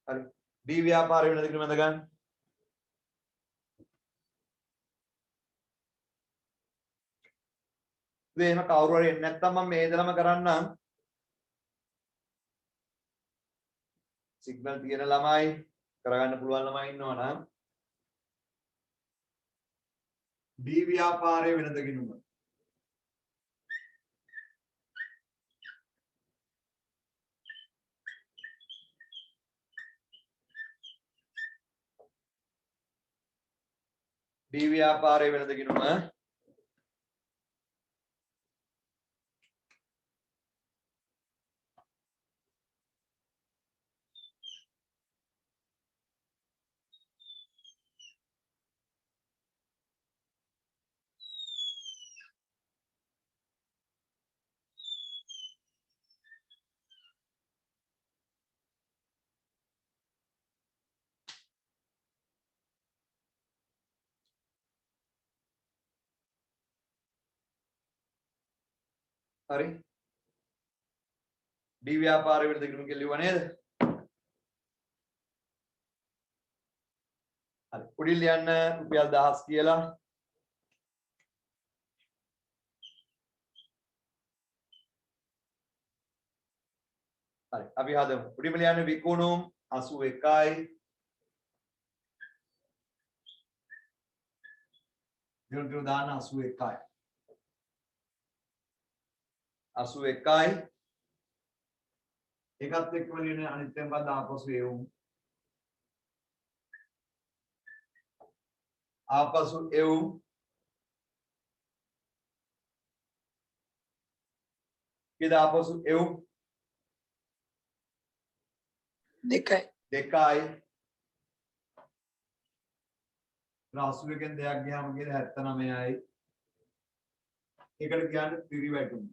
හරි. දී ව්‍යාපාරයේ වෙනද ගිණුම ගන්න. එහෙම කවුරු හරි එන්නේ නැත්නම් මම මේ දලම කරන්නම්. සිග්නල් තියෙන ළමයි කරගන්න පුළුවන් ළමයි ඉන්නවා නම් දී ව්‍යාපාරයේ වෙනද ගිණුම. දී ව්‍යාපාරයේ වෙනද ගිණුම. හරි. දී ව්‍යාපාරයේ වෙනද ගිණුම කියලා ලියුවා නේද? හරි. උඩින් ලියන්න රුපියල් 1000 කියලා. හරි. අපි හදමු. උඩින් ලියන්න විකුණුම් 81යි. දිනු දාන 81යි. 81යි. එකත් එක්කම ලියන අනිත් එක බඳ ආපසු එවුම්. ආපසු එවුම්. කීයද ආපසු එවුම්? 2යි. 2යි. 81කින් 2ක් ගියාම කීයද 79යි. ඒකට කියන්නේ පිරිවැටුම්.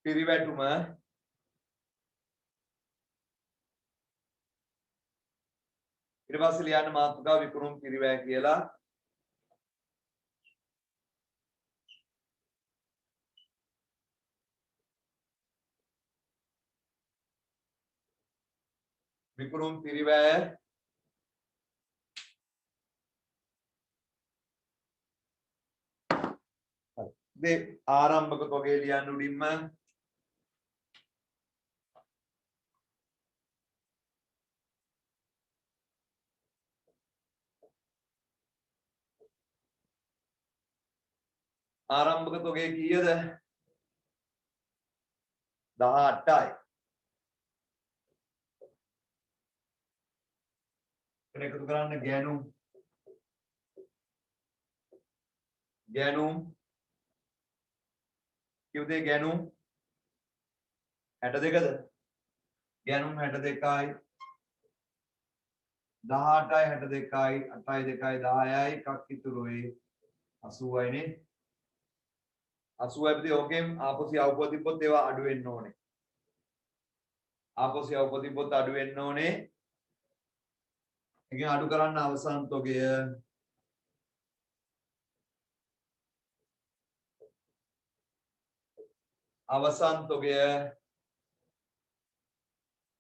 පිරිවැටුම ඊට පස්සේ ලියන්න මාතෘකාව විකුණුම් පිරිවැය කියලා. විකුණුම් පිරිවැය දේ ආරම්භක තොගේ ලියන්න උඩින්ම. ආරම්භක තොගේ කීයද? 18යි. එකතු කරන්න ගැනුම්. ගැනුම් කිව්දේ ගැනුම් 62ද? ගැනුම් 62යි. 18යි 62යි 8යි 2යි 10යි එකක් ඉතුරුයි 80යි නේ. 80යි පිටේ ඕකෙන් ආපසු යවපුවා තිබ්බොත් ඒවා අඩු වෙන්න ඕනේ. ආපසු යවපුවා තිබ්බොත් අඩු වෙන්න ඕනේ. එකෙන් අඩු කරන්න අවසන් තොගය. අවසන් තොගය.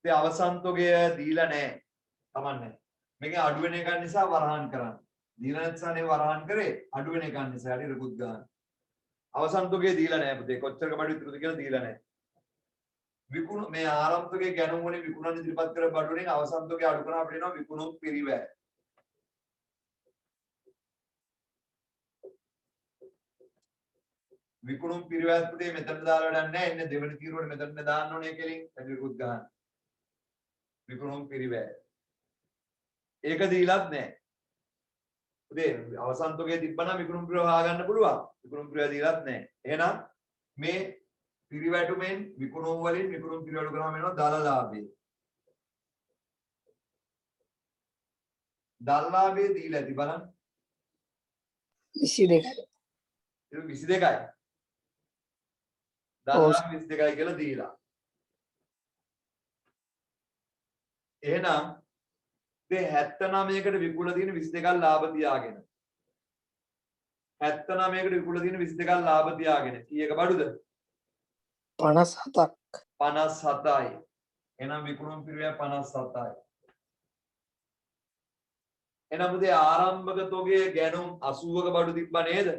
ඒ අවසන් තොගය දීලා නැහැ. කමන්නේ. මේකේ අඩු වෙන එක නිසා වරහන් කරන්න. දීලා නැත්නම් වරහන් කරේ අඩු වෙන එක නිසා හරි රුකුත් ගන්න. අවසන් තොගය දීලා නැහැ පුතේ. කොච්චර කබඩු විතරද කියලා දීලා නැහැ. විකුණු මේ ආරම්භ තොගේ ගැනුම් වලින් විකුණන ඉදිරිපත් කර බඩු වලින් අවසන් තොගේ අඩු කරන අපිට එනවා විකුණුම් පිරිවැය. විකුණුම් පිරිවැයත් පුතේ මෙතන දාලා වැඩක් නැහැ. එන්නේ දෙවෙනි තීරුවට මෙතන දාන්න ඕනේ කෙලින්. වැඩි රුකුත් ගන්න. විකුණුම් පිරිවැය. ඒක දීලත් නැහැ. පුතේ අවසන් තොගේ තිබ්බනම් විකුණුම් පිරිවැය හොයාගන්න පුළුවන්. විකුණුම් පිරිවැය දීලත් නැහැ. එහෙනම් මේ පිරිවැටුමෙන් විකුණුම් වලින් විකුණුම් පිරිවැඩු කරාම එනවා දල ලාභය. දල ලාභය දීලා ඇති බලන්න. 22යි. ඒක 22යි. දරලා 22යි කියලා දීලා. එහෙනම් මේ 79කට විකුණලා තියෙන 22ක් ලාභ තියාගෙන 79කට විකුණලා තියෙන 22ක් ලාභ තියාගෙන කීයක බඩුද? 57ක්. 57යි. එහෙනම් විකුණුම් පිරිවැය 57යි. එහෙනම් මුදේ ආරම්භක තොගයේ ගැනුම් 80ක බඩු තිබ්බා නේද?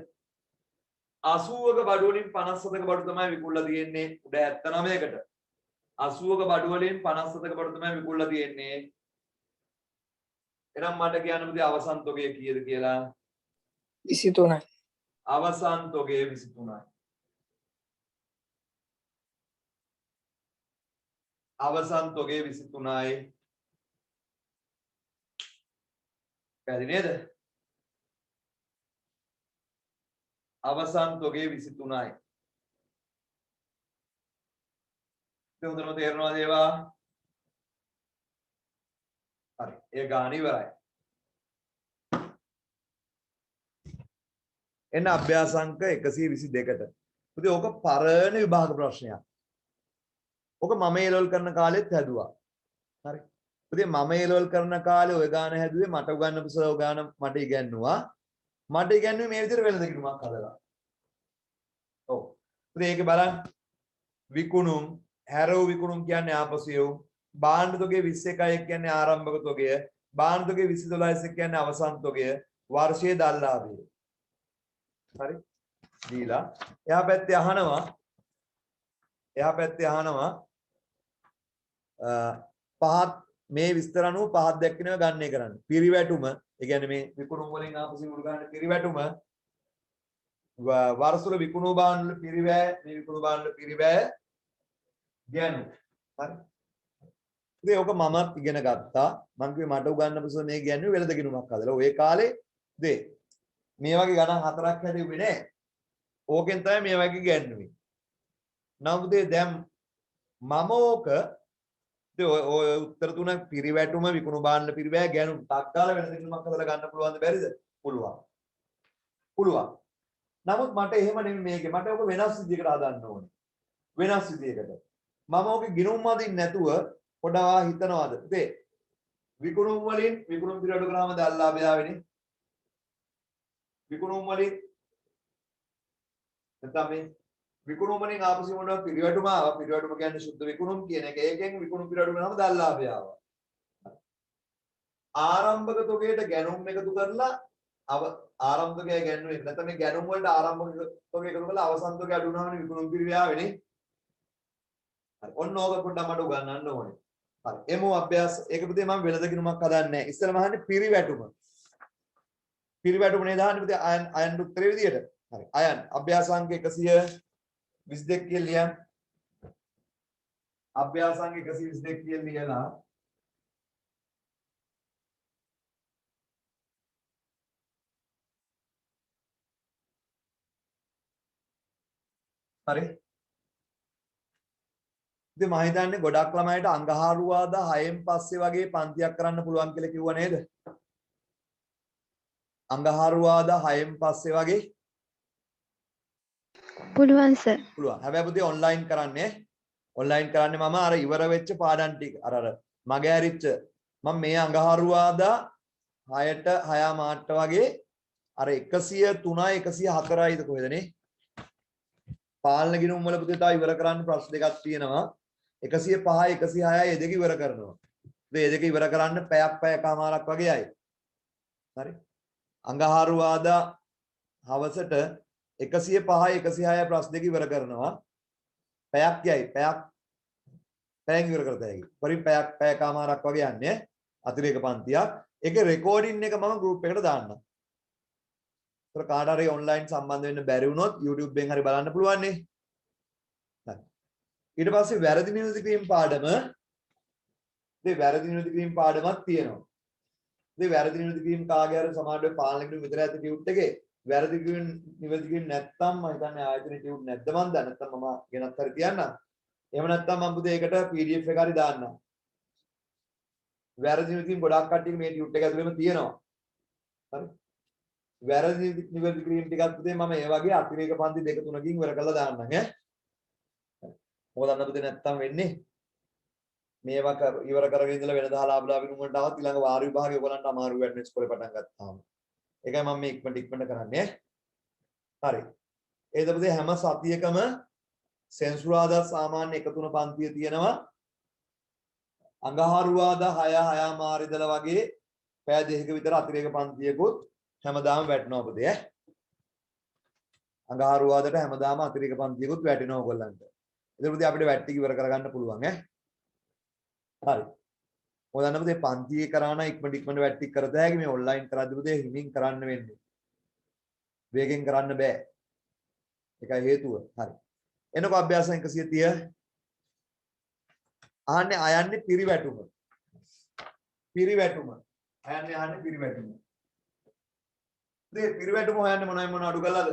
80ක බඩු වලින් 57ක බඩු තමයි විකුණලා තියෙන්නේ උඩ 79කට. 80ක බඩු වලින් 57ක බඩු තමයි විකුණලා තියෙන්නේ. එහෙනම් මට කියන්න මුදේ අවසන් තොගය කීයද කියලා? 23යි. අවසන් තොගය 23යි. අවසන් තොගය 23යි. පැහැදිලි නේද? අවසන් තොගය 23යි. හොඳටම තේරෙනවද ඒවා? හරි. ඒ ගාන ඉවරයි. එන්න අභ්‍යාසංක 122ට. පුතේ ඕක පරණ විභාග ප්‍රශ්නයක්. ඕක මම A-level කරන කාලෙත් හැදුවා. හරි. පුතේ මම A-level කරන කාලේ ඔය ගාන හැදුවේ මට උගන්වපු සර් ගාන මට ඉගැන්නුවා. මට ඉගැන්නුවේ මේ විදිහට වෙලඳ කිනුමක් හදලා. ඔව්. පුතේ ඒකේ බලන්න. විකුණුම්, හැරව් විකුණුම් කියන්නේ ආපසු භාණ්ඩ තොගය 21 කියන්නේ ආරම්භක තොගය, භාණ්ඩ තොගය 22 කියන්නේ අවසන් තොගය, වර්ෂයේ දල්ලාභය. හරි. දීලා එහා පැත්තේ අහනවා පහත් මේ විස්තර අනුව පහත් දැක්කිනව ගන්න කරන්න. පිරිවැටුම, ඒ කියන්නේ මේ විකුණුම් වලින් ආපසු මුල් ගන්න පිරිවැටුම, වර්ෂවල විකුණු භාණ්ඩ පිරිවැය, මේ විකුණු භාණ්ඩ පිරිවැය ගැනු. හරි. ඉතින් ඔක මම ඉගෙන ගත්තා. මම කිව්වේ මට උගන්වපු මේ කියන්නේ වෙලද ගිණුමක් හදලා. ඔය කාලේ මේ වගේ ගණන් හතරක් හැදුවේ නෑ. ඕකෙන් තමයි මේ වගේ ගන්නේ. නමුත් දැන් මම ඕක ඔය උත්තර තුන පිරිවැටුම, විකුණු භාණ්ඩ පිරිවැය ගැනු ටක් ගාලා වෙලද ගිණුමක් හදලා ගන්න පුළුවන්ද බැරිද? පුළුවන්. නමුත් මට එහෙම නෙමෙයි මේකේ. මට ඕක වෙනස් විදිහකට හදන්න ඕනේ. වෙනස් විදිහකට. මම ඕකේ ගිණුම් හදින්න නැතුව පොඩ්ඩක් හිතනවාද? විකුණුම් වලින් විකුණුම් පිරිවැඩු කරාම දල්ලාභය ආවෙනේ. විකුණුම් වලින් නැත්නම් මේ විකුණුම් වලින් ආපසු මොනවා පිරිවැඩුම ආවා. පිරිවැඩුම කියන්නේ සුද්ධ විකුණුම් කියන එක. ඒකෙන් විකුණුම් පිරිවැඩු කරාම දල්ලාභය ආවා. ආරම්භක තොගයට ගැනුම් එකතු කරලා ආරම්භකය ගැන්නුවේ නැත්නම් මේ ගැනුම් වලට ආරම්භක තොගය එකතු කරලා අවසන් තොගය අඩු වුණාම විකුණුම් පිරිවැය ආවෙනේ. හරි. ඔන්න ඕක පොඩ්ඩක් මට උගන්වන්න ඕනේ. හරි. එමු අභ්‍යාස. ඒක පුතේ මම වෙලද ගිණුමක් හදන්නේ නැහැ. ඉස්සෙල්ලාම අහන්නේ පිරිවැටුම. පිරිවැටුම නේද අහන්නේ පුතේ අයන් උත්තරේ විදියට. හරි. අයන් අභ්‍යාසාංක 122 කියලා ලියන්න. අභ්‍යාසාංක 122 කියලා ලියලා හරි. ඉතින් මම හිතන්නේ ගොඩක් ළමයිට අඟහරුවාදා 6න් පස්සේ වගේ පන්තියක් කරන්න පුළුවන් කියලා කිව්වා නේද? අඟහරුවාදා 6න් පස්සේ වගේ පුළුවන් සර්. පුළුවන්. හැබැයි පුතේ ඔන්ලයින් කරන්නේ. ඔන්ලයින් කරන්නේ මම අර ඉවර වෙච්ච පාඩම් ටික අර මගේ ඇරිච්ච මම මේ අඟහරුවාදා 6ට 6 මාට්ට වගේ අර 103යි 104යිද කොහෙදනේ? පාලන ගිණුම් වල පුතේ තා ඉවර කරන්න ප්‍රශ්න දෙකක් තියෙනවා. 105යි 106යි ඒ දෙක ඉවර කරනවා. ඒ දෙක ඉවර කරන්න පැයකමාරක් වගේ යයි. හරි. අඟහරුවාදා හවසට 105යි 106යි ප්‍රශ්න දෙක ඉවර කරනවා. පැයක් යයි. පැයෙන් ඉවර කරතයි. පරිම පැයකමාරක් වගේ යන්නේ. අතිරේක පන්තියක්. ඒකේ රෙකෝඩින් එක මම ගෲප් එකට දාන්නම්. ඒතර කාට හරි ඔන්ලයින් සම්බන්ධ වෙන්න බැරි වුණොත් YouTube එකෙන් හරි බලන්න පුළුවන් නේ. හරි. ඊට පස්සේ වැරදි නිවැරදි කිරීම පාඩම වැරදි නිවැරදි කිරීම පාඩමක් තියෙනවා. වැරදි නිවැරදි කිරීම කාගේ හරි සමාජයේ පාලනය කිරීම විතර ඇති ටියුට් එකේ වැරදි කිරීම නිවැරදි කිරීම නැත්තම් මම හිතන්නේ ආයතන ටියුට් නැද්ද මන් දන්නේ නැත්තම් මම ගෙනත් හරි තියන්නම්. එහෙම නැත්තම් මම පුතේ ඒකට PDF එක හරි දාන්නම්. වැරදි නිවැරදි කිරීම ගොඩක් කට්ටිය මේ ටියුට් එක ඇතුළේම තියෙනවා. හරි. වැරදි නිවැරදි කිරීම ටිකක් පුතේ මම ඒ වගේ අතිරේක පන්ති 2 3කින් ඉවර කරලා දාන්නම් ඈ. මොකද අන්න පුතේ නැත්තම් වෙන්නේ මේවා ඉවර කරගෙන ඉඳලා වෙනදා ලාභලා විනුමකට ආවත් ඊළඟ වාර විභාගේ ඔයගලන්ට අමාරු වෙන්නේ ඉස්කෝලේ පටන් ගත්තාම. ඒකයි මම මේ ඉක්මනට කරන්නේ. හරි. ඒද පුතේ හැම සතියකම සෙන්සුරාදා සාමාන්‍ය 1-3 පන්තිය තියෙනවා. අඟහරුවාදා 6 මාර ඉඳලා වගේ පැය දෙකක විතර අතිරේක පන්තියකුත් හැමදාම වැටෙනවා පුතේ. අඟහරුවාදට හැමදාම අතිරේක පන්තියකුත් වැටෙනවා ඔයගොල්ලන්ට. ඒක පුතේ අපිට වැට්ටි ඉවර කරගන්න පුළුවන් ඈ. හරි. මොකද පුතේ පන්තියේ කරා නම් ඉක්මනට වැට්ටි කරත හැකි මේ ඔන්ලයින් කරද්දී පුතේ හිමින් කරන්න වෙන්නේ. වේගෙන් කරන්න බෑ. ඒකයි හේතුව. හරි. එනකො අභ්‍යාස 130 අහන්නේ අයන්නේ පිරිවැටුම. පිරිවැටුම. අහන්නේ පිරිවැටුම. ඉතින් පිරිවැටුම හොයන්නේ මොන අඩු කළාද?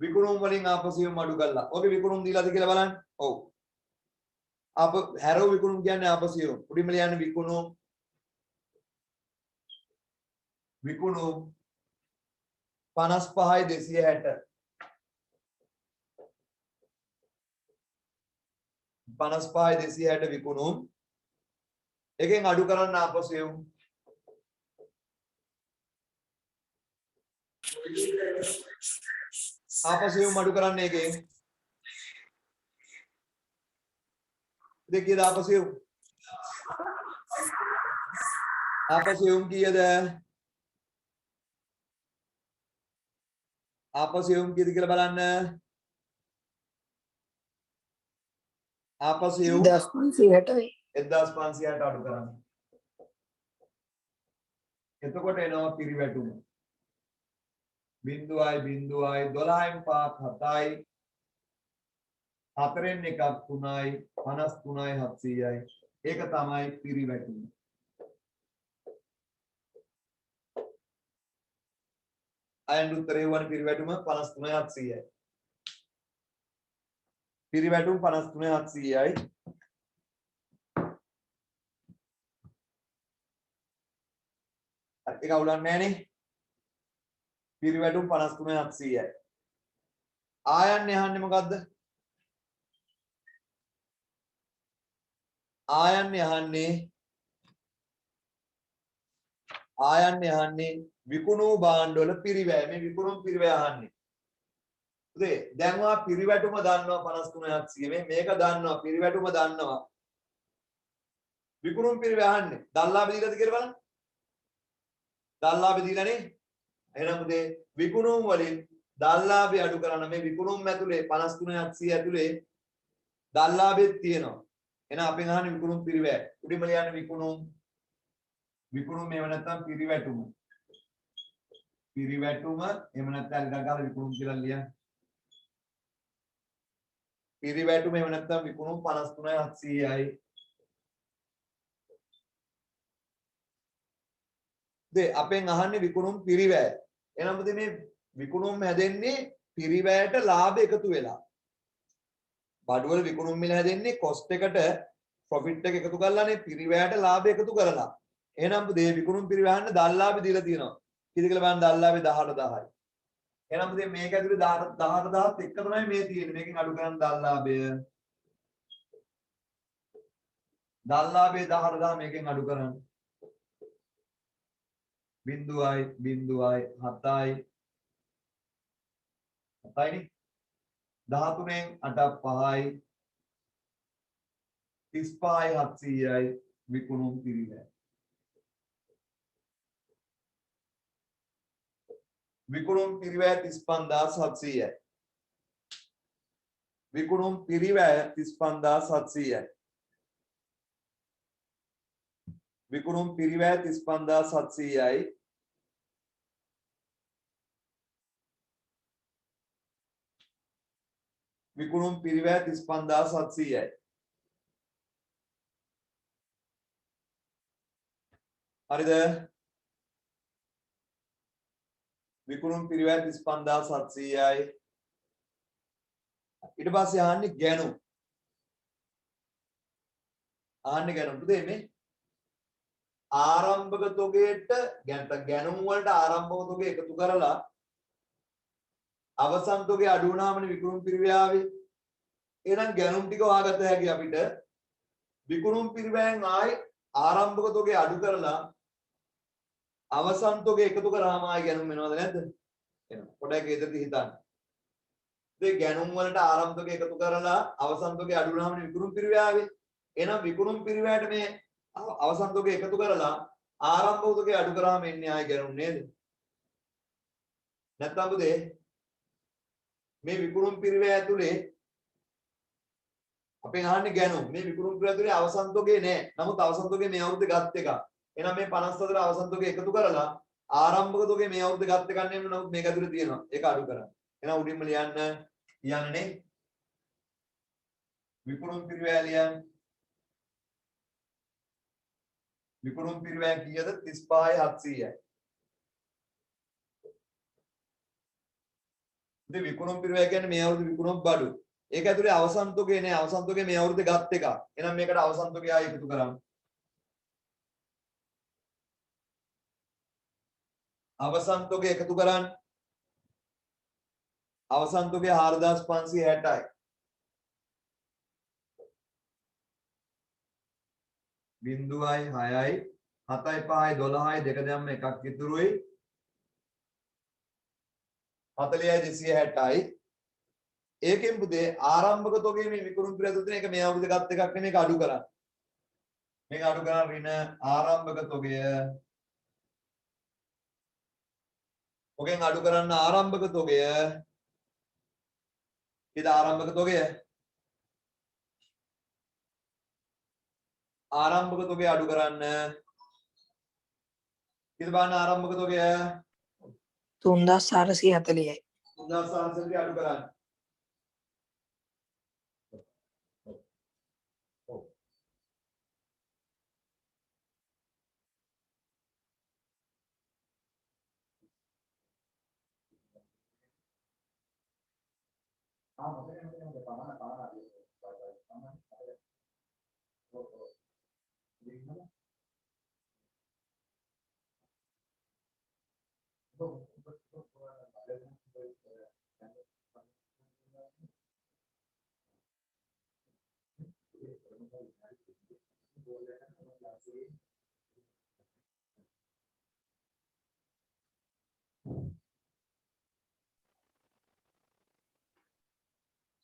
විකුණුම් වලින් ආපසියම අඩු කළා. ඔගේ විකුණුම් දීලාද කියලා බලන්න. ඔව්. හැරෝ විකුණුම් කියන්නේ ආපසියම. උඩින්ම ලියන්නේ විකුණුම් 55යි 260. 55යි 260 විකුණුම්. එකෙන් අඩු කරන්න ආපසියම. ආපසියම අඩු කරන්න එකෙන්. देखिए आपसियम කීයද? आपसियम කීයද කියලා බලන්න. आपसियम 1560යි. 1560 අඩු කරන්න. එතකොට එනවා පිරිවැටුම. 0.0යි 12න් 5 7යි 4න් 1ක් 3යි 53යි 700යි. ඒක තමයි පිරිවැටුම. අයන් උත්තරේ වන පිරිවැටුම 53යි 700යි. පිරිවැටුම 53යි 700යි. ඒක අවුලක් නැහැ නේ. පිරිවැටුම 53යි 700යි. ආයන්නේ අහන්නේ මොකද්ද? ආයන්නේ අහන්නේ විකුණු භාණ්ඩ වල පිරිවැය. මේ විකුණුම් පිරිවැය අහන්නේ. උදේ දැන් වා පිරිවැටුම දන්නවා 53 700 මේක දන්නවා පිරිවැටුම දන්නවා. විකුණුම් පිරිවැය අහන්නේ. දල්ලාභ දීලාද කියලා බලන්න. දල්ලාභ දීලානේ. එහෙනම් උදේ විකුණුම් වලින් දල්ලාභය අඩු කරන මේ විකුණුම් ඇතුලේ 53 700 ඇතුලේ දල්ලාභෙත් තියෙනවා. එහෙනම් අපෙන් අහන්නේ විකුණුම් පිරිවැය. උඩින්ම ලියන්නේ විකුණුම් එහෙම නැත්නම් පිරිවැටුම. එහෙම නැත්නම් ගාලා විකුණුම් කියලා ලියන්න. පිරිවැටුම එහෙම නැත්නම් විකුණුම් 53යි 700යි. අපෙන් අහන්නේ විකුණුම් පිරිවැය. එහෙනම් මේ විකුණුම් හැදෙන්නේ පිරිවැයට ලාභ එකතු වෙලා. බඩුවල විකුණුම් මිල හැදෙන්නේ කොස්ට් එකට ප්‍රොෆිට් එක එකතු කරලානේ පිරිවැයට ලාභ එකතු කරලා. එහෙනම් මේ විකුණුම් පිරිවැයන්න දල්ලාභය දීලා තියෙනවා. කීයද කියලා බලන්න දල්ලාභය 18000යි. එහෙනම් මේක ඇතුලේ 18000ත් එක්ක තමයි මේ තියෙන්නේ. මේකෙන් අඩු කරන්න දල්ලාභය. දල්ලාභය 18000 මේකෙන් අඩු කරන්න. 0.7යි 7යි 7යිනේ 13න් 8ක් 5යි 35යි 700යි විකුණුම් පිරිවැය. විකුණුම් පිරිවැය 35700යි. විකුණුම් පිරිවැය 35700යි. විකුණුම් පිරිවැය 35700යි. විකුණුම් පිරිවැය 35700යි. හරිද? විකුණුම් පිරිවැය 35700යි. ඊට පස්සේ ආන්නේ ගැණුම්. ආන්නේ ගැණුම් පුතේ මේ ආරම්භක තොගයට ගැණුම් වලට ආරම්භක තොගය එකතු කරලා අවසන් තොගේ අඩු වුණාමනේ විකුණුම් පිරිවැය ආවේ. එහෙනම් ගැනුම් ටික හොයාගත හැකි අපිට විකුණුම් පිරිවැයෙන් ආයි ආරම්භක තොගේ අඩු කරලා අවසන් තොගේ එකතු කරාම ආයි ගැනුම් වෙනවද නැද්ද? එනවා. පොඩ්ඩක් ඒකට හිතන්න. මේ ගැනුම් වලට ආරම්භක තොගේ එකතු කරලා අවසන් තොගේ අඩු වුණාම විකුණුම් පිරිවැය ආවේ. එහෙනම් විකුණුම් පිරිවැයට මේ අවසන් තොගේ එකතු කරලා ආරම්භක තොගේ අඩු කරාම එන්නේ ආයි ගැනුම් නේද? නැත්නම් පුතේ මේ විකුණුම් පිරිවැය ඇතුලේ අපෙන් අහන්නේ ගැනුම්. මේ විකුණුම් පිරිවැය ඇතුලේ අවසන් තොගේ නෑ. නමුත් අවසන් තොගේ මේ අවුරුද්දේ ගත් එක. එහෙනම් මේ 54 අවසන් තොගේ එකතු කරලා ආරම්භක තොගේ මේ අවුරුද්දේ ගත් එක ගන්න නමුත් මේක ඇතුලේ තියෙනවා. ඒක අඩු කරන්න. එහෙනම් උඩින්ම ලියන්නේ විකුණුම් පිරිවැය ලියන්න. විකුණුම් පිරිවැය කීයද? 35700යි. ඉතින් විකුණුම් පිරිවැය කියන්නේ මේ අවුරුද්දේ විකුණුම් බඩු. ඒක ඇතුලේ අවසන් තොගේ නෑ. අවසන් තොගේ මේ අවුරුද්දේ ගත් එක. එහෙනම් මේකට අවසන් තොගේ ආයෙ එකතු කරන්න. අවසන් තොගේ එකතු කරන්න. අවසන් තොගේ 4560යි. බිංදුවයි 6යි 7යි 5යි 12යි දෙක දැම්ම එකක් ඉතුරුයි 40යි 260යි. ඒකෙන් පුතේ ආරම්භක තොගේ මේ විකුණුම් පිරිවැය තුන එක මේ අවුරුද්දේ ගත් එකක් නෙමෙයි මේක අඩු කරන්න. මේක අඩු කරන් ඍණ ආරම්භක තොගය. ඔකෙන් අඩු කරන්න ආරම්භක තොගය. ඊට ආරම්භක තොගය. ආරම්භක තොගය අඩු කරන්න. ඊට බලන්න ආරම්භක තොගය 3440යි. 3440 අඩු කරන්න.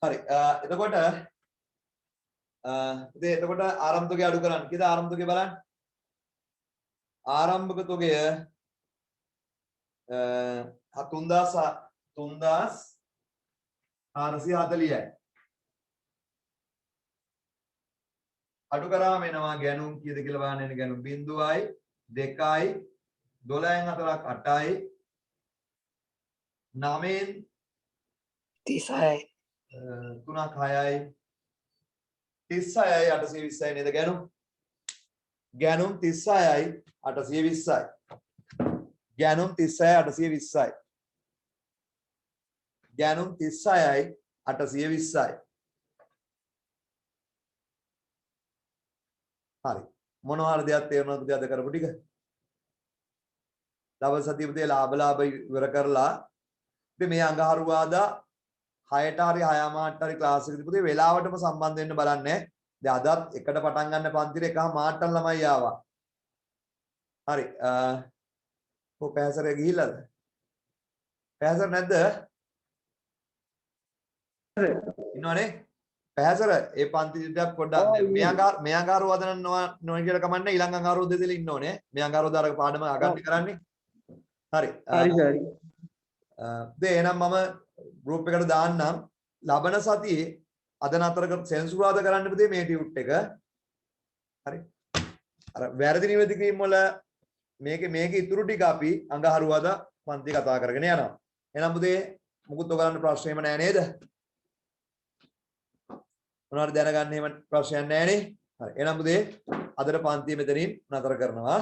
හරි එතකොට එතකොට ආරම්භක තොගය අඩු කරන්න. කීයද ආරම්භක තොගය බලන්න. ආරම්භක තොගය 3440යි. අඩු කරාම එනවා ගැනුම් කීයද කියලා බලන්න. එන ගැනුම් 0යි 2යි 12න් 4ක් 8යි 9න් 36යි. 3ක් 6යි 36යි 820යි නේද ගැනුම්? ගැනුම් 36යි 820යි. ගැනුම් 36යි 820යි. ගැනුම් 36යි 820යි. හරි. මොනවා හරි දෙයක් තේරුණාද පුතේ අද කරපු ටික? දවස් සතිය පුතේ ලාභ ඉවර කරලා ඉතින් මේ අඟහරුවාදා 6ට හරි 6:00 හරි ක්ලාස් එකදී පුතේ වෙලාවටම සම්බන්ධ වෙන්න බලන්න. දැන් අදත් එකට පටන් ගන්න පන්තිරේ එකම මාට්ටන් ළමයි ආවා. හරි. පැහැසරේ ගිහිල්ලාද? පැහැසර නැද්ද? ඉන්නවනේ. පැහැසර ඒ පන්ති ටිකක් පොඩ්ඩක් මේ අඟහරුව වදන නොන කියලා කමන්නේ ඊළඟ අඟහරුව දෙදෙල ඉන්න ඕනේ. මේ අඟහරුව දාරක පාඩම අගන්න කරන්නේ. හරි. හරි. එහෙනම් මම ගෲප් එකට දාන්නම් ලබන සතියේ අද නතර කර සෙන්සුරාදා කරන්න පුතේ මේ ටියුට් එක. හරි. අර වැරදි නිවැරදි කිරීම වල මේක ඉතුරු ටික අපි අඟහරුවාදා පන්ති කතා කරගෙන යනවා. එහෙනම් පුතේ මුකුත් ඔයගලන්ට ප්‍රශ්න එහෙම නැහැ නේද? මොනවාරි දැනගන්න එහෙම ප්‍රශ්නයක් නැහැ නේ. හරි. එහෙනම් පුතේ අදට පන්තිය මෙතනින් නතර කරනවා.